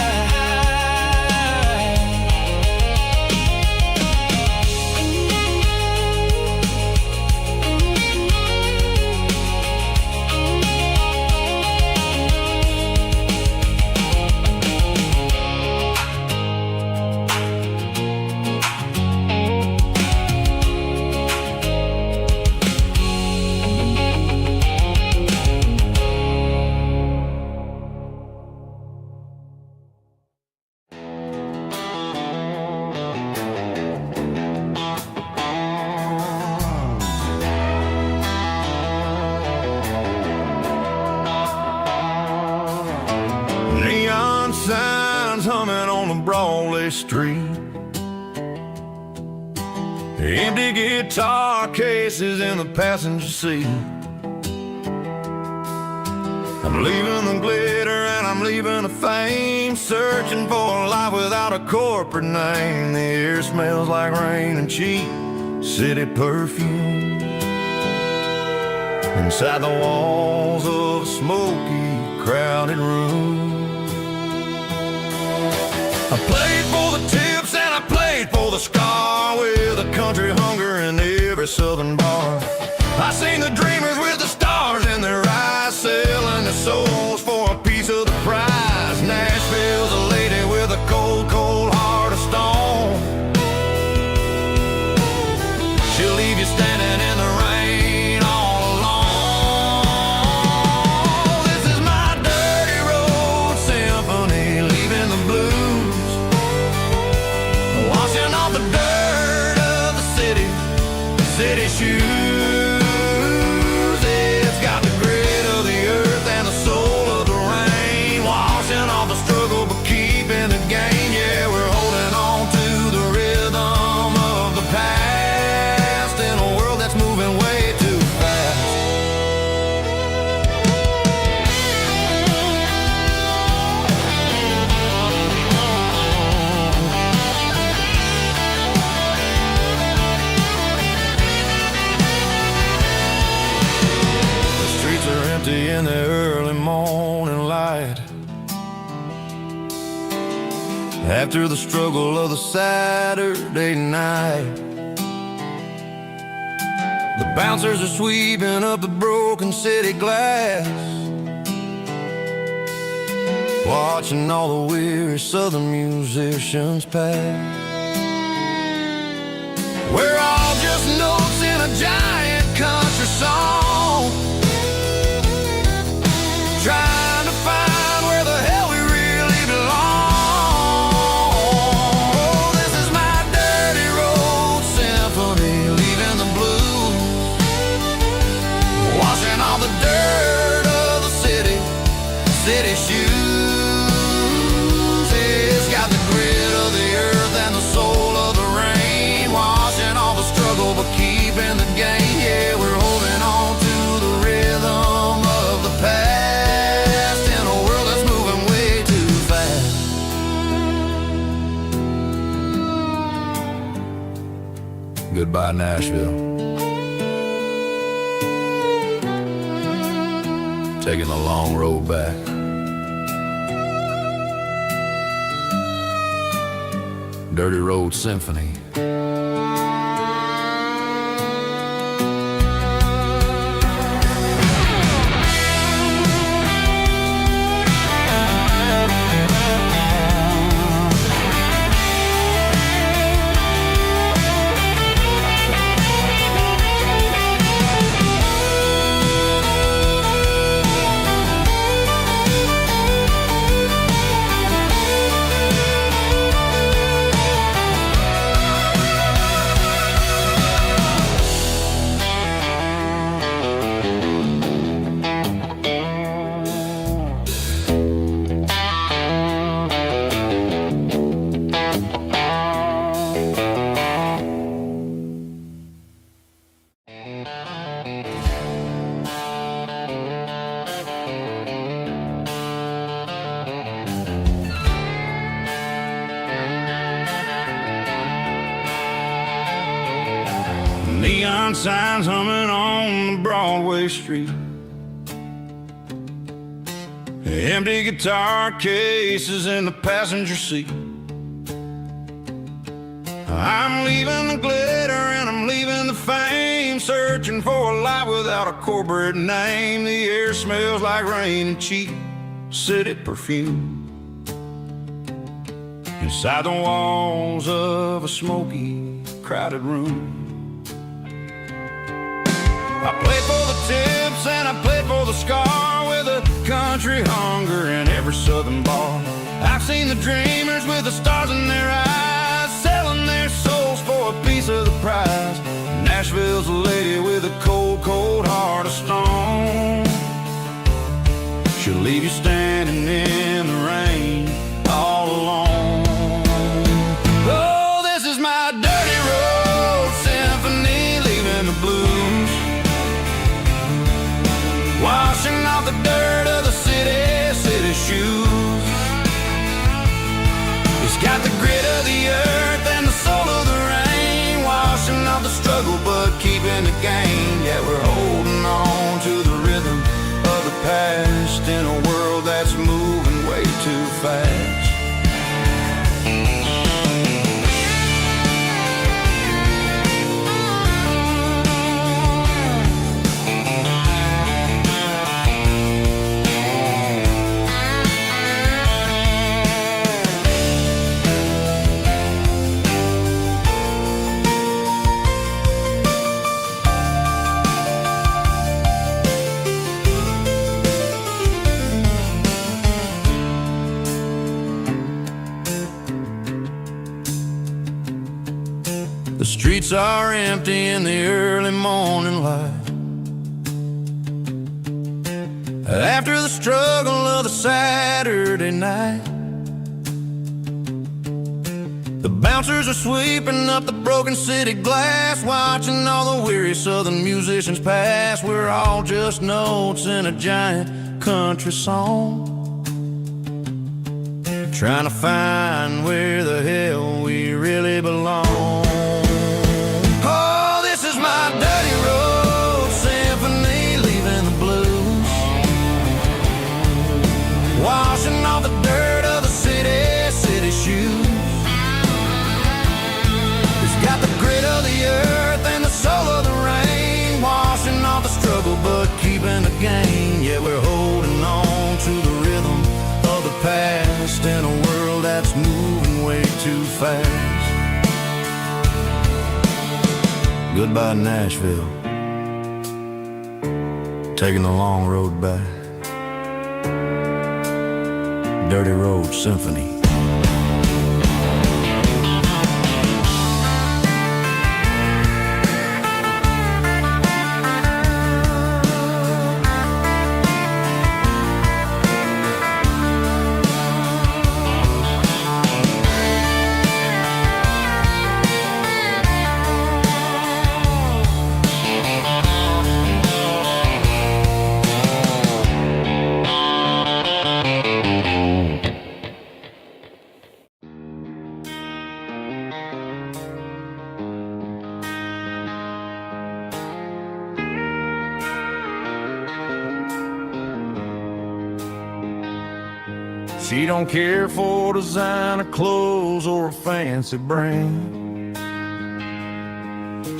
Neon signs humming on the Broadway street, empty guitar cases in the passenger seat. I'm leaving the glitter and I'm leaving the fame, searching for a life without a corporate name. The air smells like rain and cheap city perfume inside the walls of a smoky, crowded room. I played for the tips and I played for the scar, with a country hunger in every southern bar. I seen the dreamers with the stars in their eyes, selling their souls for a piece of the prize. Nashville's a lady with a cold, cold heart of stone. She'll leave you standing in the rain all alone. This is my dirty road symphony, leaving the blues, washing off the dirt of the city shoes. It's got the grit of the earth and the soul of the rain, washing off the struggle but keeping the gain. Yeah, we're holding on to the rhythm of the past in a world that's moving way too fast. In the early morning light, after the struggle of the Saturday night, the bouncers are sweeping up the broken city glass, watching all the weary southern musicians pass. We're all just notes in a giant country song, trying to find where the hell we really belong. Oh, this is my dirty road symphony, leaving the blues, washing all the dirt of the city shoes. It's got the grit Goodbye, Nashville. Taking the long road back. Dirty Road Symphony. Neon signs humming on the Broadway street. Empty guitar cases in the passenger seat. I'm leaving the glitter and I'm leaving the fame, searching for a life without a corporate name. The air smells like rain and cheap city perfume. Inside the walls of a smoky, crowded room. I played for the tips and I played for the scar, with a country hunger in every southern bar. I've seen the dreamers with the stars in their eyes, selling their souls for a piece of the prize. Nashville's a lady with a cold, cold heart of stone. She'll leave you standing in the rain all alone. Oh, this is my dirty road symphony, leaving the blues, washing off the dirt of the city shoes. It's got the grit of the earth and the soul of the rain, washing off the struggle but keeping the gain. Yeah, we're holding on to the rhythm of the past in a world that's moving way too fast. The streets are empty in the early morning light, after the struggle of the Saturday night. The bouncers are sweeping up the broken city glass, watching all the weary southern musicians pass. We're all just notes in a giant country song, trying to find where the hell we really belong. My dirty road symphony, leaving the blues, washing off the dirt of the city shoes. It's got the grit of the earth and the soul of the rain, washing off the struggle but keeping the gain. Yeah, we're holding on to the rhythm of the past in a world that's moving way too fast. Goodbye, Nashville. Taking the long road back. Dirty Road Symphony. She don't care for designer clothes or a fancy brand.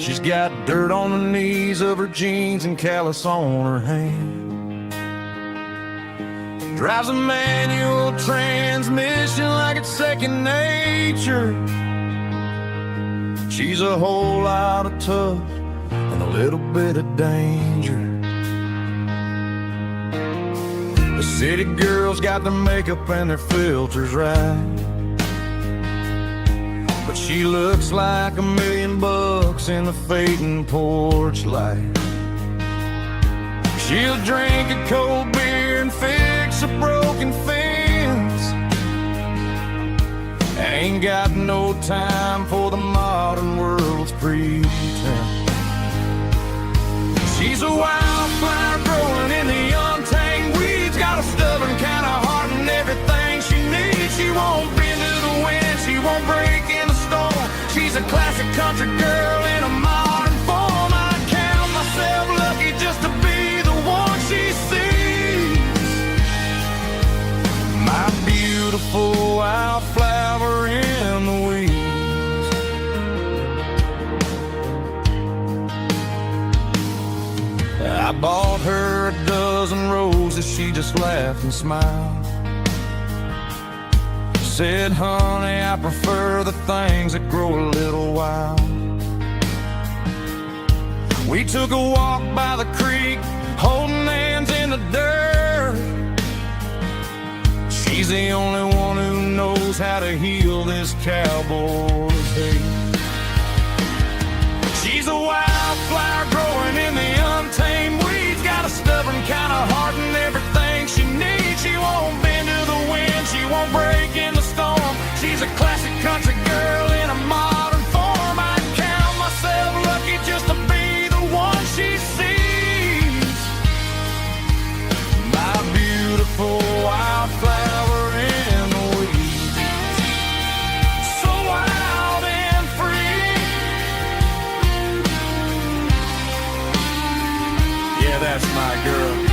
She's got dirt on the knees of her jeans and callus on her hand. Drives a manual transmission like it's second nature. She's a whole lot of tough and a little bit of danger. The city girls got their makeup and their filters right, but she looks like $1 million in the fading porch light. She'll drink a cold beer and fix a broken fence. Ain't got no time for the modern world's pretense. She's a wildflower growing in the untamed weeds. Got a stubborn kind of heart and everything she needs. She won't bend to the wind, she won't break in the storm. She's a classic country girl in a modern form. I count myself lucky just to be the one she sees. My beautiful wildflower in the weeds. I bought her a dozen roses, she just laughed and smiled. Said, honey, I prefer the things that grow a little wild. We took a walk by the creek, holding hands in the dirt. She's the only one who knows how to heal this cowboy's hate. She's a wildflower growing in the untamed weeds. Got a stubborn kind of heart and everything she needs. She won't bend to the wind, she won't break in the storm. She's a classic country girl in a modern form. I count myself lucky just to be the one she sees. My beautiful wildflower in the weeds. So wild and free. Yeah, that's my girl.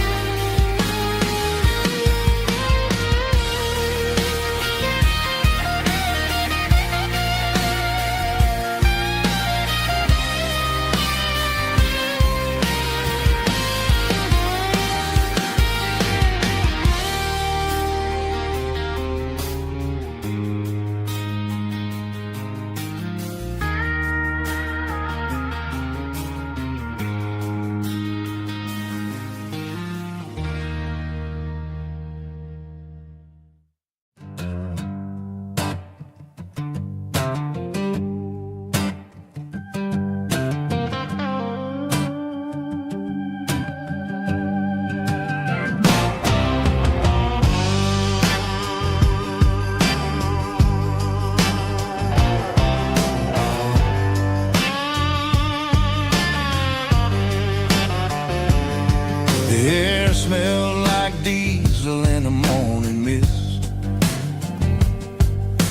The air smelled like diesel in the morning mist,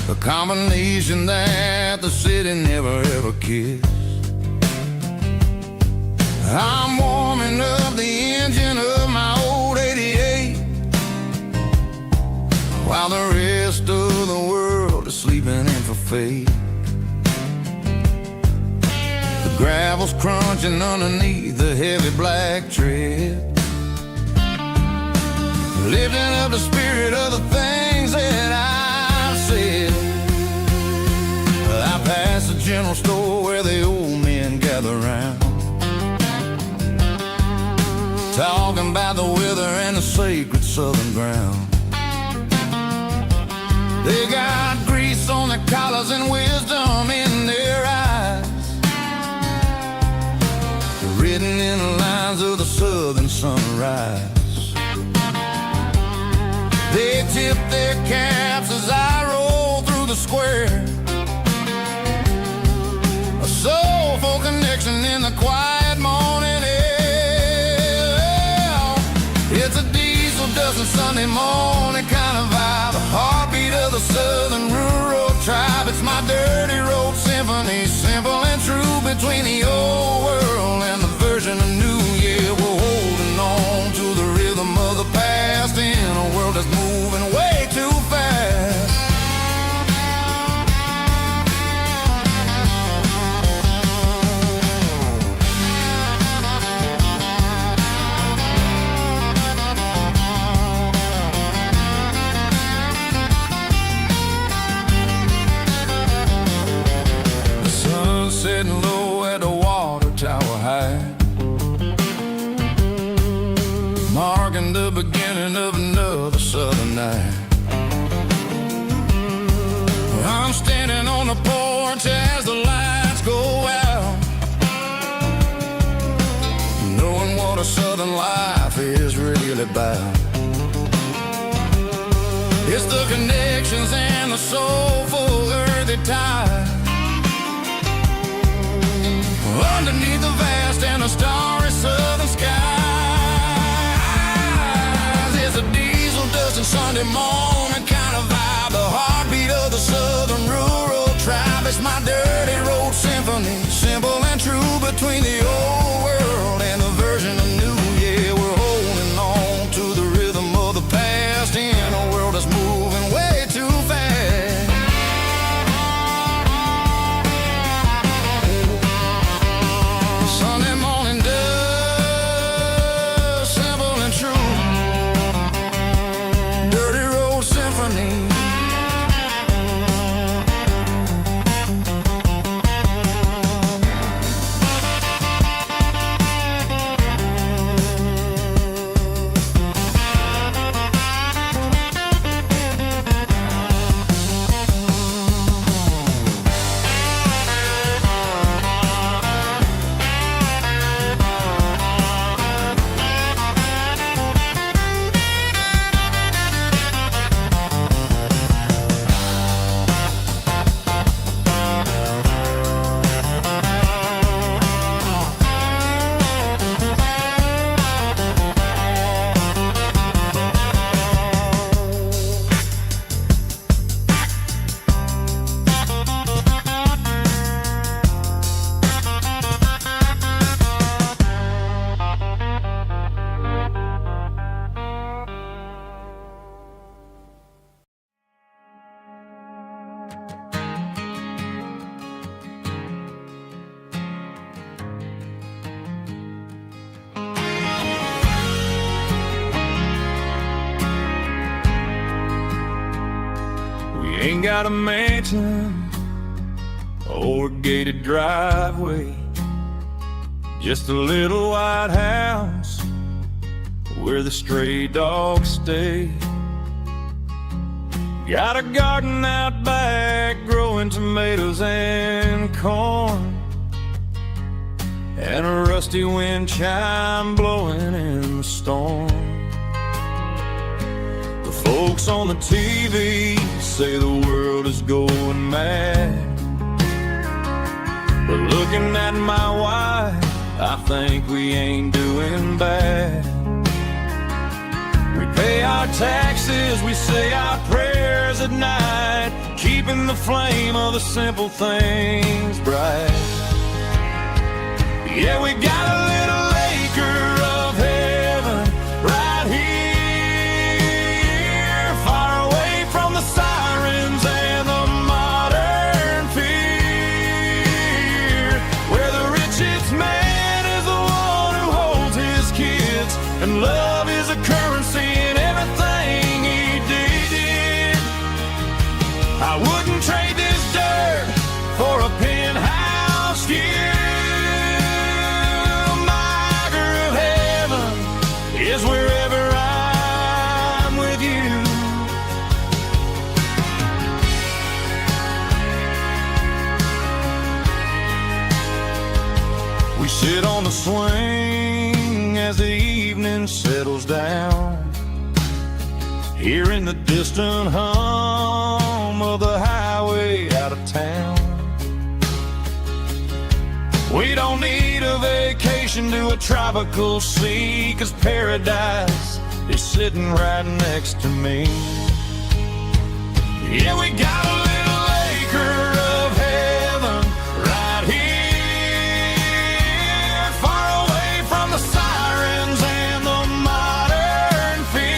a combination that the city never ever kissed. I'm warming up the engine of my old 88, while the rest of the world is sleeping in for fate. The gravel's crunching underneath the heavy black tread, lifting up the spirit of the things that I've said. I passed the general store where the old men gather round, talking about the weather and the sacred southern ground. They got grease on their collars and wisdom in their eyes, written in the lines of the southern sunrise. They tip their caps as I roll through the square, a soulful connection in the quiet morning air. It's a diesel dusting Sunday morning kind of vibe, the heartbeat of the southern rural tribe. It's my dirty road symphony, simple and true, between the old world and the version of new. Yeah, we're holding on to the rhythm of the past in a world that's moving way too fast. of a southern night. I'm standing on the porch as the lights go out, knowing what a southern life is really about. It's the connections and the soulful earthy ties underneath the vast and the starry southern skies. It's a diesel dusting Sunday morning kind of vibe, the heartbeat of the southern rural tribe. It's my dirty road symphony, simple and true, between the old world and the version of new. Yeah, we're holding on to the rhythm of the past in a world that's moving way too fast. Sunday morning dust, simple and true, dirty road symphony. Ain't got a mansion or a gated driveway, just a little white house where the stray dogs stay. Got a garden out back growing tomatoes and corn, and a rusty wind chime blowing in the storm. The folks on the TV say the world is going mad, but looking at my wife, I think we ain't doing bad. We pay our taxes, we say our prayers at night, keeping the flame of the simple things bright. Yeah, we got a little acre of heaven right here, far away from the sirens and the modern fear, where the richest man is the one who holds his kids, and love is a currency in everything he did. I wouldn't trade this dirt for a penthouse view. Is wherever I'm with you. We sit on the swing as the evening settles down, hearing the distant hum of the highway out of town. We don't need a vacation to a tropical sea, 'cause paradise is sitting right next to me. Yeah, we got a little acre of heaven right here, far away from the sirens and the modern fear,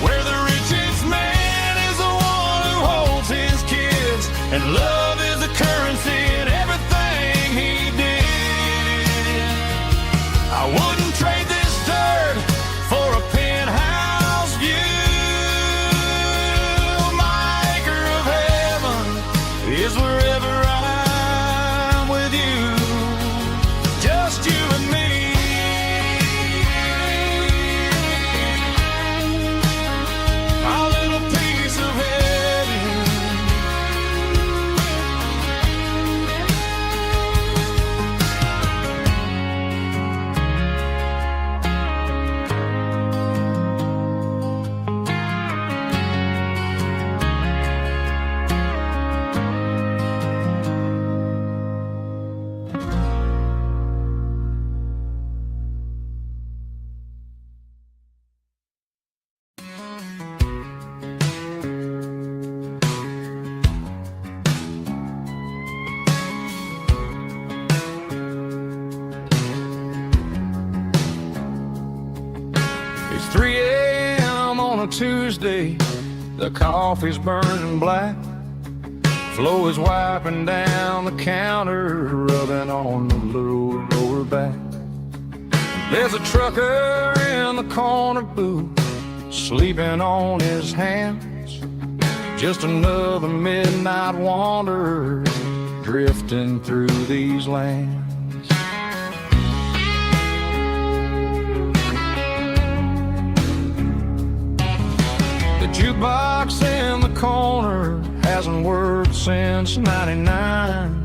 where the richest man is the one who holds his kids, and love is the currency in everything he did. I wouldn't trade this dirt for a penthouse view. My acre of heaven is wherever I'm with you, just you and me. Tuesday, the coffee's burning black. Flo is wiping down the counter, rubbing on the lower back. There's a trucker in the corner booth, sleeping on his hands. Just another midnight wanderer, drifting through these lands. The jukebox in the corner hasn't worked since '99,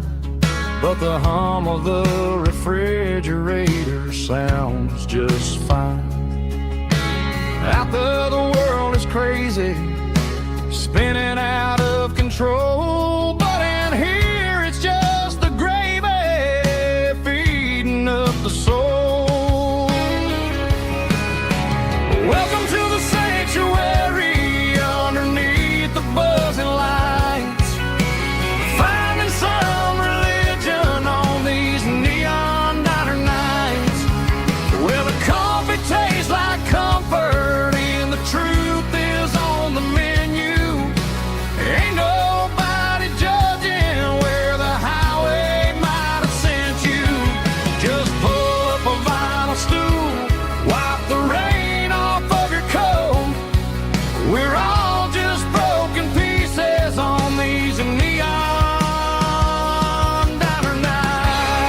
but the hum of the refrigerator sounds just fine. Out there the world is crazy, spinning out of control, but in here it's just the gravy feeding up the soul. Welcome to the sanctuary underneath the buzzing lights, finding some religion on these neon diner nights, where the coffee tastes like comfort and the truth is on the menu. Ain't nobody judging where the highway might have sent you. Just pull up a vinyl stool, wipe the rain off of your coat. We're all just broken pieces on these neon diner nights.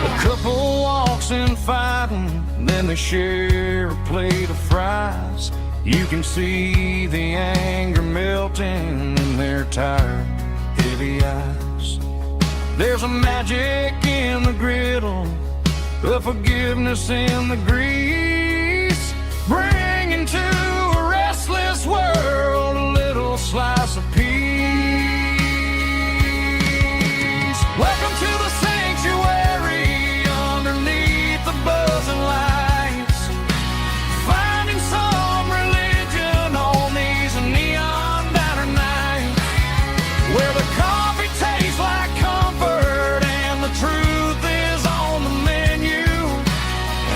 A couple walks in fighting, then they share a plate of fries. You can see the anger melting in their tired, heavy eyes. There's a magic in the griddle, a forgiveness in the grease, bringing to a restless world a little slice of peace. Welcome to the sanctuary underneath the buzzing lights, finding some religion on these neon diner nights, where the coffee tastes like comfort and the truth is on the menu.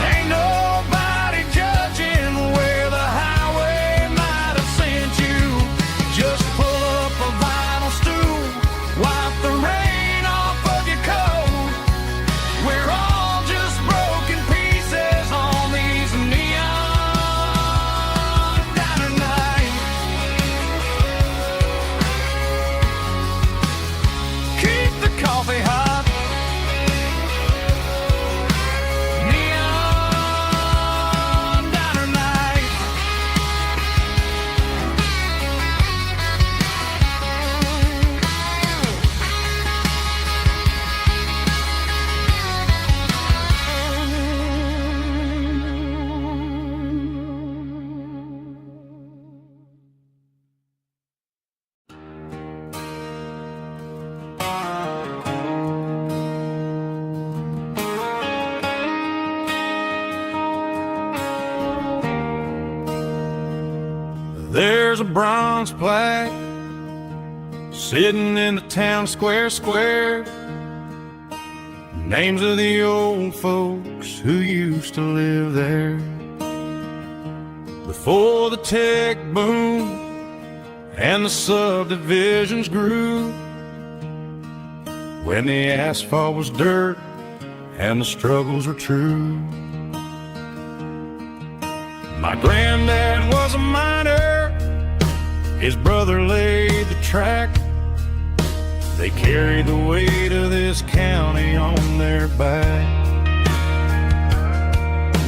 Ain't nobody judging where the highway might have sent you. Just pull up a vinyl stool, wipe the rain off of your coat. We're all just broken pieces on these neon diner nights. Keep the coffee hot. Neon diner night. There's a bronze plaque sitting in the town square. Names of the old folks who used to live there before the tech boom and the subdivisions grew, when the asphalt was dirt and the struggles were true. My granddad was a miner, his brother laid the track. They carried the weight of this county on their back.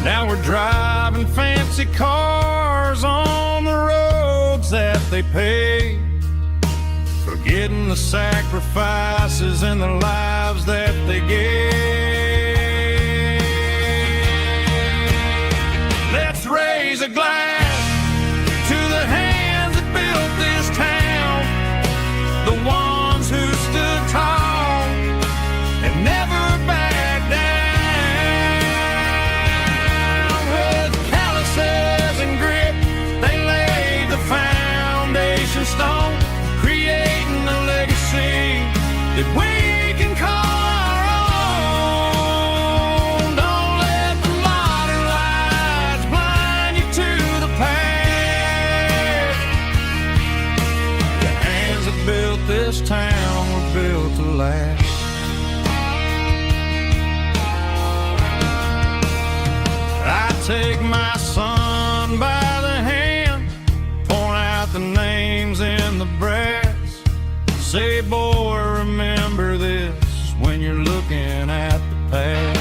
Now we're driving fancy cars on the roads that they paved, forgetting the sacrifices and the lives that they gave. Let's raise a glass to the hands that built this town, the ones who stood tall and never backed down. With calluses and grit, they laid the foundation stone, creating that we can call our own. Don't let the modern lights blind you to the past. The hands that built this town were built to last. I take my son by the hand, point out the names in the brass. Say, boy, remember this when you're looking at the past.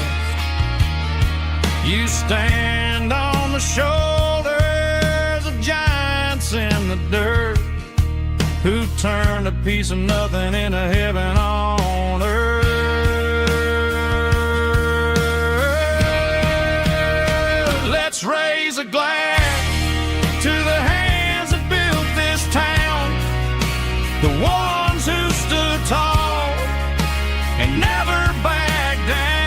You stand on the shoulders of giants in the dirt, who turned a piece of nothing into heaven on earth. Let's raise a glass to the hands that built this town, the ones who stood tall and never backed down.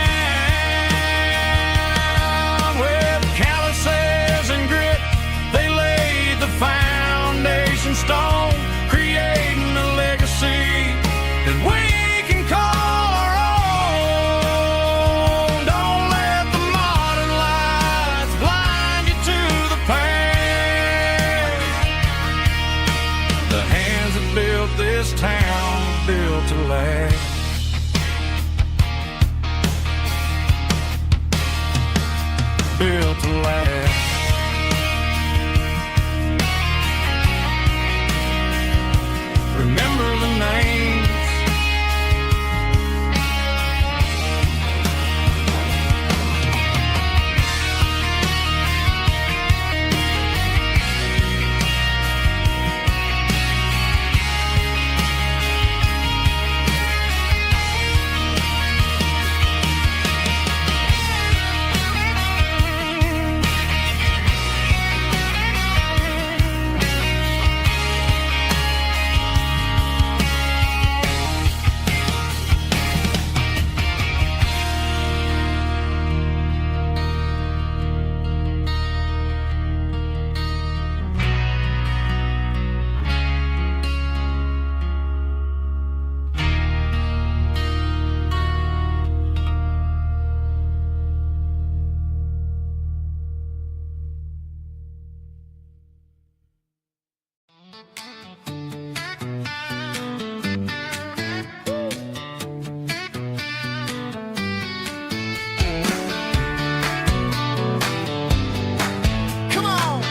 With calluses and grit, they laid the foundation stone, creating a legacy that we can call our own. Don't let the modern lights blind you to the past. The hands that built this town were built to last. Built to last. Remember the names. Come on.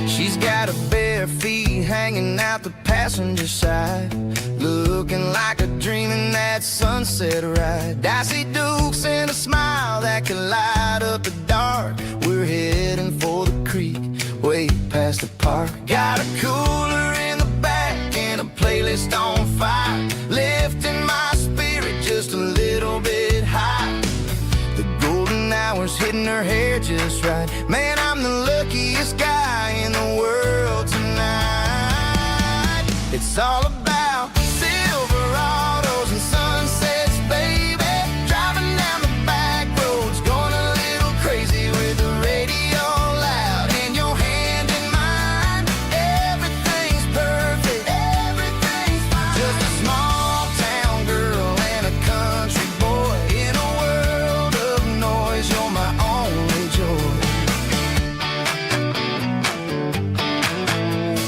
She's got her bare feet hanging out the passenger side, looking like a dream in that sunset ride. Dicey Dukes and a smile that can light up the dark. We're heading for the creek, way past the park. Got a cooler in the back and a playlist on fire, lifting my spirit just a little bit high. The golden hours hitting her hair just right. Man, I'm the luckiest guy in the world tonight. It's all about Silverados and sunsets, baby. Driving down the back roads, going a little crazy with the radio loud and your hand in mine. Everything's perfect, everything's fine. Just a small town girl and a country boy in a world of noise. You're my only joy.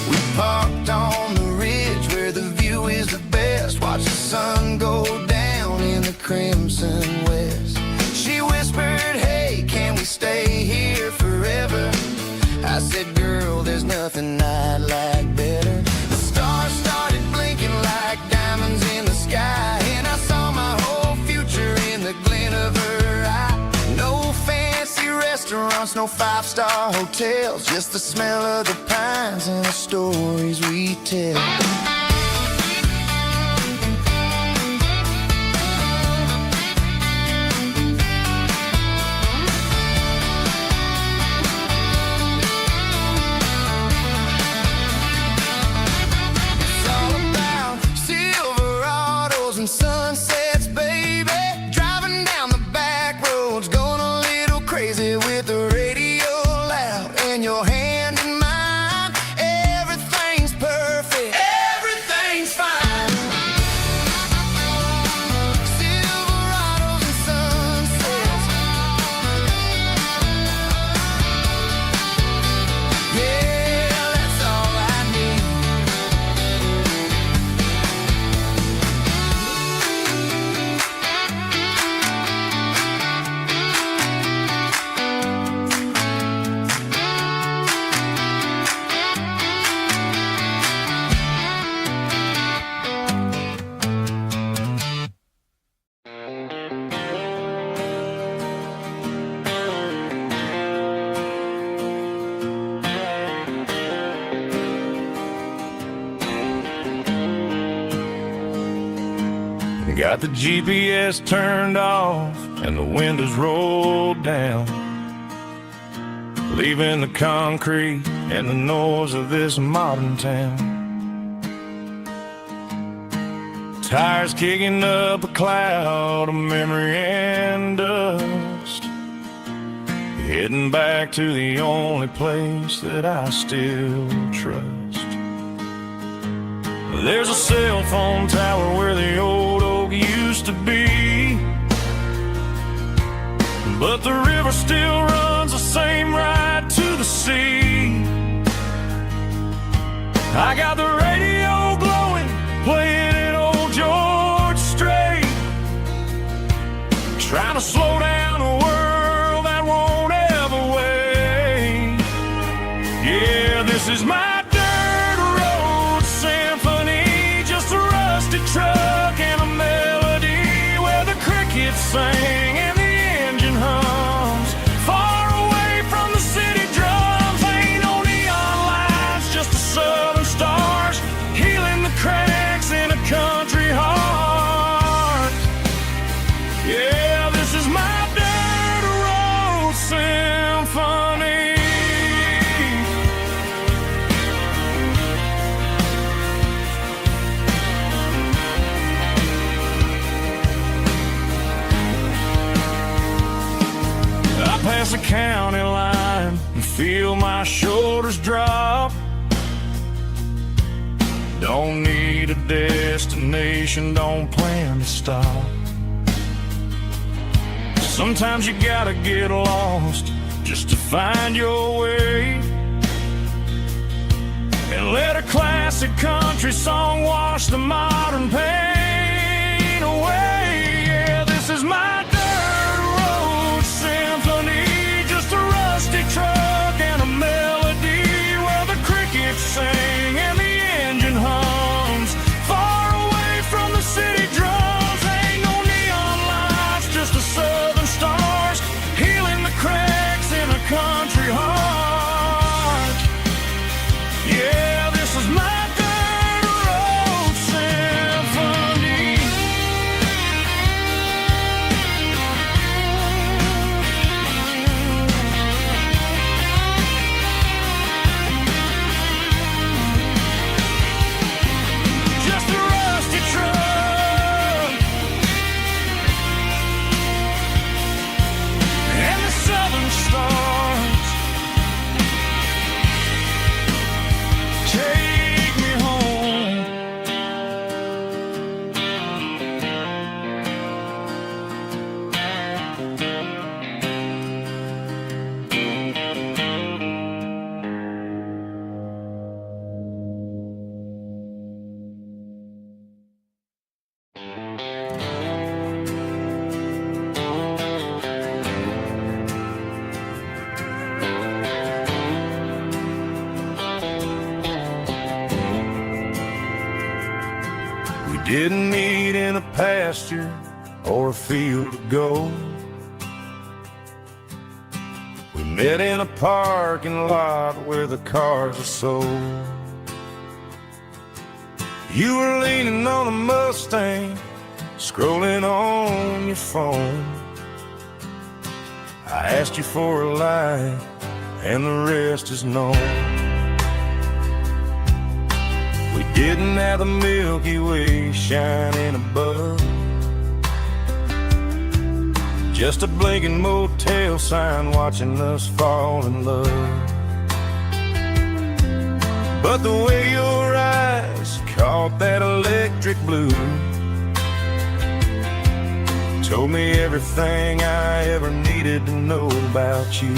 We parked on the ridge where the view is the best. Watch the sun go down in the crimson west. She whispered, hey, can we stay here forever? I said, girl, there's nothing I'd like better. The stars started blinking like diamonds in the sky, and I saw my whole future in the glint of her eye. No fancy restaurants, no five-star hotels, just the smell of the pines and the stories we tell. It's all about Silverados and sunsets, baby. Driving down the back roads, going a little crazy with the radio loud and your hand in mine. Everything's perfect. Got the GPS turned off and the windows rolled down, leaving the concrete and the noise of this modern town. Tires kicking up a cloud of memory and dust, heading back to the only place that I still trust. There's a cell phone tower where the old oak used to be, but the river still runs the same right to the sea. I got the radio glowing, playing an old George Strait, trying to slow down a world that won't ever wait. Yeah, this is my dirt road symphony, just a rusty truck and a melody where the crickets sing and the engine hums. Far away from the city drums, ain't no neon lights, just the southern stars healing the cracks in a country heart. Yeah, this is my dirt road symphony. I pass a county line and feel my shoulders drop. Don't need a destination, don't plan to stop. Sometimes you gotta get lost just to find your way, and let a classic country song wash the modern pain away. Yeah, this is my dirt road symphony, just a rusty truck and a melody where the crickets sing and the engine hums. Far away from the city drums, ain't no neon lights, just the southern stars healing the cracks in a country heart. Yeah, this is my dirt road symphony. Just a rusty truck and the southern stars take me home. We didn't meet in a pasture or a field of gold. We met in a parking lot where the cars are sold. You were leaning on a Mustang, scrolling on your phone. I asked you for a light, and the rest is known. We didn't have the Milky Way shining above, just a blinking motel sign watching us fall in love. But the way your eyes caught that electric blue told me everything I ever needed to know about you.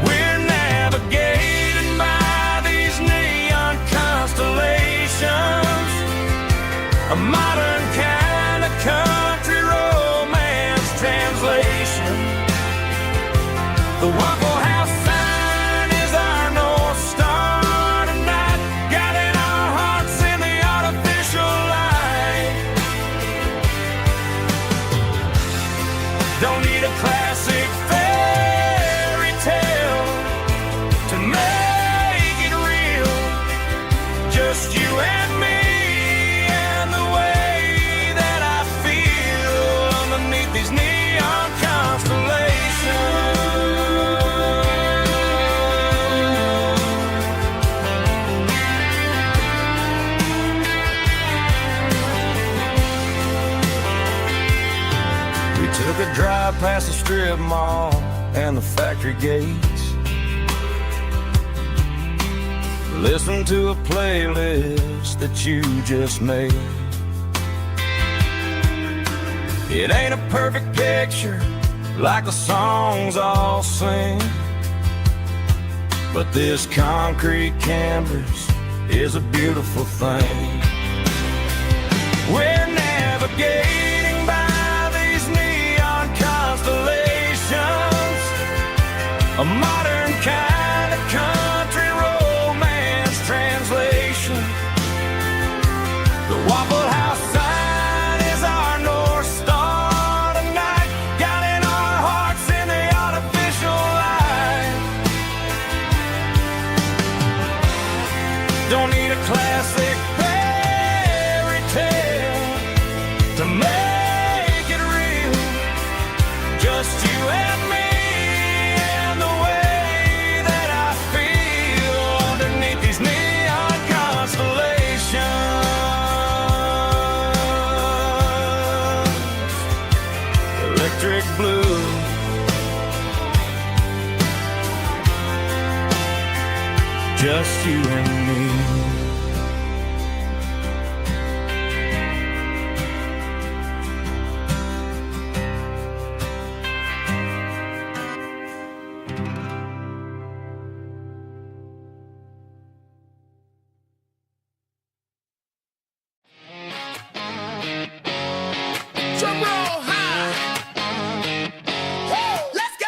We're navigated by these neon constellations, a modern kind of country romance translation. The Waffle House sign is our North Star tonight, guiding our hearts in the artificial light. Don't need a classic fare, drive past the strip mall and the factory gates. Listen to a playlist that you just made. It ain't a perfect picture like the songs all sing, but this concrete canvas is a beautiful thing. We're navigating by these neon constellations, a modern kind of country romance translation. The Waffle House sign is our North Star tonight, guiding our hearts in the artificial light. Don't need a classic fairy tale to make it real. Just you and me and the way that I feel underneath these neon constellations. Electric blue, just you and me. Drum roll high. Woo, let's go.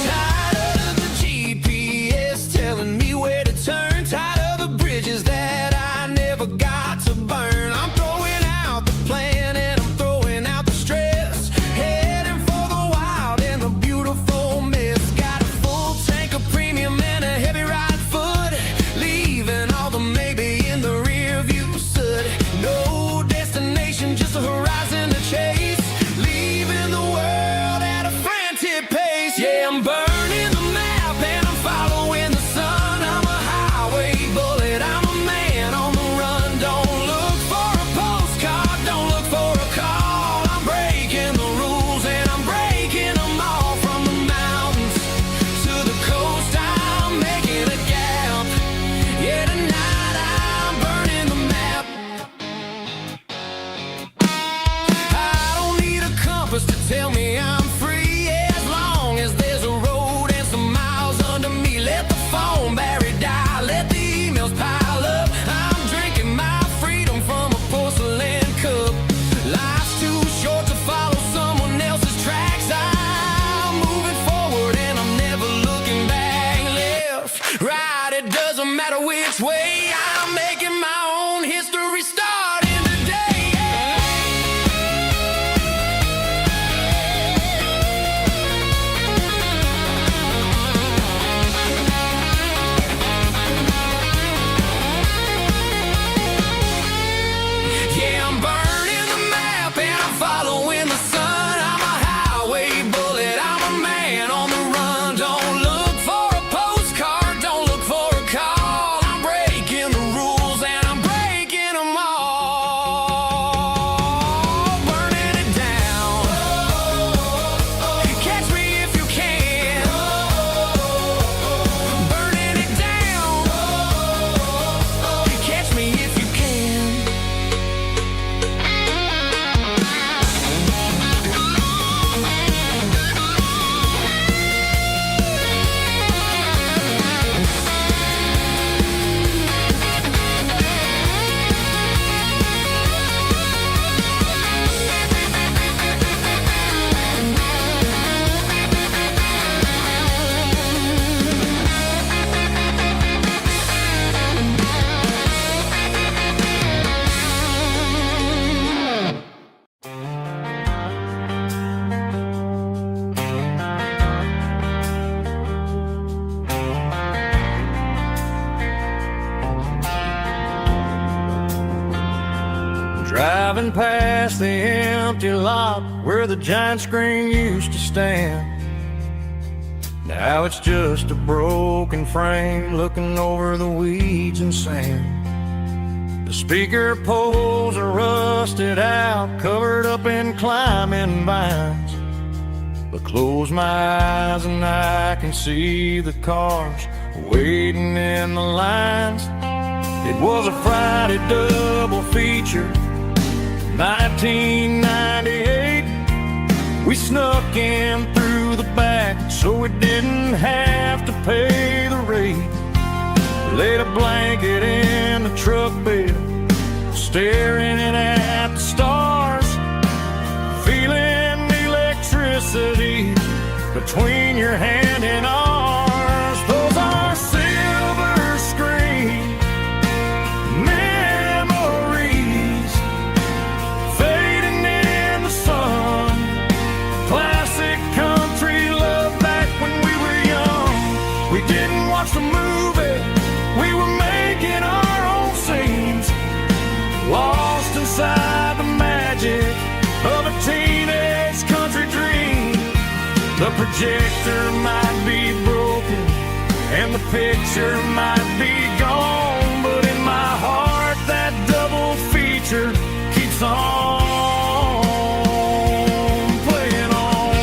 Tired of the GPS telling me where to turn. Tired of the bridges that I never got to burn. I'm throwing out the plan and I'm throwing out the stress. Heading for the wild and the beautiful mist. Got a full tank of premium and a heavy right foot. Leaving all the maybe in the rear view soot. No destination, just a horizon to chase. Leaving the world at a frantic pace. Yeah, I'm burning the map and I'm following the sun. I'm a highway bullet, I'm a man on the run. Don't look for a postcard, don't look for a call. I'm breaking the rules and I'm breaking them all. From the mountains to the coast, I'm making a gap. Yeah, tonight I'm burning the map. I don't need a compass to tell me I'm free, as long as there's a road and some miles under me. Let the phone battery die, let the emails pile up. I'm drinking my freedom from a porcelain cup. Life's too short to follow someone else's tracks. I'm moving forward and I'm never looking back. Left, right, it doesn't matter which way. I'm making my own history starting today. Yeah, I'm burning the map and I'm following the sun. I'm a highway bullet, I'm a man on the run. Don't look for a postcard, don't look for a call. I'm breaking the rules and I'm breaking them all. Burning it down. Catch me if you can. Burning it down. Catch me if you can. Driving past the empty lot where the giant screen used to stand. Now it's just a broken frame looking over the weeds and sand. The Speaker poles are rusted out, covered up in climbing vines. But close my eyes and I can see the cars waiting in the lines. It was a Friday double feature, 1998. We snuck in through the back so we didn't have to pay the rate. Laid a blanket in the truck bed, staring at the stars, feeling the electricity between your hand and ours. Those are silver screen memories, fading in the sun. Classic country love back when we were young. We didn't watch the movie, we were making our own scenes, lost inside the magic of a teenage country dream. The projector might be broken and the picture might be gone, but in my heart that double feature keeps on playing on.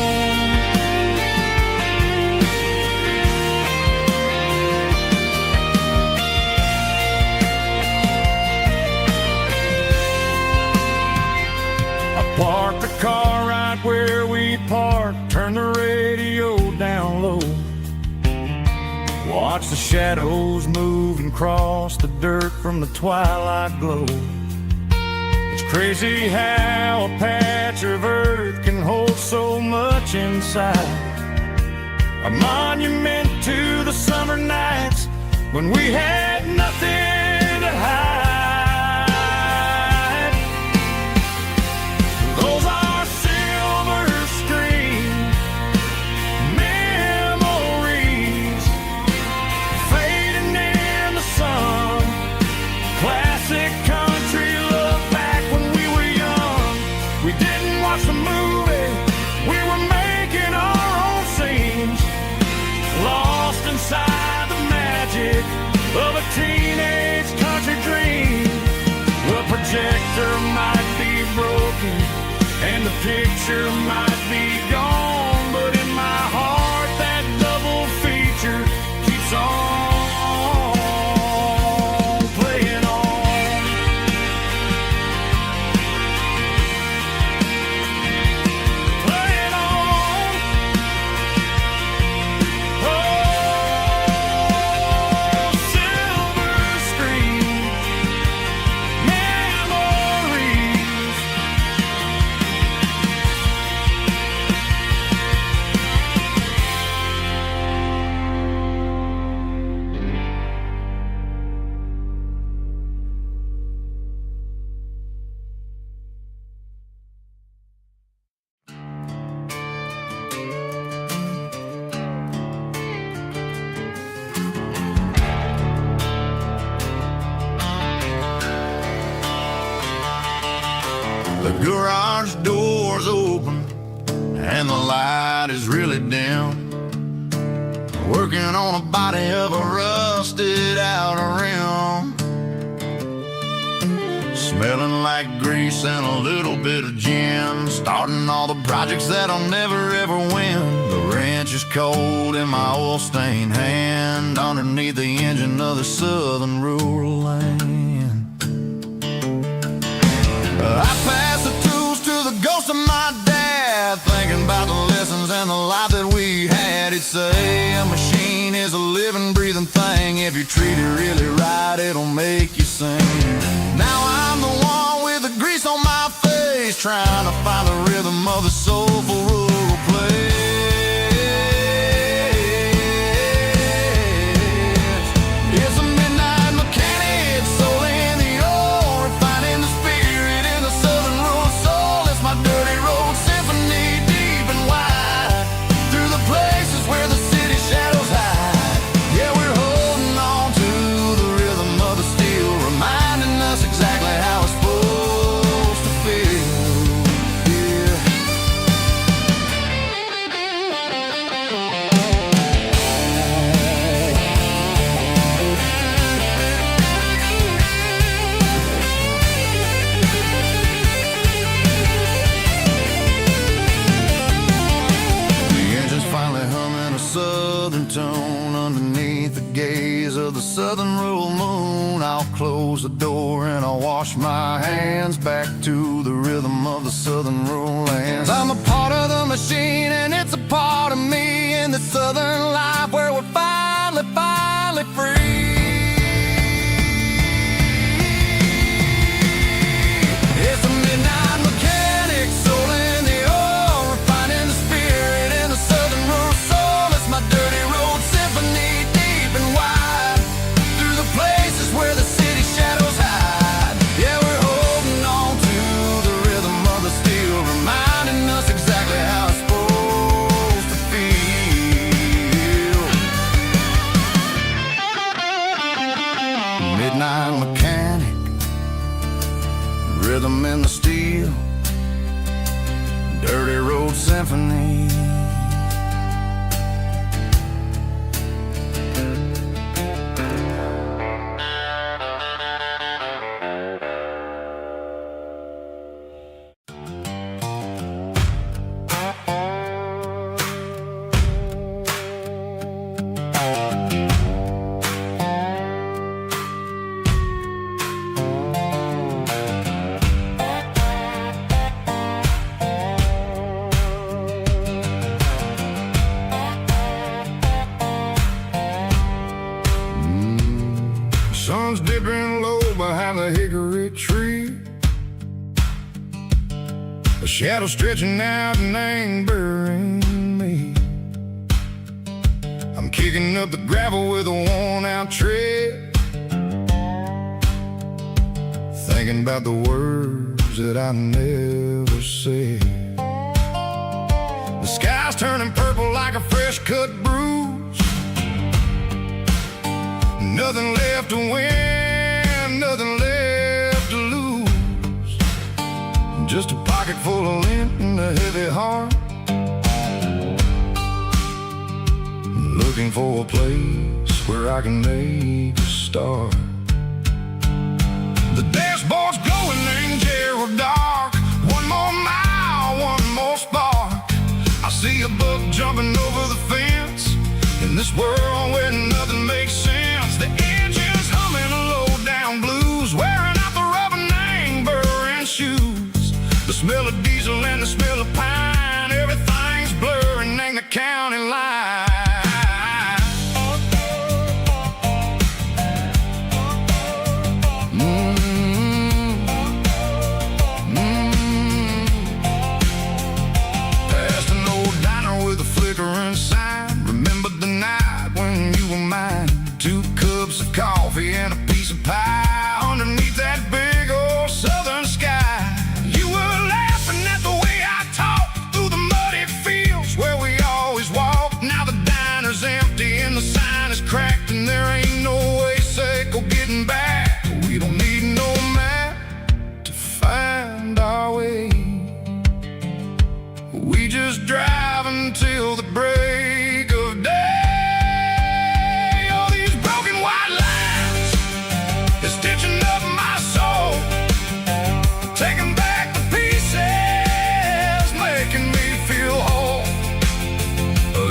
I parked the car right where we parked, turned the radio down low, watch the shadows move and cross the dirt from the twilight glow. It's crazy how a patch of earth can hold so much inside, a monument to the summer nights when we had nothing to hide. Those are silver screen memories, fading in the sun. Classic country love back when we were young. We didn't watch the movie, we were making our own scenes, lost inside the magic of a teenage country dream. The projector might be broken and the picture might be gone, but in my heart that double feature keeps on playing on. Playing on. Oh, silver screen memories. The garage door's open and the light is really dim. Working on a body of a rusted out rim, smelling like grease and a little bit of gin. Starting all the projects that'll never ever win. The wrench is cold in my oil stained hand, underneath the engine of the southern rural land. I pass the tools to the ghost of my dad, thinking about the lessons and the life that we had. He'd say a machine is a living, breathing thing. If you treat it really right, it'll make you sing. Now I'm the one with the grease on my face, trying to find the rhythm of the soulful rural place. It's a midnight mechanic, soul in the ore, refining the spirit in the southern rural soul. It's my dirty road symphony, deep and wide, through the places where the city shadows hide. Yeah, we're holding on to the rhythm of the steel, reminding us exactly how it's supposed to feel. Yeah. southern tone underneath the gaze of the southern rural moon. I'll close the door and I'll wash my hands back to the rhythm of the southern rural lands. I'm a part of the machine and it's a part of me in the southern life where we're finally free. It's a midnight mechanic, soul in the oil, refining the spirit in the southern rural soul. It's my dirty road symphony, deep and wide, through the places where the city shadows hide. Yeah, we're holding on to the rhythm of the steel, reminding us exactly how it's supposed to feel. Midnight mechanic, rhythm in the steel, dirty road symphony. Sun's dipping low behind the hickory tree, a shadow stretching out and angering me. I'm kicking up the gravel with a worn-out tread, thinking about the words that I never said. The sky's turning purple like a fresh-cut bruise. Nothing left to win, nothing left to lose. Just a pocket full of lint and a heavy heart, looking for a place where I can make a start. The dashboard's glowing in Gerald dark. One more mile, one more spark. I see a buck jumping over the fence in this world where nothing makes sense. The engine's humming a low-down blues, wearing out the rubber name burring shoes. The smell of diesel and the smell of pine, everything's blurring in the county line. Past an old diner with a flickering sign, remembered the night when you were mine. 2 cups of coffee and a piece of pie underneath that big old southern sky. You were laughing at the way I talked through the muddy fields where we always walked. Now the diner's empty and the sign is cracked, and there ain't no way safe or getting back. We don't need no map to find our way. We just drive until the break of day.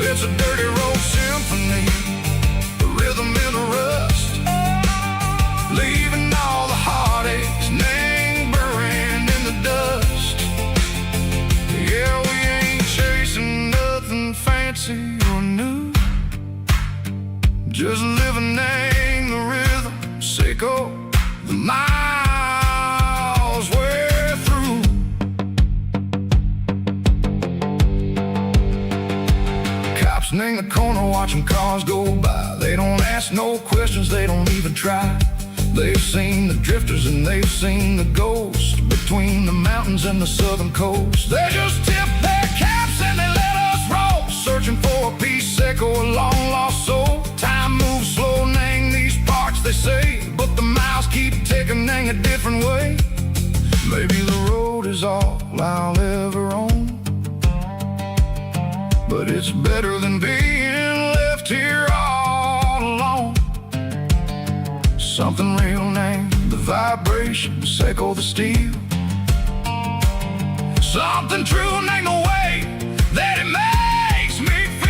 It's a dirty road symphony, a rhythm in the rust, leaving all the heartaches lingering in the dust. Yeah, we ain't chasing nothing fancy or new, just living in the rhythm, sick of the miles we're through. In the corner watching cars go by, they don't ask no questions, they don't even try. They've seen the drifters and they've seen the ghosts between the mountains and the southern coast. They just tip their caps and they let us roll, searching for a piece or a long lost soul. Time moves slow in these parts, they say, but the miles keep ticking in a different way. Maybe the road is all I'll ever own, but it's better than being left here all alone. Something real named the vibrations echo the steel. Something true named the way that it makes me feel.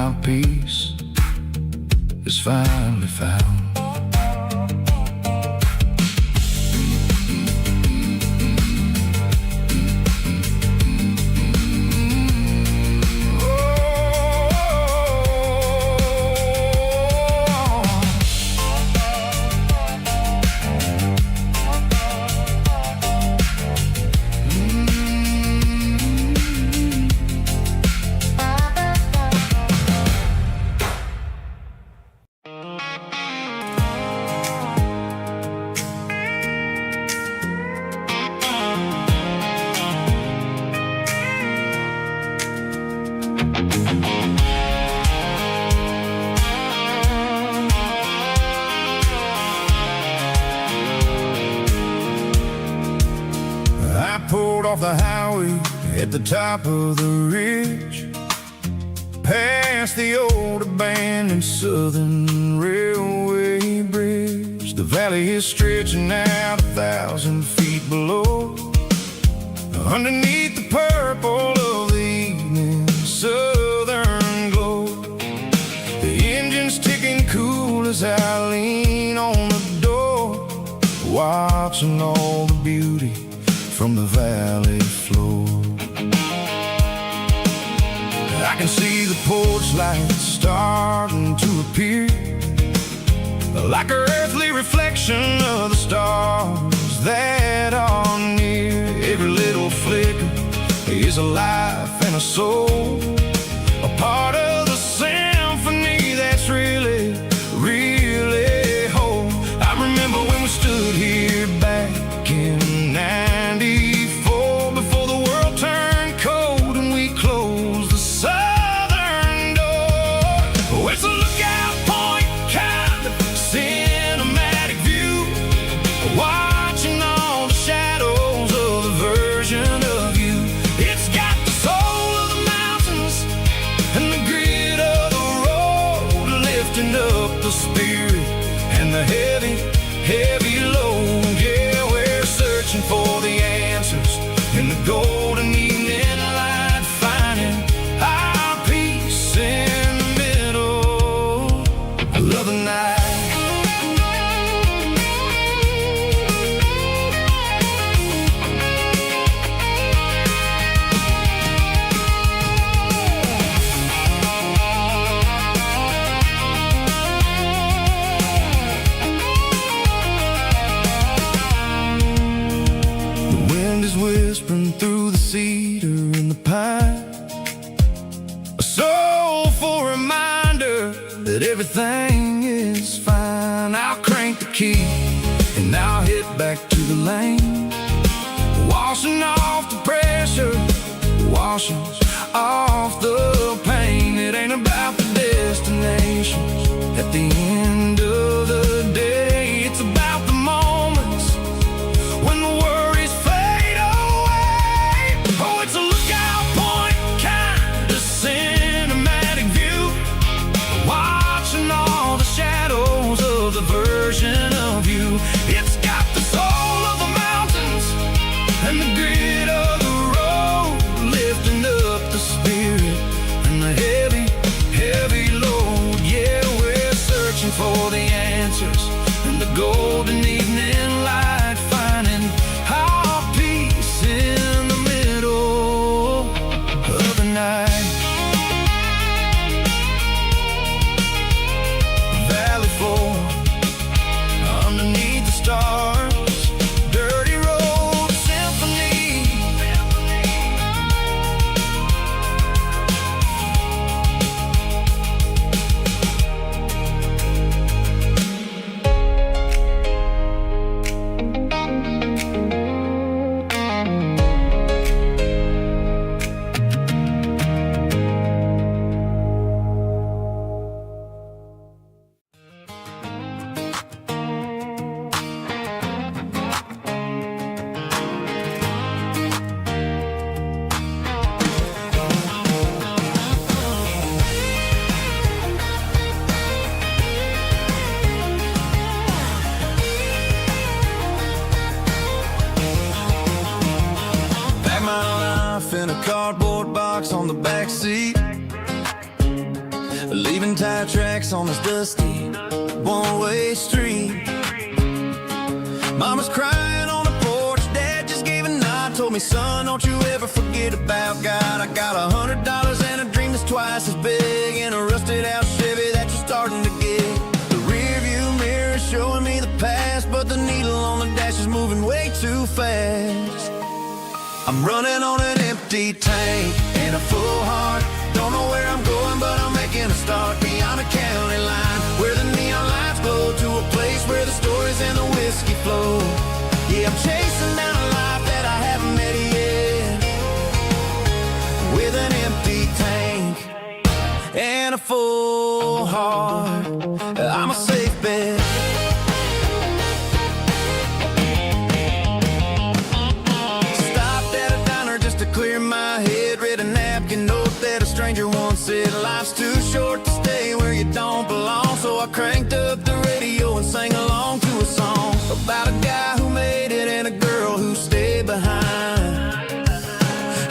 our peace is finally found. I pulled off the highway at the top of the ridge, past the old abandoned Southern Railway bridge. The valley is stretching out 1,000 feet below, underneath the purple of the evening southern glow. The engine's ticking cool as I lean on the door, watching all the beauty from the valley floor. I can see the porch lights starting to appear, like an earthly reflection of the stars that are near. Every little flicker is a life and a soul, a part of the symphony that's really, really whole. I remember when we stood here back in '94, before the world turned cold and we closed the southern door. Oh, it's a lookout point, kind of cinematic view, watching all the shadows of the version of you. It's got the soul of the mountains and the grit of the road, lifting up the spirit and the heavy, heavy load. Yeah, we're searching for the answers in the golden evening light, finding our peace in the middle of the night. The wind is whispering through the cedar and the pine, a soulful reminder that everything is fine. I'll crank the key and I'll head back to the lane, washing off the pressure, washing off the pain. It ain't about the destinations at the end of the day, it's about the moments when the worries fade away. Oh, it's a lookout point, kind of cinematic view, watching all the shadows of the version of you. It's got the soul of the mountains and the grit of the road, lifting up the spirit and the heavy, heavy load. Yeah, we're searching for the answers in the golden evening light, finding our peace in the middle of the night. Valley floor, underneath the stars, dirty road symphony. In a cardboard box on the back seat, tire tracks on this dusty one-way street. Mama's crying on the porch, Dad just gave a nod, told me, son, don't you ever forget about God. I got $100 and a dream that's twice as big, and a rusted out Chevy that you're starting to get. The rear view mirror is showing me the past, but the needle on the dash is moving way too fast. I'm running on an empty tank and a full heart. Don't know where I'm going, but I'm making a start beyond a county line, where the neon lights glow, to a place where the stories and the whiskey flow. Yeah, I'm chasing down a life that I haven't met yet, with an empty tank and a full heart. I'm a safe bet. Clear my head, read a napkin note that a stranger once said, life's too short to stay where you don't belong. So I cranked up the radio and sang along to a song about a guy who made it and a girl who stayed behind.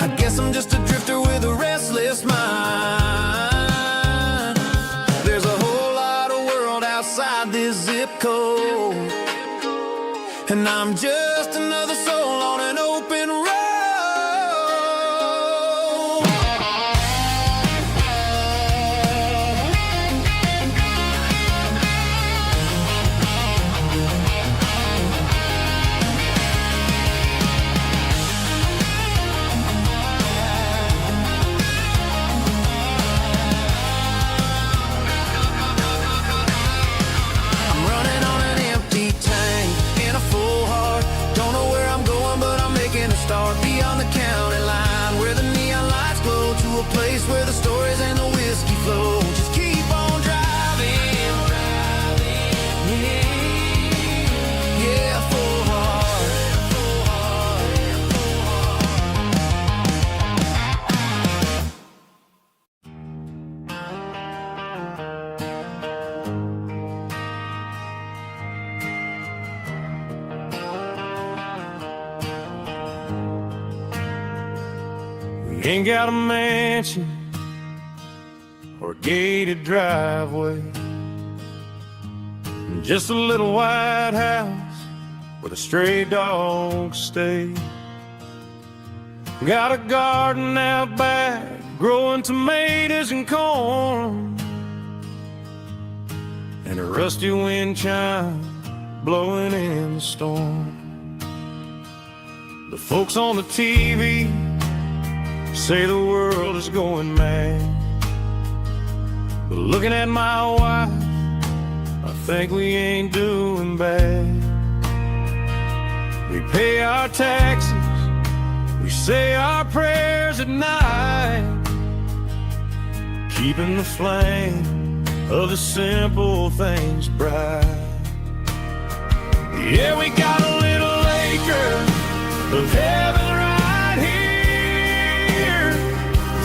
I guess I'm just a drifter with a restless mind. There's a whole lot of world outside this zip code, and I'm just another soul on an open road. Start beyond the county line, where the neon lights glow, to a place where the stories and the whiskey flow. Just keep on driving, yeah, full heart, full heart, full Ain't got a mansion or a gated driveway, just a little white house where the stray dogs stay. Got a garden out back, growing tomatoes and corn, and a rusty wind chime blowing in the storm. The folks on the TV say the world is going mad, but looking at my wife, I think we ain't doing bad. We pay our taxes, we say our prayers at night, keeping the flame of the simple things bright. Yeah, we got a little acre of heaven right here,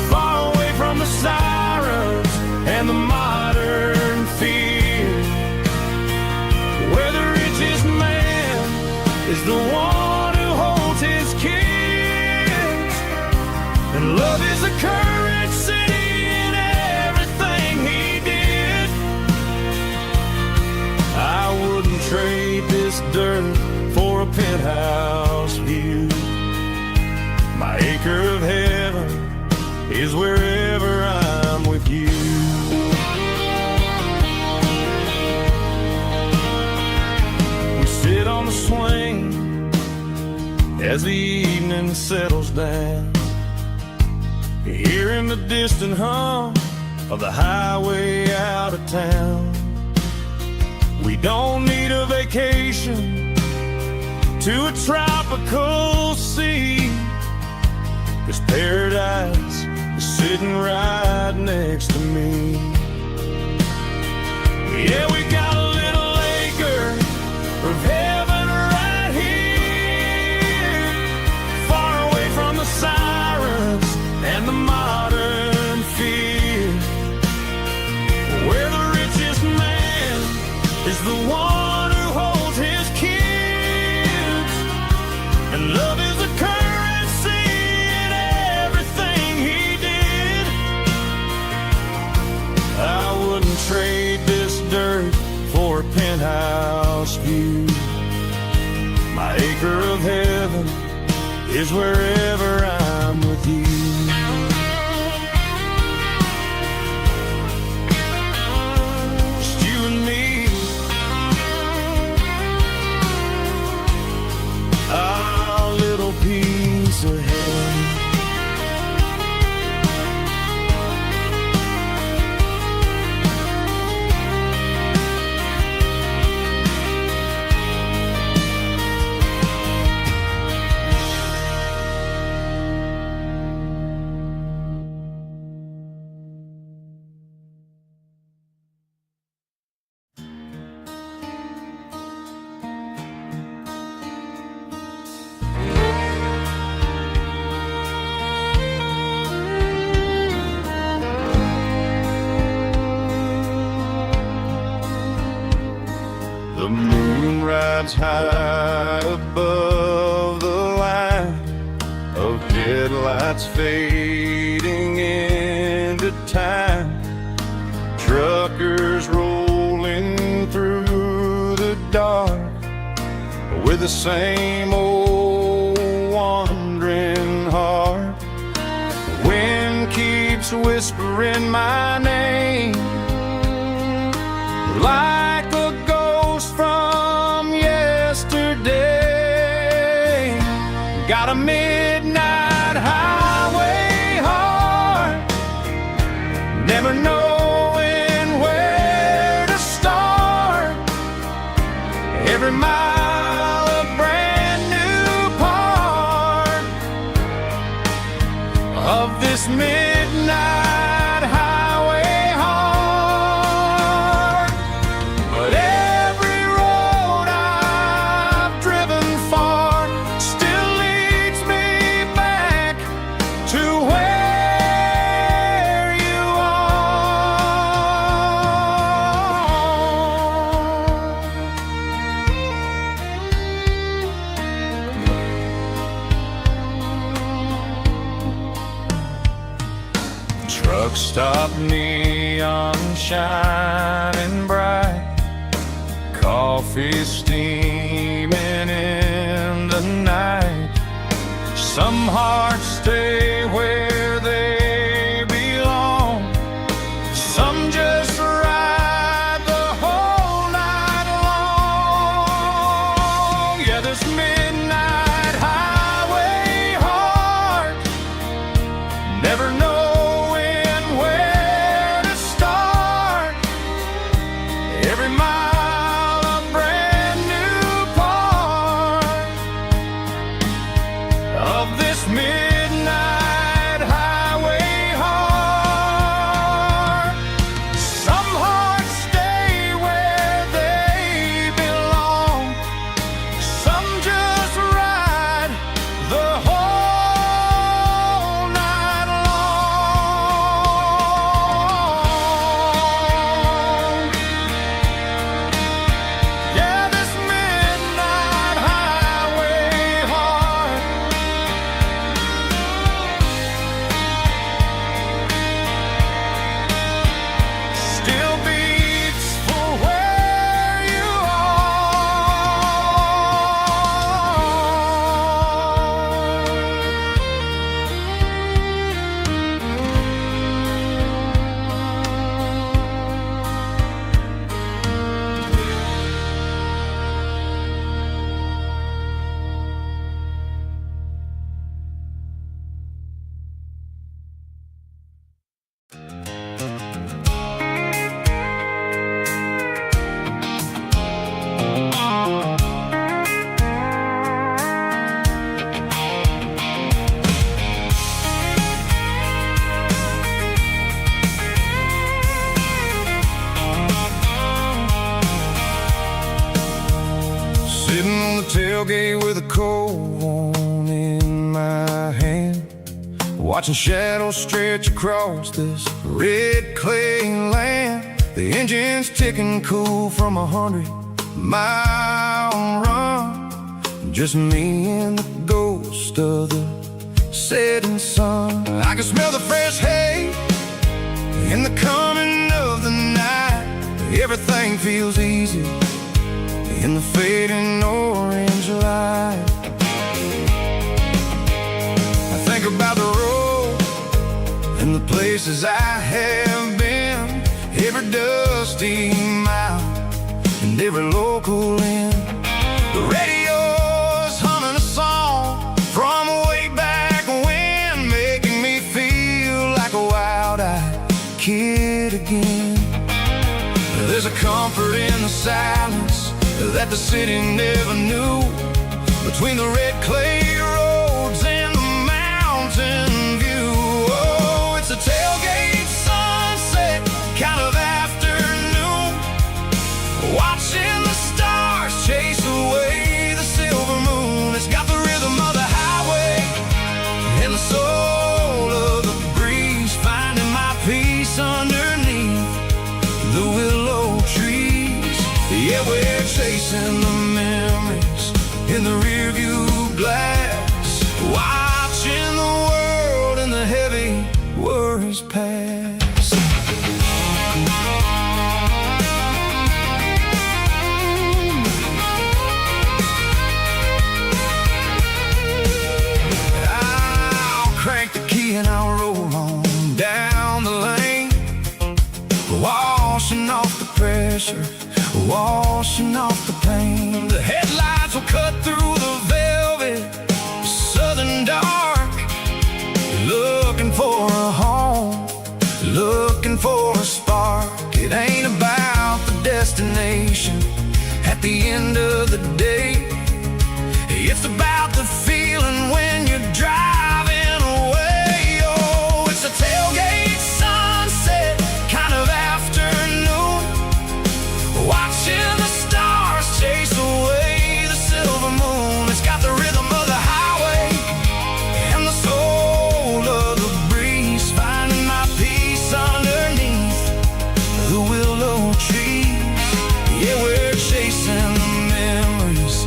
far away from the sirens and the modern fear, where the richest man is the one who holds his kids, and love is the currency in everything he did. I wouldn't trade this dirt for a penthouse view. My acre of heaven is wherever I'm with you. We sit on the swing as the evening settles down, hearing the distant hum of the highway out of town. We don't need a vacation to a tropical sea, 'cause paradise is sitting right next to me. Yeah, we got a little acre of heaven right here, far away from the sirens and the modern fear, where the richest man is the one who holds his kids, and love is a currency in everything he did. I wouldn't is wherever I'm with you. Just you and me, our little piece of heaven. The moon rides high above the line of headlights fading into time. Truckers rolling through the dark with the same old wandering heart. The wind keeps whispering my name like a ghost from yesterday. Got a midnight highway heart, never knowing where to start. Every mile a brand new part of this midnight highway heart. But every road I've driven far still leads me back to where you are. Truck stop, neon shining bright, coffee steaming in the night. Some hearts stay where they belong, some just ride the whole night long. Yeah, this midnight highway heart, never knowing where to start. Every mile a brand new part of this midnight highway heart. Some hearts stay where they belong, some just ride the whole night long. Yeah, this midnight highway heart still beats for where you sitting on the tailgate with a cold one in my hand, watching shadows stretch across this red clay land. The engine's ticking cool from 100-mile run. Just me and the ghost of the setting sun. I can smell the fresh hay in the coming of the night. Everything feels easy in the fading orange light. think about the road and the places I have been, every dusty mile and every local inn. The radio's humming a song from way back when, making me feel like a wild-eyed kid again. There's a comfort in the silence that the city never knew, between the red clay roads and the mountain view. Oh, it's a tailgate sunset kind of afternoon, watching the stars chase away the silver moon. It's got the rhythm of the highway and the soul of the breeze, finding my peace underneath the willow trees. Yeah, we're chasing the memories in the rearview glass, watching the world and the heavy worries pass. I'll crank the key and I'll roll on down the lane, washing off the pressure, washing off the pain. The headlights will cut through the velvet southern dark, looking for a home, looking for a spark. It ain't about the destination at the end of the day, it's about the feeling when you're driving away. Oh, it's a tailgate sunset kind of afternoon, watching the stars chase away the silver moon. It's got the rhythm of the highway and the soul of the breeze, finding my peace underneath the willow trees. Yeah, we're chasing the memories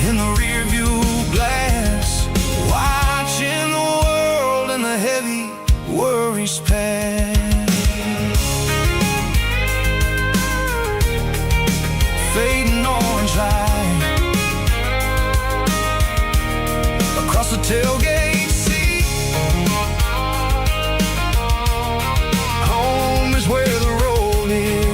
in the rearview glass, watching the world and the heavy worries pass. Fading orange light across the tailgate seat. Home is where the road is.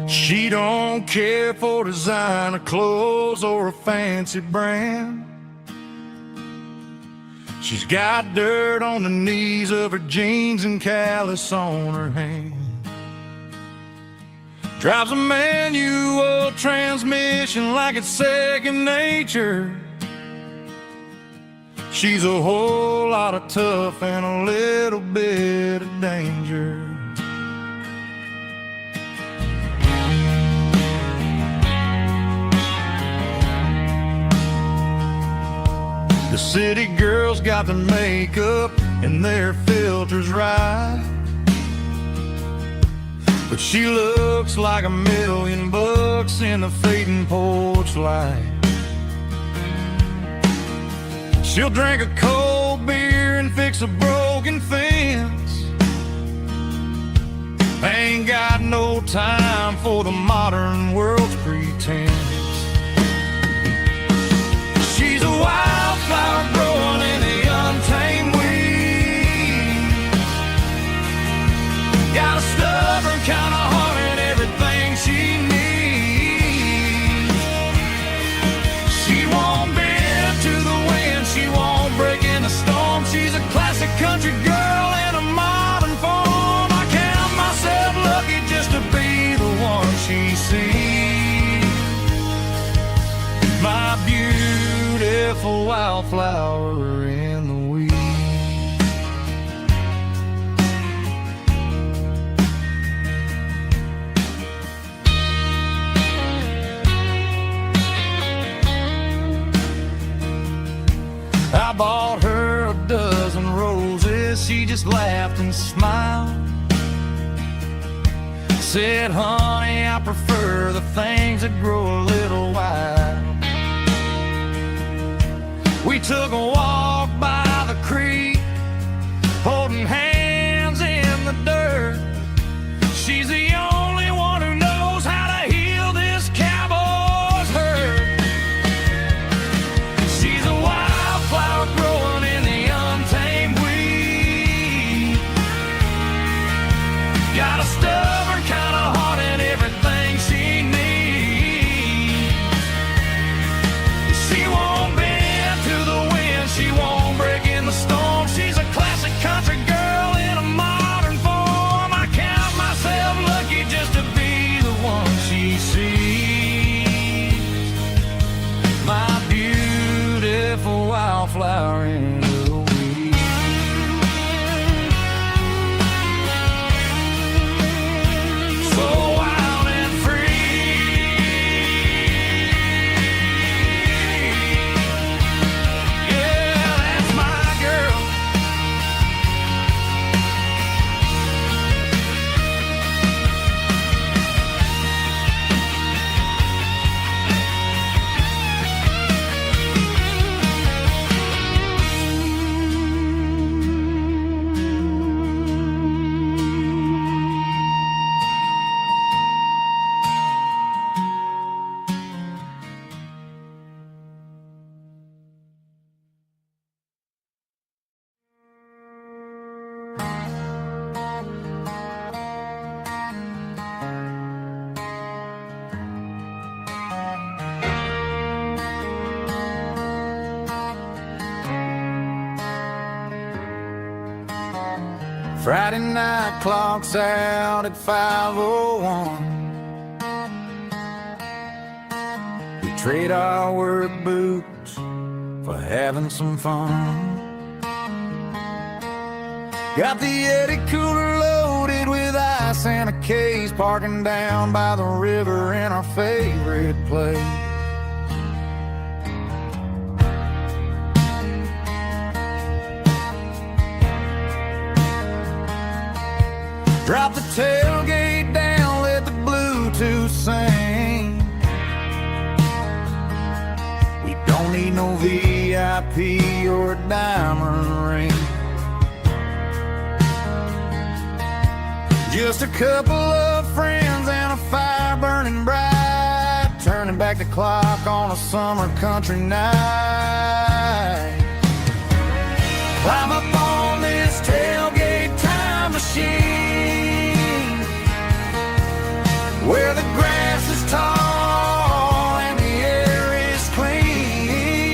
She don't care for designer clothes or a fancy brand. She's got dirt on the knees of her jeans and callus on her hand. Drives a manual transmission like it's second nature. She's a whole lot of tough and a little bit of danger. The city girls got their makeup and their filters right, but she looks like $1,000,000 in the fading porch light. She'll drink a cold beer and fix a broken fence. Ain't got no time for the modern world's pretense. She's a wildflower growing in the untamed weeds. Got a stubborn kind of heart and everything she needs. She won't bend to the wind, she won't break in a storm. She's a classic country girl in a modern form. I count myself lucky just to be the one she sees. My beautiful wildflower in the weeds. just laughed and smiled. Said, honey, I prefer the things that grow a little wild. We took a walk by the creek, holding hands in the dirt. She's the only one who knows how to heal this cowboy's hurt. She's a wildflower growing in the untamed weed. Got a stubborn kind of heart and everything she needs. She won't bend to the wind, she won't break in the storm. She's a classic country girl in a modern form. I count myself lucky just to be the one she sees. My beautiful wildflower in the weed. So wild and free. Yeah, that's my girl. Friday night clock's out at 5:01. We trade our work boots for having some fun. Got the Yeti cooler loaded with ice and a case, parking down by the river in our favorite place. Drop the tailgate down, let the Bluetooth sing. We don't need no VIP or a diamond ring. Just a couple of friends and a fire burning bright, turning back the clock on a summer country night. Climb up on this tailgate time machine, where the grass is tall and the air is clean.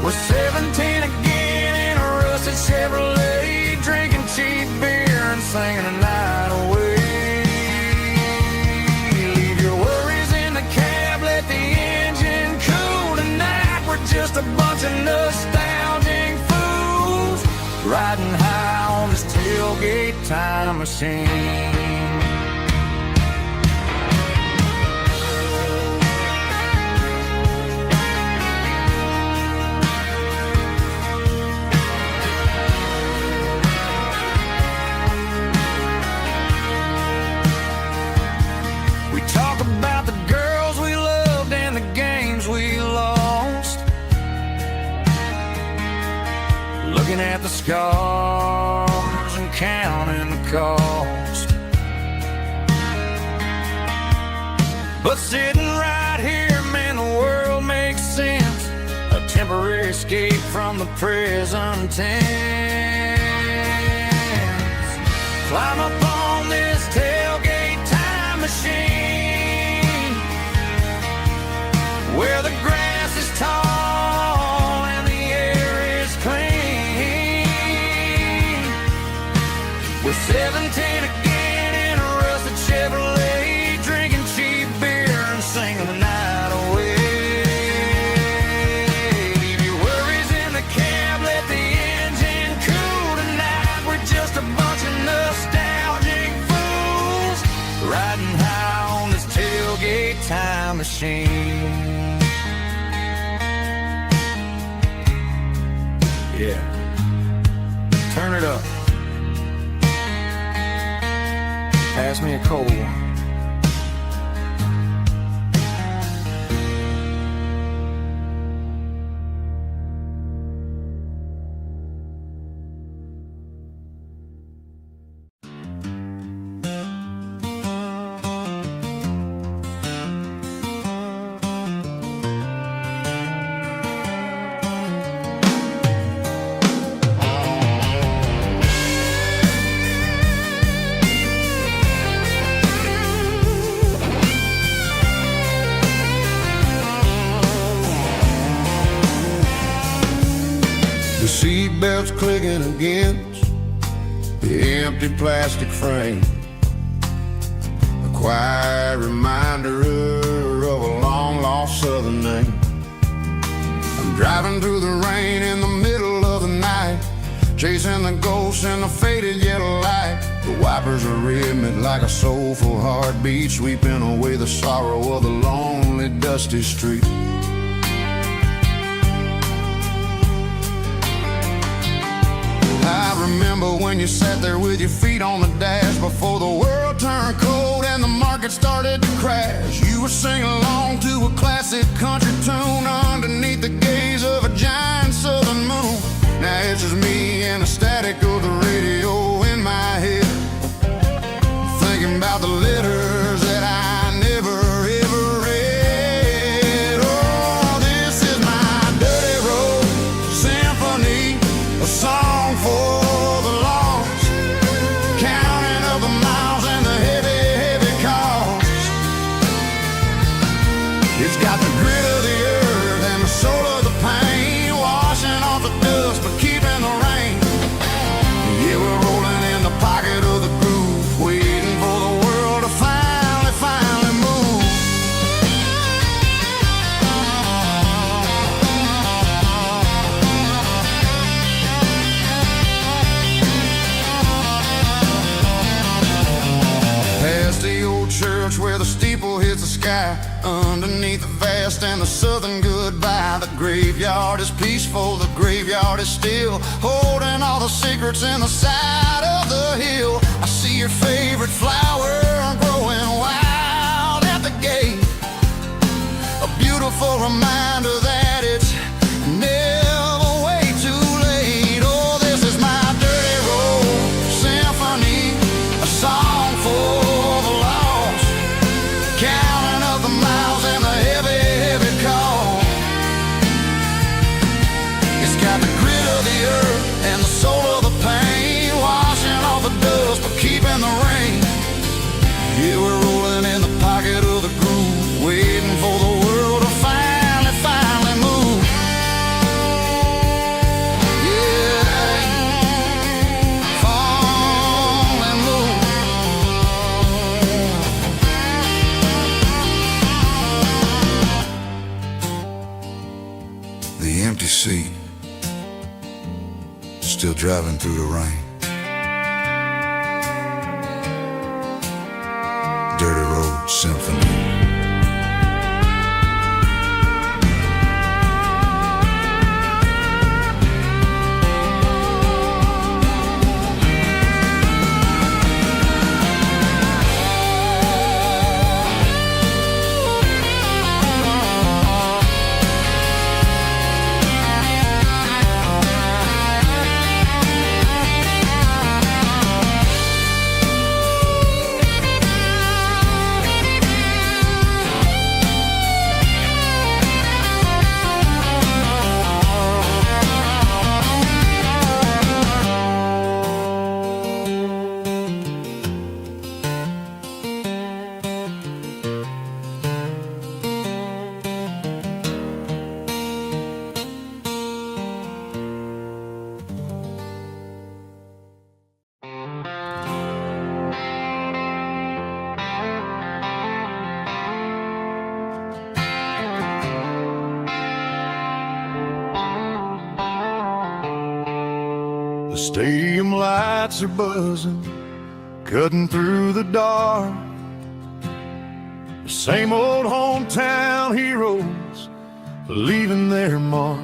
We're 17 again in a rusted Chevrolet, drinking cheap beer and singing the night away. Leave your worries in the cab, let the engine cool tonight. We're just a bunch of nostalgic fools, riding high on this tailgate time machine. We talk about the girls we loved and the games we lost, looking at the scars and counting the cost. But sitting right here, man, the world makes sense. A temporary escape from the present tense. Climb up on this tailgate time machine, where the grass is tall and the air is clean. We're 17 again in a rusted Chevrolet, drinking cheap beer and singing the night away. Leave your worries in the cab, let the engine cool tonight. We're just a bunch of nostalgic fools, riding high on this tailgate time machine. Yeah. it up. Pass me a cold one. The seatbelt's clicking against the empty plastic frame, a quiet reminder of a long-lost southern name. I'm driving through the rain in the middle of the night, chasing the ghosts in the faded yellow light. The wipers are rhythmic like a soulful heartbeat, sweeping away the sorrow of the lonely, dusty street. I remember when you sat there with your feet on the dash before the world turned cold and the market started to crash. You were singing along to a classic country tune underneath the gaze of a giant southern moon. Now it's just me and the static of the radio in my head, thinking about the letters that I never ever read. Oh, this is my dirty road symphony, a song for the lost, counting up the miles and the heavy, heavy cost. It's got the grit of the earth and the soul of the pain, washing off the dust but keeping the rain. Yeah, we're rolling in the pocket of the groove, waiting for the world to finally move. Past the old church where the steeple hits the sky, underneath the vast and the southern goodbye. The graveyard is peaceful, the graveyard is still, holding all the secrets in the side of the hill. I see your favorite flower growing wild at the gate, a beautiful reminder that it's never way too late. Oh, this is my dirty road symphony, a song for the lost, counting up the miles and the heavy, heavy call. It's got the grit of the earth and the soul of the pain, washing off the dust but keeping the rain. Yeah, we're rolling in the pocket of the groove, waiting for the world to finally move. Yeah, finally move. The empty seat, still driving through the rain. Dirty Road Symphony. The stadium lights are buzzing, cutting through the dark. The same old hometown heroes leaving their mark.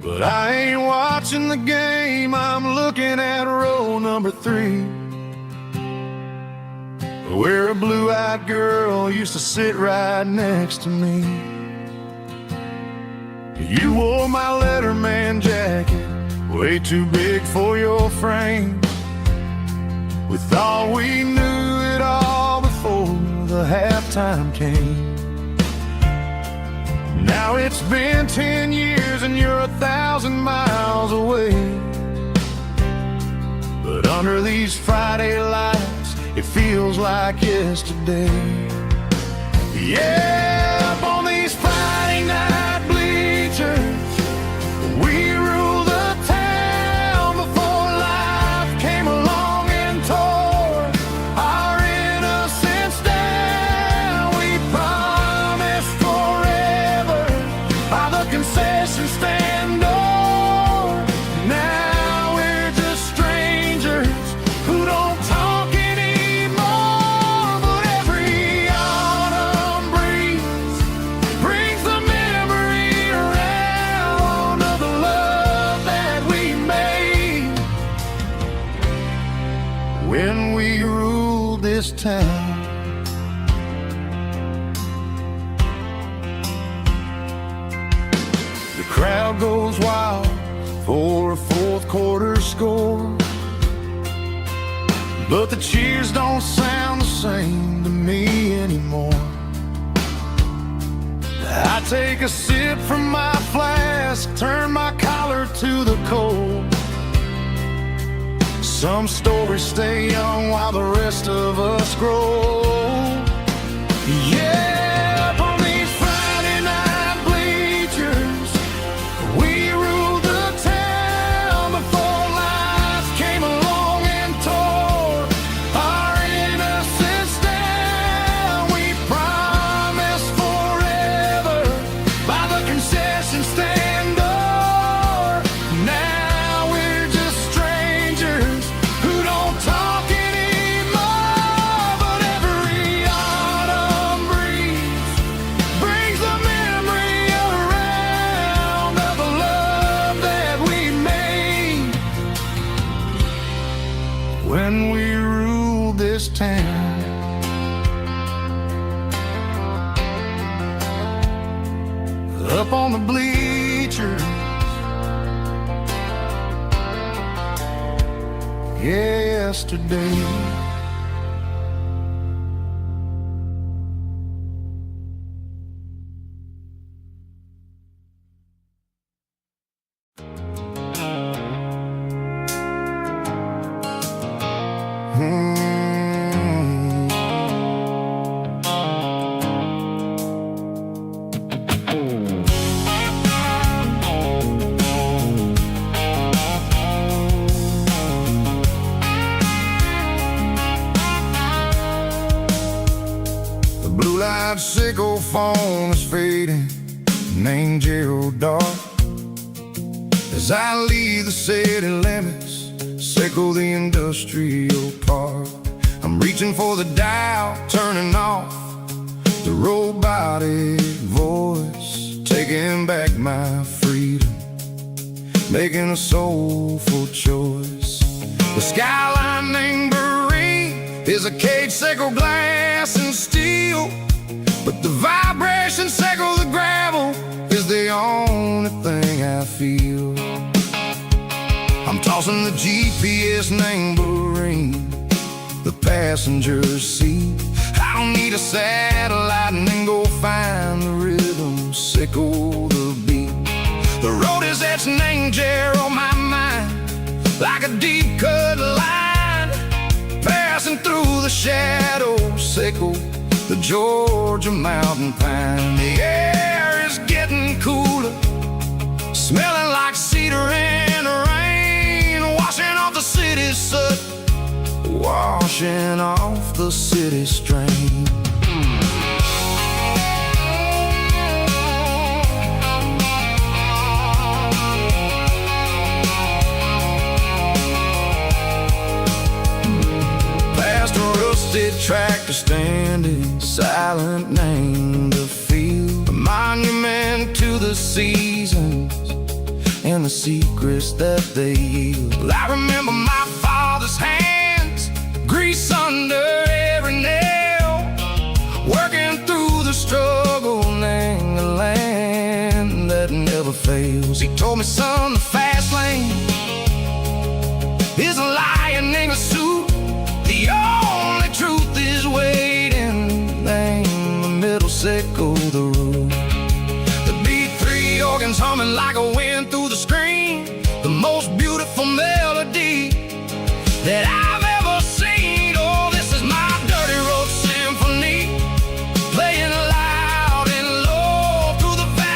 But I ain't watching watching the game, I'm looking at row number 3, where a blue-eyed girl used to sit right next to me. You wore my Letterman jacket, way too big for your frame. We thought we knew it all before the halftime came. Now it's been 10 years and you're 1,000 miles away. But under these Friday lights, it feels like yesterday. Yeah, up on these Friday night bleachers, we rule the town before life came along and tore our innocence down. We promised forever by the concession stand door. Now we're just strangers who don't talk anymore. But every autumn breeze brings the memory around of the love that we made when we ruled this town. The crowd goes wild for a fourth quarter score, but the cheers don't sound the same to me anymore. I take a sip from my flask, turn my collar to the cold. Some stories stay young while the rest of us grow. Yeah, up on these Friday night bleachers, we ruled the town before life came along and tore our innocence down. We promised forever by the concession stand door. Now we're just strangers who don't talk anymore. But every autumn breeze brings the memory around of the love that we made when we ruled this town. Up on the bleachers, yesterday. The blue light sickle phone is fading, named Gerald Dark. As I leave the city limits, sickle the industrial park. I'm reaching for the dial, turning off the robotic voice, taking back my freedom, making a soulful choice. The skyline named Barrene is a cage, sickle glass and steel, but the vibration sickle the gravel is the only thing I feel. I'm tossing the GPS named Barrene, the passenger seat. I don't need a satellite and then go find the rhythm, sickle the beat. The road is etched named Jer on my mind, like a deep cut line, passing through the shadows, sickle the Georgia mountain pine. The air is getting cooler, smelling like cedar in the rain, washing off the city's soot, washing off the city strain. Past a rusted tractor standing silent, named the field, a monument to the seasons and the secrets that they yield. Well, I remember my father's hands, grease under every nail, working through the struggle in a land that never fails. He told me, son, the fast lane is a lion in a suit. The only truth is waiting. Name the middle sickle the root. The B3 organs humming like a wind through the screen. The most beautiful melody that I